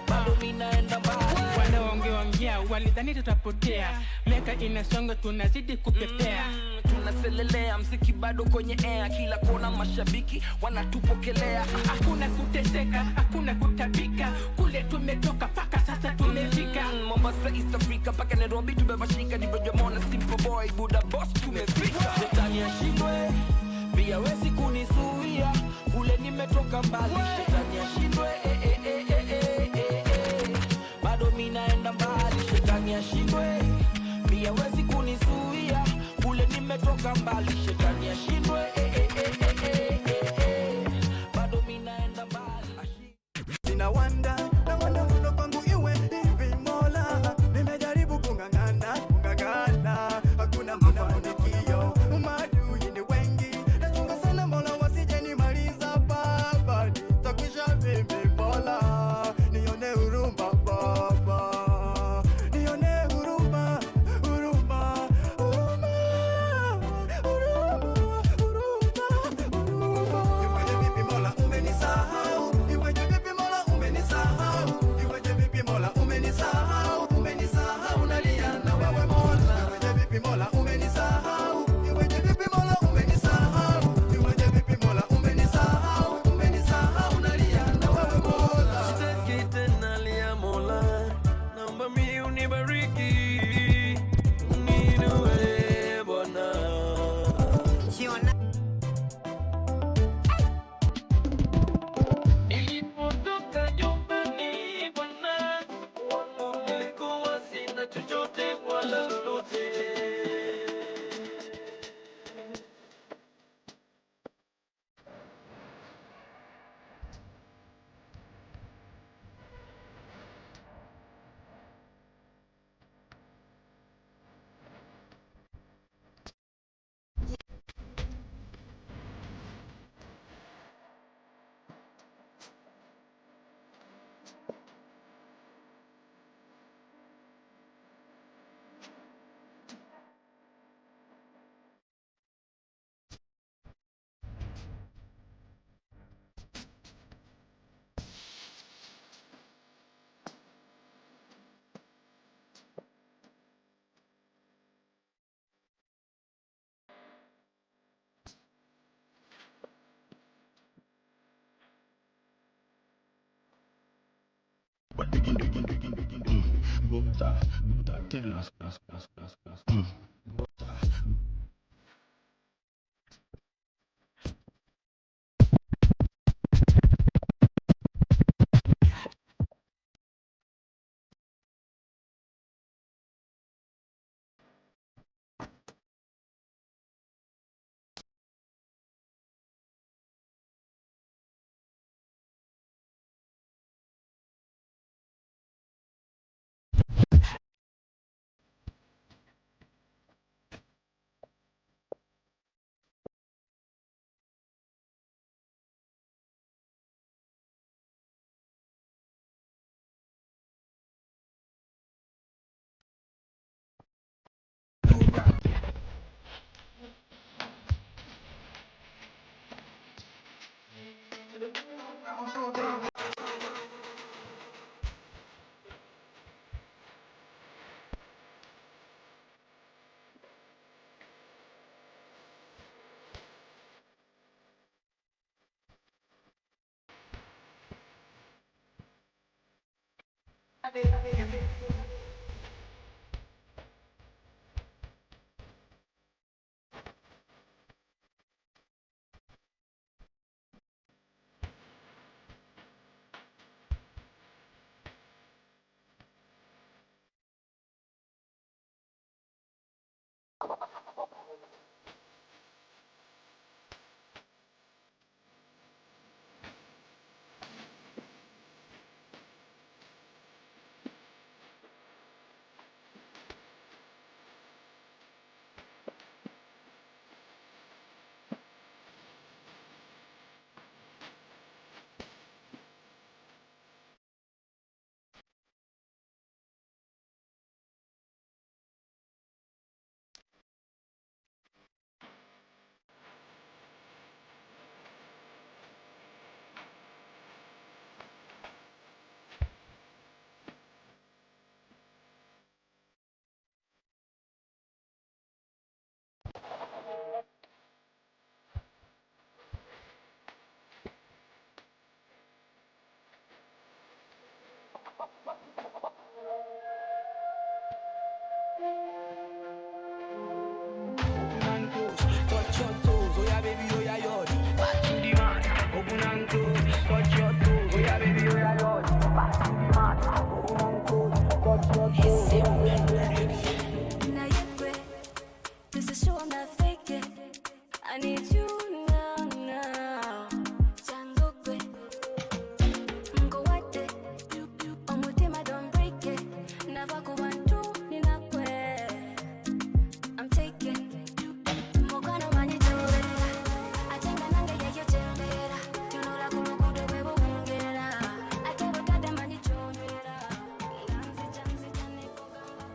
bado mimi naenda mbali. Wanaongeongea walidhani tutapotea, miaka inasonga tunazidi kupepea. Tunaselelea mziki bado kwenye air, kila kona mashabiki wanatupokelea. Hakuna kuteseka, hakuna kutabika, kule tumetoka paka sasa tumefika. Mombasa East Africa paka Nairobi tumevashika, Nibojamona Simple Boy Buddha Boss tumefika. Shetani ashindwe, pia hawezi kunizuia, kule nimetoka mbali. Shetani ashindwe, bado mimi naenda mbali. Shetani ashindwe, pia hawezi kunizuia, kule nimetoka mbali. Shetani ashindwe, bado mimi naenda mbali. Ninawanda mno kwangu iwe hivi Mola, nimejaribu kung'ang'ana, hakuna mafanikio, maadui ni wengi, nachunga sana Mola wasije nimaliza Baba, nitakwisha mimi Mola, nione huruma Baba, nione huruma. Iweje vipi Mola umenisahau, iweje vipi Mola umenisahau, iweje vipi Mola umenisahau, nalia na wewe Mola. Iweje vipi Mola umenisahau, iweje vipi Mola umenisahau, iweje vipi Mola umenisahau, nalia na wewe Mola. Sitaki tena lia Mola, naomba mimi unibariki, uniinue Bwana. Nilipotoka nyumbani Bwana, nilikuwa sina chochote wala lolote. Touch your toes, oh yeah baby, oh yeah yod. Back to the mat, open and close. Touch your toes, oh yeah baby, oh yeah yod. Back to the mat, open and close. Touch your toes, oh yeah baby. Now you're great. This is true, I'm not faking. I need you now, now. Django great. Go what day? Omutima don't break it. Never go and do ni na kwe. I'm taking. Mugano mani tobera. Atenga nange ye yo tembera. Tunola kulukude webo ungera. Atebo tada mani chonyera. Nganzi janzi jane kogamba.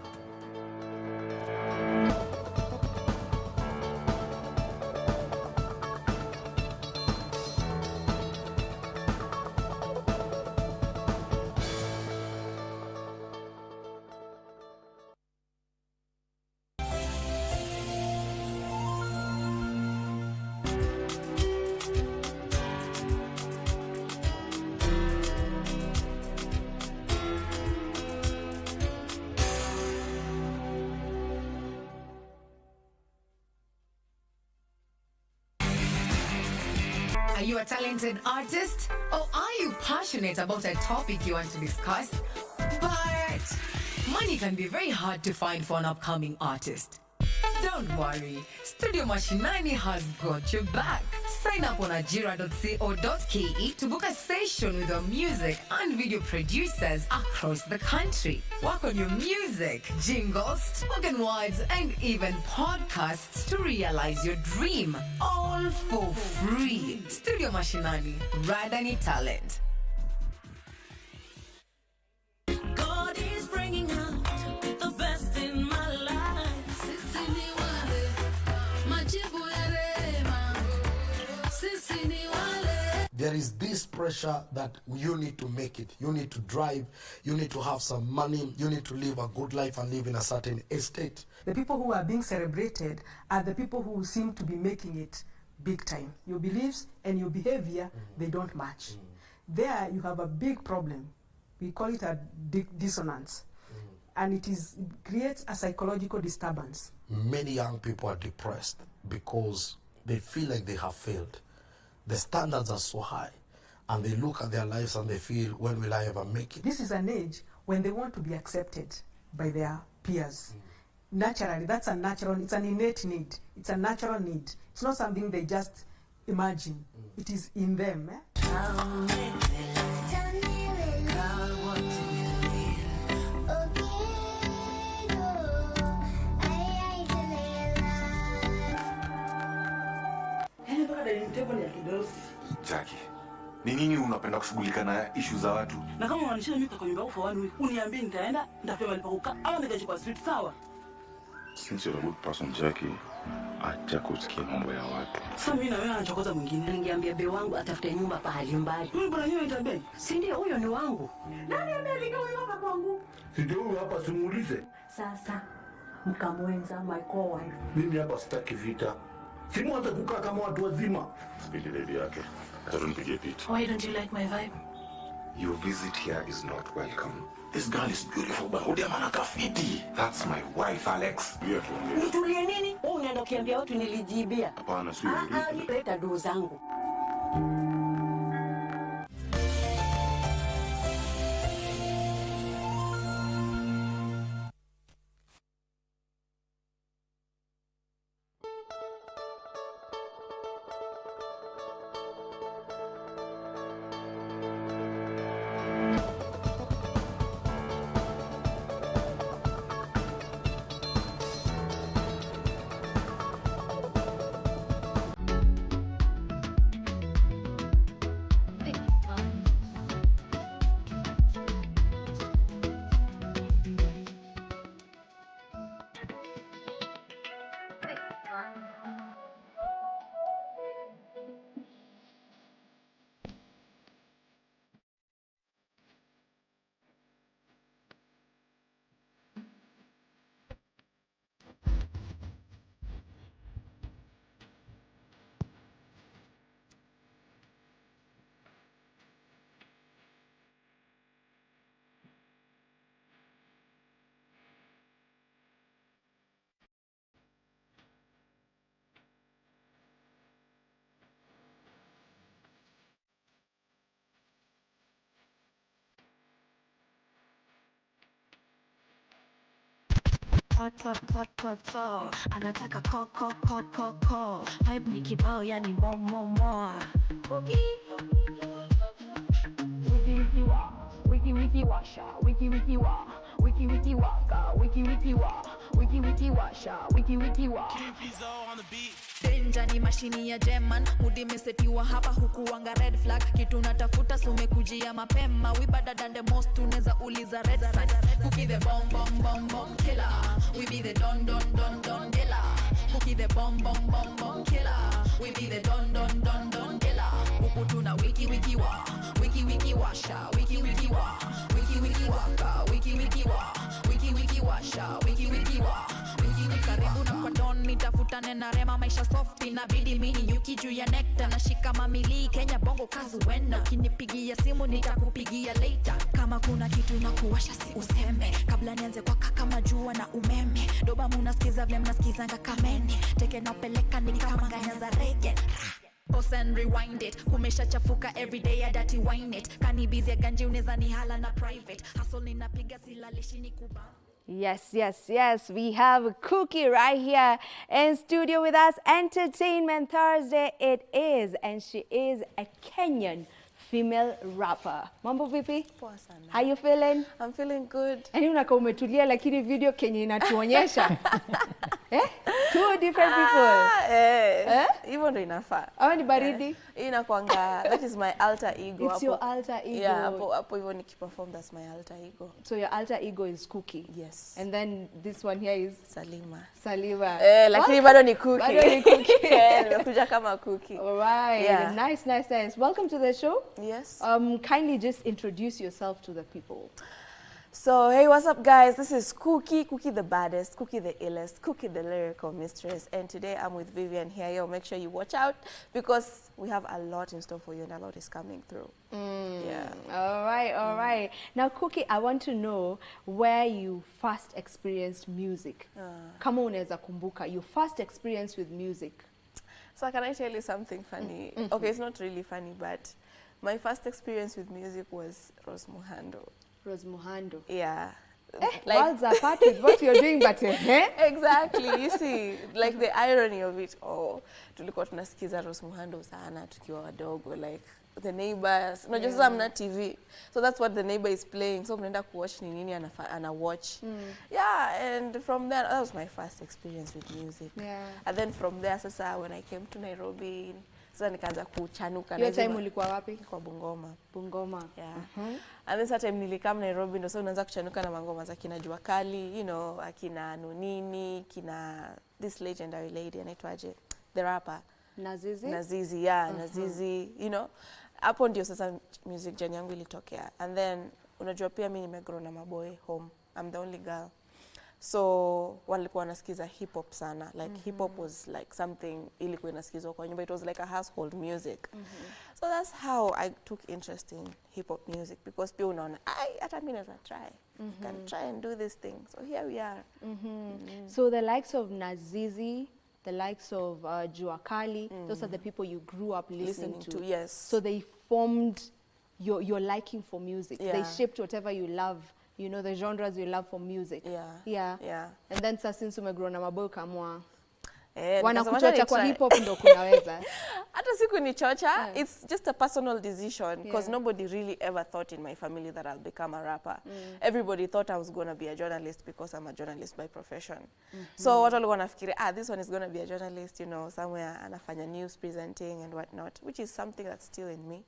Are you a talented artist? Or are you passionate about a topic you want to discuss? But money can be very hard to find for an upcoming artist. Don't worry, Studio Mashinani has got your back. Sign up on ajira.co.ke to book a session with your music and video producers across the country. Work on your music, jingles, spoken words, and even podcasts to realize your dream. All for free. Studio Mashinani, Radani Talent. God is bringing out the best in my life. There is this pressure that you need to make it. You need to drive. You need to have some money. You need to live a good life and live in a certain estate. The people who are being celebrated are the people who seem to be making it big time. Your beliefs and your behavior, they don't match. There you have a big problem. We call it a dissonance. and it creates a psychological disturbance. Many young people are depressed because they feel like they have failed. The standards are so high, and they look at their lives and they feel, when will I ever make it? This is an age when they want to be accepted by their peers. Naturally, that's a natural, it's an innate need. It's a natural need. It's not something they just imagine. It is in them. Jackie, ni nini unapenda kushughulika na issue za watu? Na kama unanishinda mimi kwa nyumba yako for 1 week, uniambie nitaenda, nitapewa malipo kukaa ama nikaje kwa street sawa? Since you're a good person, Jackie, acha kusikia mambo ya watu. Sasa mimi na wewe anachokoza mwingine. Ningeambia be wangu atafute nyumba pahali mbali. Mimi bora nyewe nitabei. Si ndio huyo ni wangu. Nani ameandika huyo hapa kwangu? Si ndio huyo hapa, simuulize. Sasa mkamwenza my co-wife. Mimi hapa sitaki vita. Simuanze kukaa kama watu wazima. Speedy lady yake. Acha tunipigie picha. Why don't you like my vibe? Your visit here is not welcome. This girl is beautiful, but huyu jamaa anakafiti. That's my wife, Alex. Nitulie nini? Wewe unaenda ukiambia watu nilijibia. Hapana, sio hivyo. Leta doo zangu. Anataka ko vibe ni kibao yani more wiki washa wiki waka wiki washa wiki wa Danger ni mashini ya German Mudi mesetiwa hapa huku wanga red flag Kitu natafuta sume kujia mapema We better than the most tuneza uliza red flag Cookie the bomb killer We be the don killer Cookie the bomb killer We be the don killer Huku tuna wiki wa Wiki washa Wiki wa Wiki waka Wiki wa Wiki washa Wiki wa Karibu na kwa don nitafutane na rema maisha soft inabidi mini nyuki juu ya nekta na shika mamili Kenya bongo kazu wenda ukinipigia simu nitakupigia later kama kuna kitu na kuwasha si useme kabla nianze kwa kama jua na umeme doba munasikiza vile mnasikizanga kamene teke na peleka ni kama nganya za reggae Pause and rewind it kumesha chafuka everyday ya dirty wine it kani busy ya ganji uneza ni hala na private hustle ninapiga silalishi ni kuba Yes. We have Cookie right here in studio with us. Entertainment Thursday it is, and she is a Kenyan female rapper. Mambo vipi? Poa sana. How you feeling? I'm feeling good. Yaani unakaa umetulia lakini video Kenya inatuonyesha. Two different people. Hivyo ndo inafaa. Ama ni baridi? Inakuanga, that is my alter ego. It's your alter ego. Yeah, hapo hivyo nikiperform, that's my alter ego. So your alter ego is Cookie. Yes. And then this one here is Salima. Lakini bado ni Cookie. Bado ni Cookie. Nimekuja kama Cookie. All right. Yeah. Nice. Welcome to the show. Yes. Kindly just introduce yourself to the people. So, hey, what's up, guys? This is Cookie the baddest, Cookie the illest, Cookie the lyrical mistress. And today I'm with Vivian here. Yo, make sure you watch out because we have a lot in store for you and a lot is coming through. Yeah. All right. Now, Cookie, I want to know where you first experienced music. Kama unaweza kumbuka, your first experience with music. So, can I tell you something funny? Okay, it's not really funny, but my first experience with music was Rose Muhando. Rose Muhando. Yeah. Worlds apart with what you're doing, but Exactly. You see, like the irony of it all. Tulikuwa tunasikiza Rose Muhando sana tukiwa wadogo, like the neighbors. No, just I'm not TV. So that's what the neighbor is playing. So mnaenda kuwatch ni nini ana watch. Yeah, and from there, that was my first experience with music. Yeah. And then from there, sasa when I came to Nairobi, sasa nikaanza kuchanuka. Hiyo time ulikuwa wapi? Kwa Bungoma. Bungoma. Yeah. And then time nilikam Nairobi ndo so unaanza kuchanuka na mangoma za kina Jua Kali, you know, akina Nunini, kina this legendary lady anaitwaje? The rapper. Nazizi, yeah, Nazizi, you know. Hapo ndio sasa music journey yangu ilitokea. And then unajua pia mimi nimegrow na maboy home. I'm the only girl. So walikuwa wanasikiza hip hop sana. Like hip hop was like something ilikuwa inasikizwa kwa nyumba. It was like a household music. So that's how I took interest in hip hop music because pia unaona hata mimi naweza try. Can try and do this thing. So here we are. So the likes of Nazizi, the likes of Jua Kali, those are the people you grew up listening to. Yes. So they formed your liking for music. Yeah. They shaped whatever you love. You know, the genres you love for music. Yeah. And then since umegrow na maboy kamwa Wanakuchocha wanakuchocha kwa hip hop ndo kunaweza. Hata siku ni chocha, it's just a personal decision because nobody really ever thought in my family that I'll become a rapper. Everybody thought I was going to be a journalist because I'm a journalist by profession. So watu walikuwa wanafikiria, this one is going to be a journalist, you know, somewhere anafanya news presenting and whatnot, which is something that's still in me.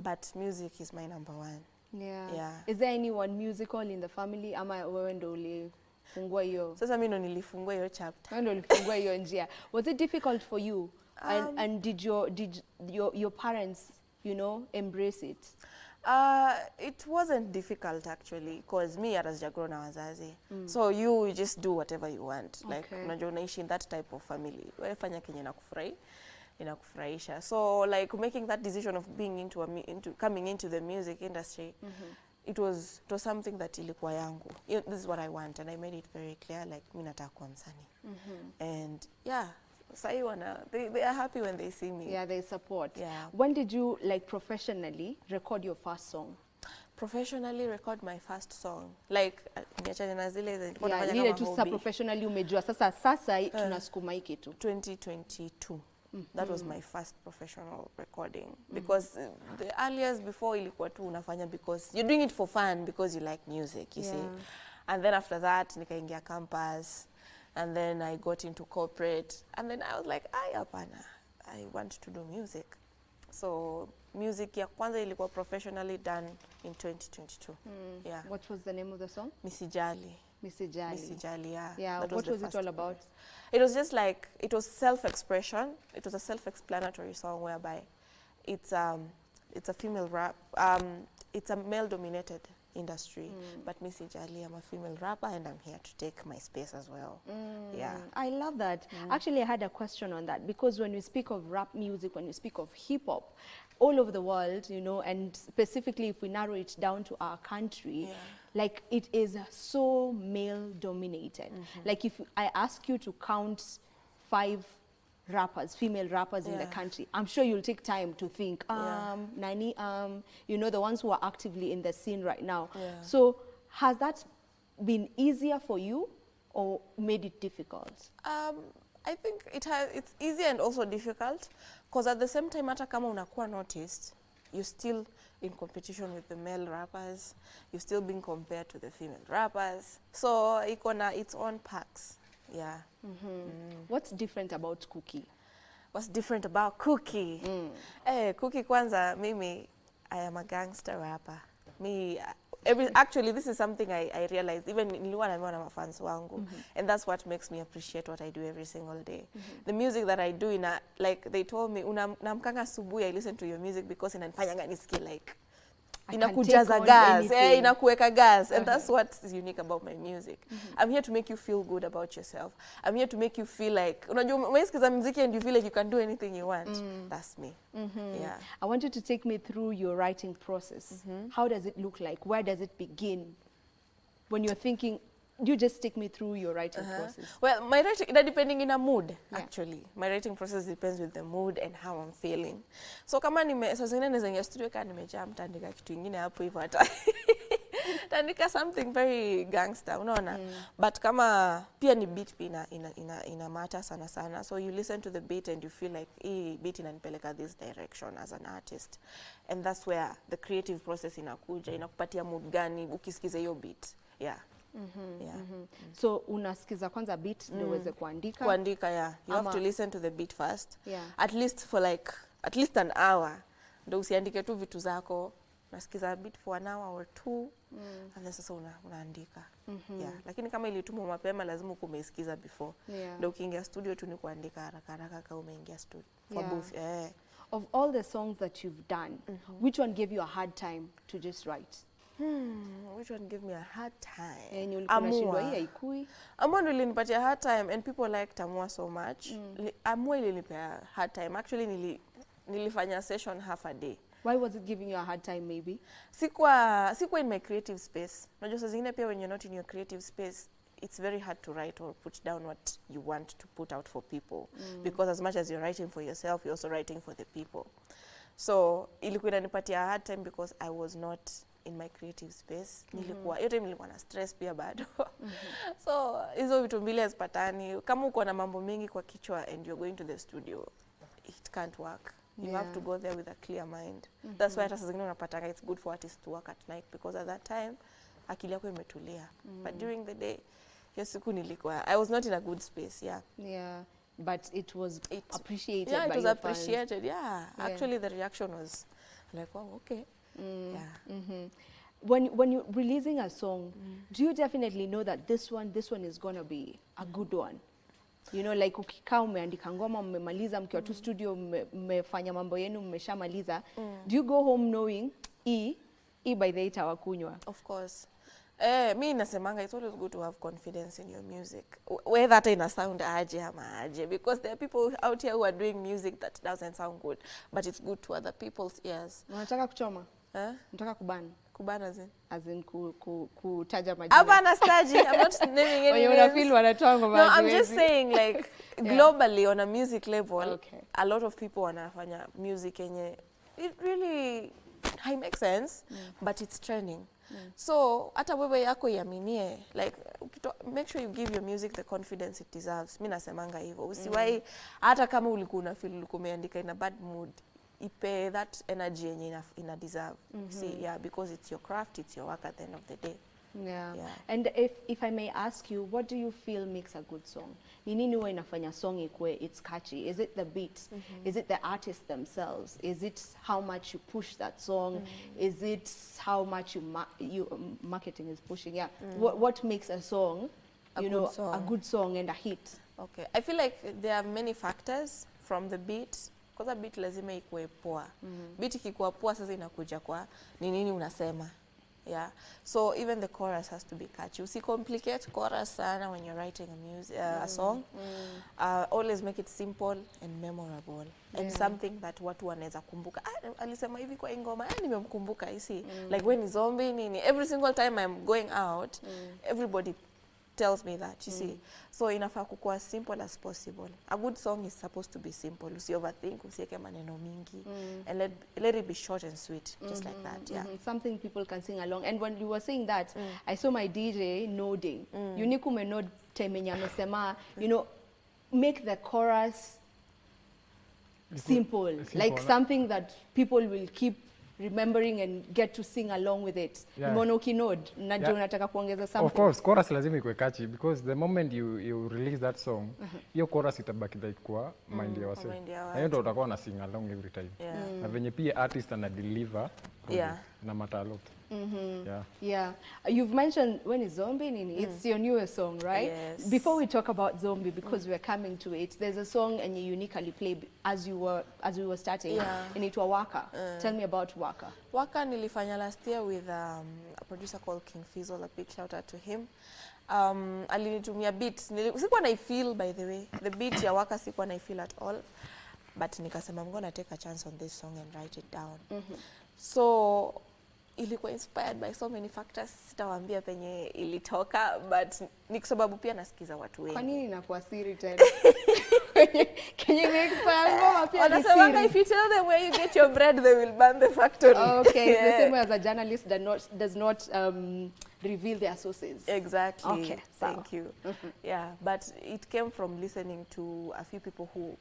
But music is my number one. Yeah. Is there anyone musical in the family ama wewe ndo ulifungua hiyo? Sasa mimi ndo nilifungua hiyo chapter. Wewe ndo ulifungua hiyo njia. Was it difficult for you? And did your parents, you know, embrace it? It wasn't difficult actually because me hata sijagrow na wazazi. So you just do whatever you want. Like unajua unaishi in that type of family. Wewe fanya kenye inakufurahisha. So like making that decision of being coming into the music industry, it was something that ilikuwa yangu. This is what I want and I made it very clear like mimi nataka kuwa msanii. And yeah, they are happy when they see me. Yeah, they support. Yeah. When did you like professionally record your first song? Professionally record my first song. Like niachane na zile nilikuwa nafanya kama hobby. Sasa professionally umejua sasa tunasukuma hiki tu. 2022. That was my first professional recording because the earliest before ilikuwa tu unafanya because you're doing it for fun because you like music, you see. And then after that nikaingia campus and then I got into corporate and then I was like hapana, I want to do music. So music ya kwanza ilikuwa professionally done in 2022. Yeah. What was the name of the song? Misijali. Misijali, yeah. What was it all about? It was just like, it was self-expression. It was a self-explanatory song whereby it's a female rap, it's a male-dominated industry, but Misijali, I'm a female rapper and I'm here to take my space as well. Yeah. I love that. Actually, I had a question on that because when we speak of rap music, when we speak of hip-hop, all over the world, you know, and specifically if we narrow it down to our country, like it is so male dominated. Like if I ask you to count 5 rappers, female rappers in the country, I'm sure you'll take time to think, Nani, you know, the ones who are actively in the scene right now. So has that been easier for you or made it difficult? I think it's easy and also difficult because at the same time hata kama unakuwa noticed, you're still in competition with the male rappers, you're still being compared to the female rappers. So iko na its own perks. Yeah. What's different about Cookie? What's different about Cookie? Cookie kwanza, mimi, I am a gangster rapper. Actually, this is something I realized, even nilikuwa naambiwa na mafans wangu. And that's what makes me appreciate what I do every single day. The music that I do, like they told me, namkanga asubuhi I listen to your music because inanifanyanga nisikie like, inakujaza gas, inakuweka gas, and that's what's unique about my music. I'm here to make you feel good about yourself. I'm here to make you feel like, unajua umesikiza muziki and you feel like you can do anything you want. That's me. Yeah. I want you to take me through your writing process. How does it look like? Where does it begin? When you're thinking, you just take me through your writing process. Well, my writing, depending in a mood, actually. My writing process depends with the mood and how I'm feeling. So kama sasa zingine naweza studio kama nimejaa mtandika kitu kingine hapo hivyo hata tandika something very gangster, unaona? But kama pia ni beat ina matter sana. So you listen to the beat and you feel like beat inanipeleka this direction as an artist. And that's where the creative process inakuja, inakupatia mood gani ukisikiza hiyo beat. Yeah. So unasikiza kwanza beat ndio uweze kuandika? Kuandika, yeah. You have to listen to the beat first. At least an hour. Ndio usiandike tu vitu zako. Unasikiza beat for an hour or two. And then sasa unaandika. Yeah. Lakini kama ilitumwa mapema lazima umeisikiza before. Ndio ukiingia studio tu ni kuandika haraka kama umeingia studio. For booth. Of all the songs that you've done, which one gave you a hard time to just write? Which one gave me a hard time? Amua ndio ilinipatia hard time, and people liked Amua so much. Amua ilinipea hard time. Actually nilifanya session half a day. Why was it giving you a hard time maybe? Sikuwa in my creative space. Unajua saa zingine pia when you're not in your creative space, it's very hard to write or put down what you want to put out for people. Because as much as you're writing for yourself, you're also writing for the people. So ilikuwa inanipatia hard time because I was not in my creative space. Nilikuwa na stress pia bado. So hizo vitu mbili hazipatani. Kama uko na mambo mengi kwa kichwa and you're going to the studio, it can't work. You have to go there with a clear mind. That's why hata saa zingine unapatanga it's good for artists to work at night, because at that time akili yako imetulia. But during the day, hiyo siku I was not in a good space. Yeah. But it was appreciated by your fans. It was appreciated, Actually, the reaction was like, wow, okay. When you're releasing a song, do you definitely know that this one is going to be a good one? You know, like ukikaa umeandika ngoma, mmemaliza, mkiwa tu studio, mmefanya mambo yenu, mmeshamaliza. Do you go home knowing, by the 8 hawakunywa? Of course. Mi nasemanga, it's always good to have confidence in your music. Whether that ina sound aje ama aje. Because there are people out here who are doing music that doesn't sound good. But it's good to other people's ears. Unataka kuchoma? Unataka kubana? Kubana zin? As in kutaja majina. Hapana staji. I'm not naming any names. No, I'm just saying like globally on a music level, a lot of people wanafanya music yenye it really makes sense, but it's trending. So hata wewe yako iaminie, like make sure you give your music the confidence it deserves. Mimi nasemanga hivyo. Usiwahi hata kama ulikuwa una feel ulikuwa umeandika in a bad mood, ipe that energy yenye ina deserve. See, because it's your craft, it's your work at the end of the day. And if I may ask you, what do you feel makes a good song? Ni nini huwa inafanya song ikue it's catchy? Is it the beat? Is it the artists themselves? Is it how much you push that song? Is it how much marketing is pushing? What makes a song, a good song and a hit? Okay, I feel like there are many factors from the beat. Because a beat lazima ikuwe poa. Beat ikikuwa poa sasa inakuja kwa ni nini unasema. So even the chorus has to be catchy. Usicomplicate chorus sana when you're writing a song. Always make it simple and memorable. And something that watu wanaweza kumbuka. Alisema hivi kwa ingoma, nimemkumbuka, you see. Like when zombie nini, every single time I'm going out, everybody tells me that, you see. So inafaa kukuwa as simple as possible. A good song is supposed to be simple. Usi-overthink, usiweke maneno mingi. And let it be short and sweet, just like that, Something people can sing along. And when you were saying that, I saw my DJ nodding. Unique umenod time yenye amesema, make the chorus simple. Like something that people will keep remembering and get to sing along with it. Unataka kuongeza something. Of course, chorus lazima ikuwe catchy, because the moment you release that song, hiyo chorus itabaki like kwa mind ya wase. Na ndio utakuwa na sing along every time. Na venye pia artist ana deliver na matter a lot. Yeah. You've mentioned when is Zombie Nini? It's your newest song, right? Yes. Before we talk about Zombie, because we're coming to it, there's a song and you uniquely played as we were starting. Yeah. And it was Waka. Tell me about Waka. Waka nilifanya last year with a producer called King Fizzle. A big shout out to him. Alinitumia beat. Sikuwa na feel, by the way. The beat ya Waka sikuwa na feel at all. But nikasema I'm gonna take a chance on this song and write it down. So ilikuwa inspired by so many factors. Sitawaambia penye ilitoka, but ni kwa sababu pia nasikiza watu wengi. Kwa nini inakuwa siri tena? Can you make ngoma pia ni siri? Wanasema if you tell them where you get your bread, they will burn the factory. Okay, it's the same way as a journalist does not reveal their sources. Exactly. Okay, thank you. Yeah, but it came from listening to a few people who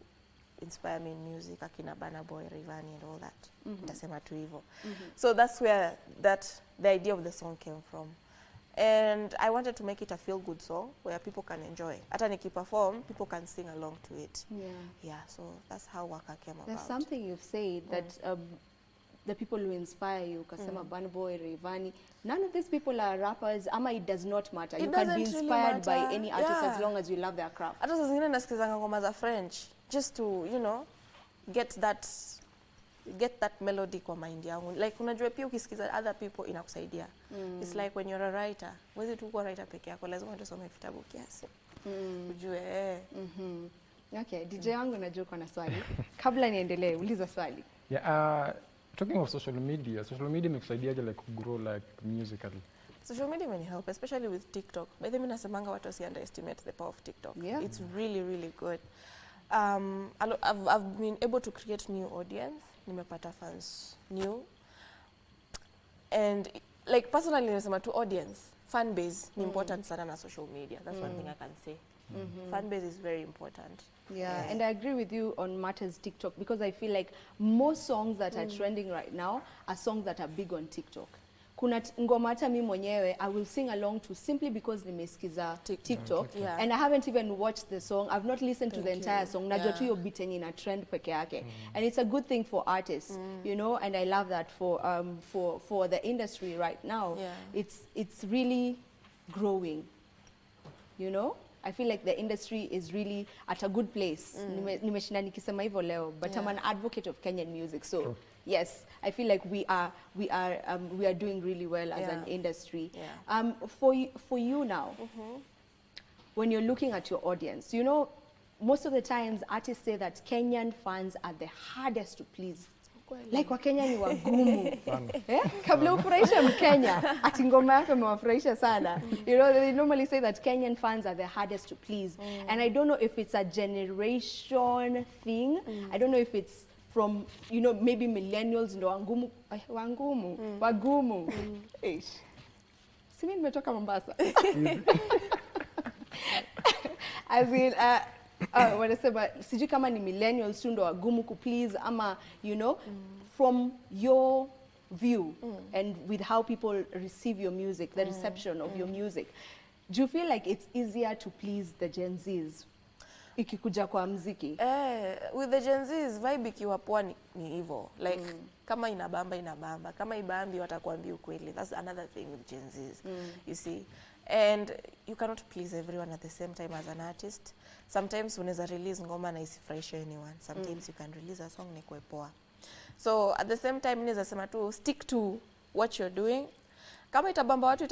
inspire me in music, akina Burna Boy, Rayvanny and all that. Nitasema tu hivyo. So that's where the idea of the song came from. And I wanted to make it a feel-good song where people can enjoy. Hata nikiperform, people can sing along to it. Yeah, so that's how Waka came about. There's something you've said that the people who inspire you, Kasema Burna Boy, Rayvanny, none of these people are rappers. Ama it does not matter. You can be inspired by any artist as long as you love their craft. Hata saa zingine nasikizanga ngoma za French just to, you know, get that melody kwa mind yangu. Like unajua pia ukisikiza other people inakusaidia. It's like when you're a writer, huwezi tu kuwa writer peke yako, lazima tusome vitabu kiasi. Ujue Okay, DJ wangu najua uko na swali. Kabla niendelee, uliza swali. Yeah, talking of social media imekusaidiaje like grow like musically? Social media may help, especially with TikTok. By the way, nasemanga watu wasi underestimate the power of TikTok. It's really, really good. I've been able to create new audience. Nimepata fans new. And like personally, nasema to audience, fan base ni important sana na social media. That's one thing I can say. Fan base is very important. Yeah, and I agree with you on matters TikTok because I feel like most songs that are trending right now are songs that are big on TikTok. Kuna ngoma hata mimi mwenyewe I will sing along to simply because nimesikiza TikTok and I haven't even watched the song. I've not listened to the entire song. Najua tu hiyo beat yenye ina trend peke yake. And it's a good thing for artists, you know, and I love that for the industry right now. It's really growing. You know? I feel like the industry is really at a good place. Nimeshinda nikisema hivyo leo, but I'm an advocate of Kenyan music. So yes, I feel like we are doing really well as an industry. For you now, when you're looking at your audience, you know, most of the times artists say that Kenyan fans are the hardest to please. Like Wakenya ni wagumu. Kabla ufurahisha Mkenya, ati ngoma yako imewafurahisha sana. You know, they normally say that Kenyan fans are the hardest to please. And I don't know if it's a generation thing. I don't know if it's from, you know, maybe millennials ndo wagumu. Simi nimetoka Mombasa. As in, wanasema sijui kama ni millennials tu ndo wagumu ku please ama, you know, from your view and with how people receive your music, the reception of your music, do you feel like it's easier to please the Gen Zs ikikuja kwa mziki? With the Gen Zs, vibe ikiwa poa ni hivyo. Like kama inabamba. Kama ibambi watakuambia ukweli. That's another thing with Gen Zs. You see? And you cannot please everyone at the same time as an artist. Sometimes unaweza release ngoma na isifurahishe anyone. Sometimes you can release a song na ikuwe poa. So at the same time naweza sema tu stick to what you're doing. Kama itabamba watu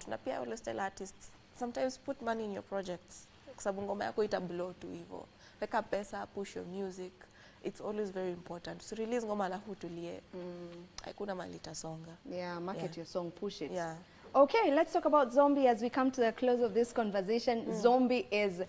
na pia I always tell artists sometimes put money in your projects. Kwa sababu ngoma yako itablow tu hivyo. Weka pesa, push your music. It's always very important. So release ngoma alafu tulie. Haikuna mali itasonga. Yeah, market your song, push it. Yeah. Okay, let's talk about Zombie as we come to the close of this conversation. Zombie is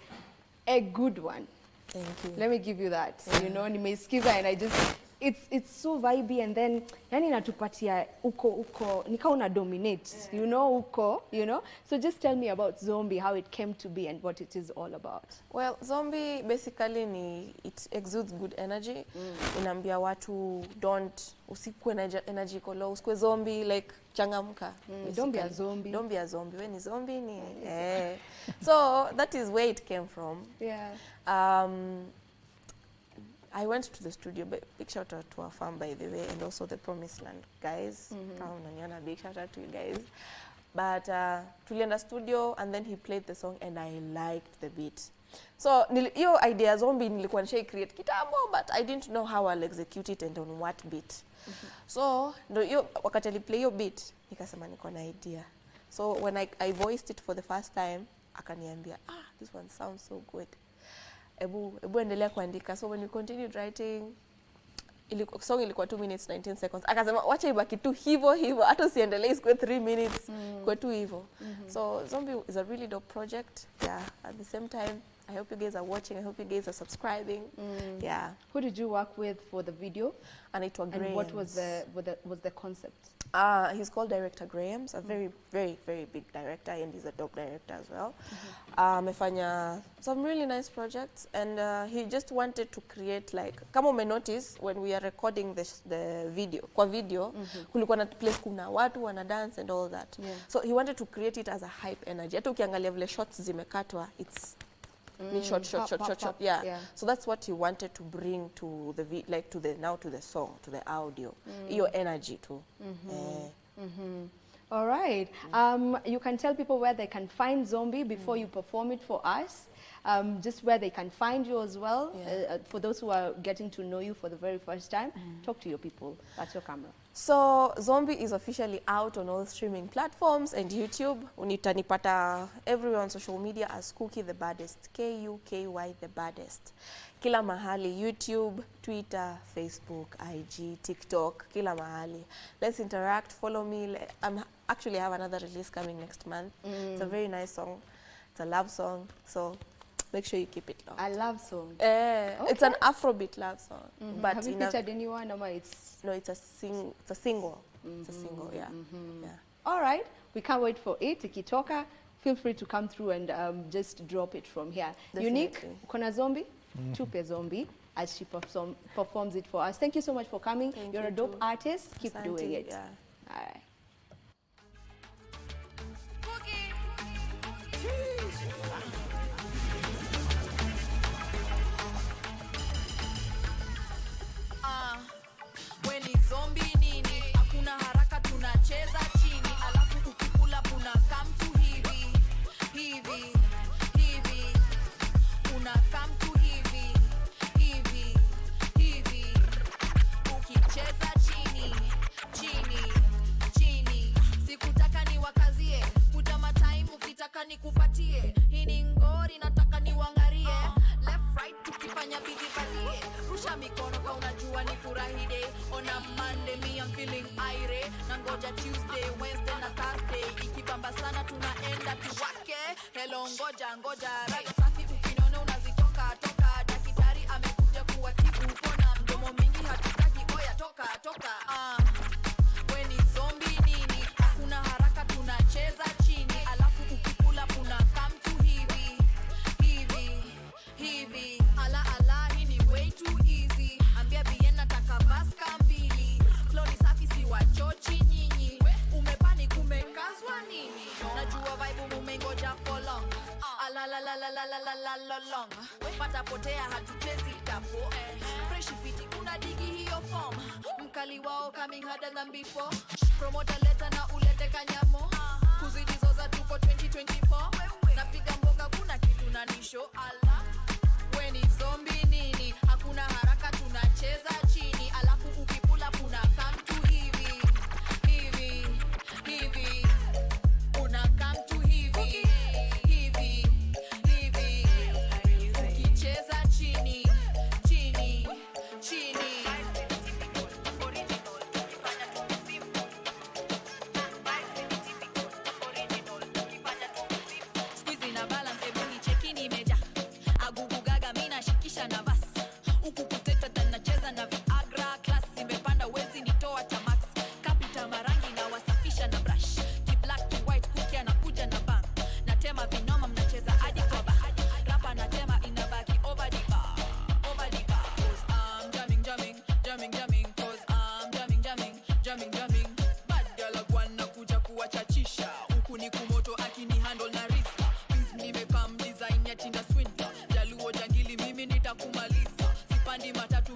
a good one. Thank you. Let me give you that. You know, nimeisikiza and I just it's so vibey and then yani natupatia uko nika una dominate, you know, you know. So just tell me about Zombie, how it came to be and what it is all about. Well, Zombie basically it exudes good energy. Inaambia watu usikuwe na energy low, usikue zombie, like changamka. Don't be a zombie. Don't be a zombie. When is zombie ni So that is where it came from. Yeah. I went to the studio. Big shout out to our farm, by the way, and also the Promised Land guys. Big shout out to you guys. But tulienda studio, and then he played the song, and I liked the beat. So hiyo idea Zombie nilikuwa nisha create kitambo, but I didn't know how I'll execute it and on what beat. So ndo hiyo wakati aliplay hiyo beat nikasema niko na idea. So when I voiced it for the first time, akaniambia, this one sounds so good. Ebu endelea kuandika. So when we continued writing, song ilikuwa 2 minutes 19 seconds. Akasema wacha ibaki tu hivyo hata usiendelee isikwe 3 minutes kwa tu hivyo. So Zombie is a really dope project. Yeah, at the same time I hope you guys are watching. I hope you guys are subscribing. Yeah. Who did you work with for the video? Anaitwa Graham. And what was the concept? He's called Director Graham's, a very, very, very big director, and he's a dope director as well. Amefanya some really nice projects, and he just wanted to create like, kama ume notice when we are recording the video, kwa video, kulikuwa na place kuna watu wana dance and all that. So he wanted to create it as a hype energy. Hata ukiangalia vile shots zimekatwa, it's short. Yeah. So that's what he wanted to bring to the to the song, to the audio. Your energy too. All right. You can tell people where they can find Zombie before you perform it for us. Just where they can find you as well. For those who are getting to know you for the very first time, talk to your people. That's your camera. So Zombie is officially out on all streaming platforms and YouTube. Unitanipata everywhere on social media as Kuki the Baddest. KUKY the Baddest. Kila mahali, YouTube, Twitter, Facebook, IG, TikTok, kila mahali. Let's interact, follow me. Actually I have another release coming next month. It's a very nice song. It's a love song. So make sure you keep it low. A love song? Okay. It's an Afrobeat love song. But have you featured anyone? No, it's a single. It's a single, yeah. All right. We can't wait for it. Ikitoka, feel free to come through and just drop it from here. Definitely. Unique, Kona Zombie, Tupe Zombie, as she performs it for us. Thank you so much for coming. You're a dope artist. Keep doing it. Yeah. All right. When it's zombie nini, hakuna haraka tunacheza chini, alafu ukikula puna come to hivi, una come to hivi, ukicheza chini, sikutaka ni wakazie, kutama time ukitaka nikupatie, hii ni ngori nataka ni wangarie, left right tukifanya busy balie, rusha mikono kwa unajua ni furahide, on a Monday me I'm feeling aire, nangoja Tuesday, Wednesday na Thursday, ikibamba sana tunaenda tuwake, hello ngoja, raga safi ukinona unazitoka, daktari amekuja kuwatibu, upona mdomo mingi hatutaki, oya toka, when it's zombie nini, hakuna haraka tunacheza chini, alafu ukikula puna come to hivi, ala hii ni way too easy, ambia bien nataka baska mbili, flow ni safi si wachochi nyinyi, umepani kumekazwa nini, najua vibe mumengoja for long, la long, pata potea hatuchezi tapo, fresh fiti kuna digi hiyo form, mkali wao coming harder than before, promoter leta na ulete kanyamo, kuzidi zoza tuko 2024, napiga mboga kuna kitu na nisho, ala when it's zombie nini, hakuna haraka tunacheza chini, alafu ukipula puna come to hivi, una come to hivi, ukicheza chini, squeeze na balance, ebu ni cheki nimeja, agugugaga mina shikisha na basi, huku kuteta tanacheza na Viagra, class imepanda wezi nitoa tamax, kapita marangi na wasafisha na brush, ki black ki white kuki anakuja na bang, natema vinoma mnacheza hadi kwa bar, rapa natema inabaki over the bar, cause I'm jamming, cause I'm jamming, bad girl agwana kuja kuwachachisha, huku ni kumoto akini handle na rista, nimekam design ya tinda swinter, jaluo jangili mimi nitakumaliza, sipandi matatu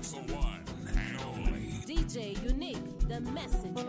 The one and only DJ Unique, the messenger.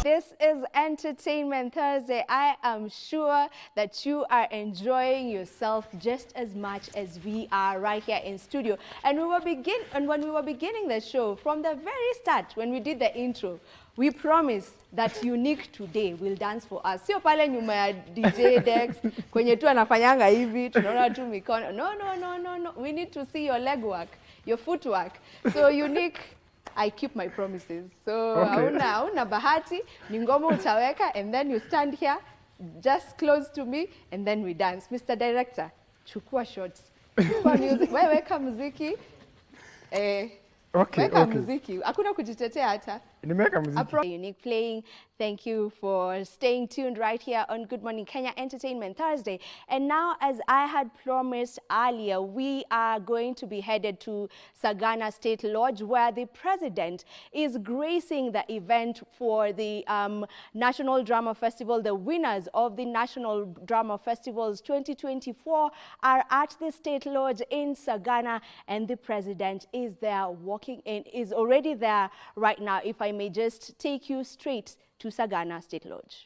This is Entertainment Thursday. I am sure that you are enjoying yourself just as much as we are right here in studio. And when we were beginning the show, from the very start, when we did the intro, we promised that Unique today will dance for us. Sio pale nyuma ya DJ Dex, kwenye tu anafanyanga hivi, tunaona tu mikono. No. We need to see your leg work, your footwork. So Unique, I keep my promises. So hauna bahati, ni ngoma utaweka, and then you stand here just close to me and then we dance. Mr. Director, chukua shots. Chukua music. Wewe weka muziki. Weka muziki. Hakuna kujitetea hata. Nimeweka muziki. Unique playing. Thank you for staying tuned right here on Good Morning Kenya Entertainment Thursday. And now, as I had promised earlier, we are going to be headed to Sagana State Lodge, where the president is gracing the event for the National Drama Festival. The winners of the National Drama Festivals 2024 are at the State Lodge in Sagana, and the president is there is already there right now. If I may just take you straight to Sagana State Lodge.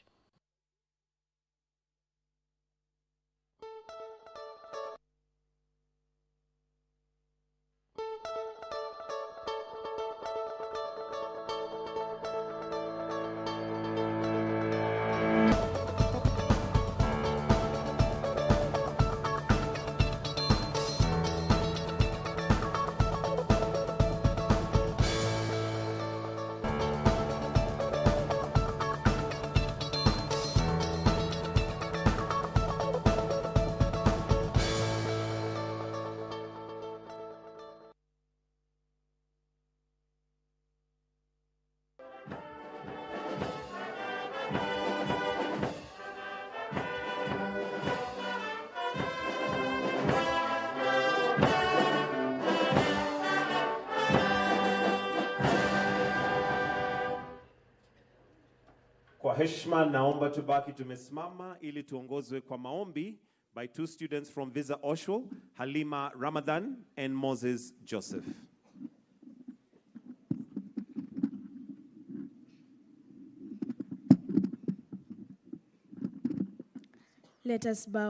Kwa heshima naomba tubaki tumesimama ili tuongozwe kwa maombi by two students from Visa Osho, Halima Ramadan and Moses Joseph. Let us bow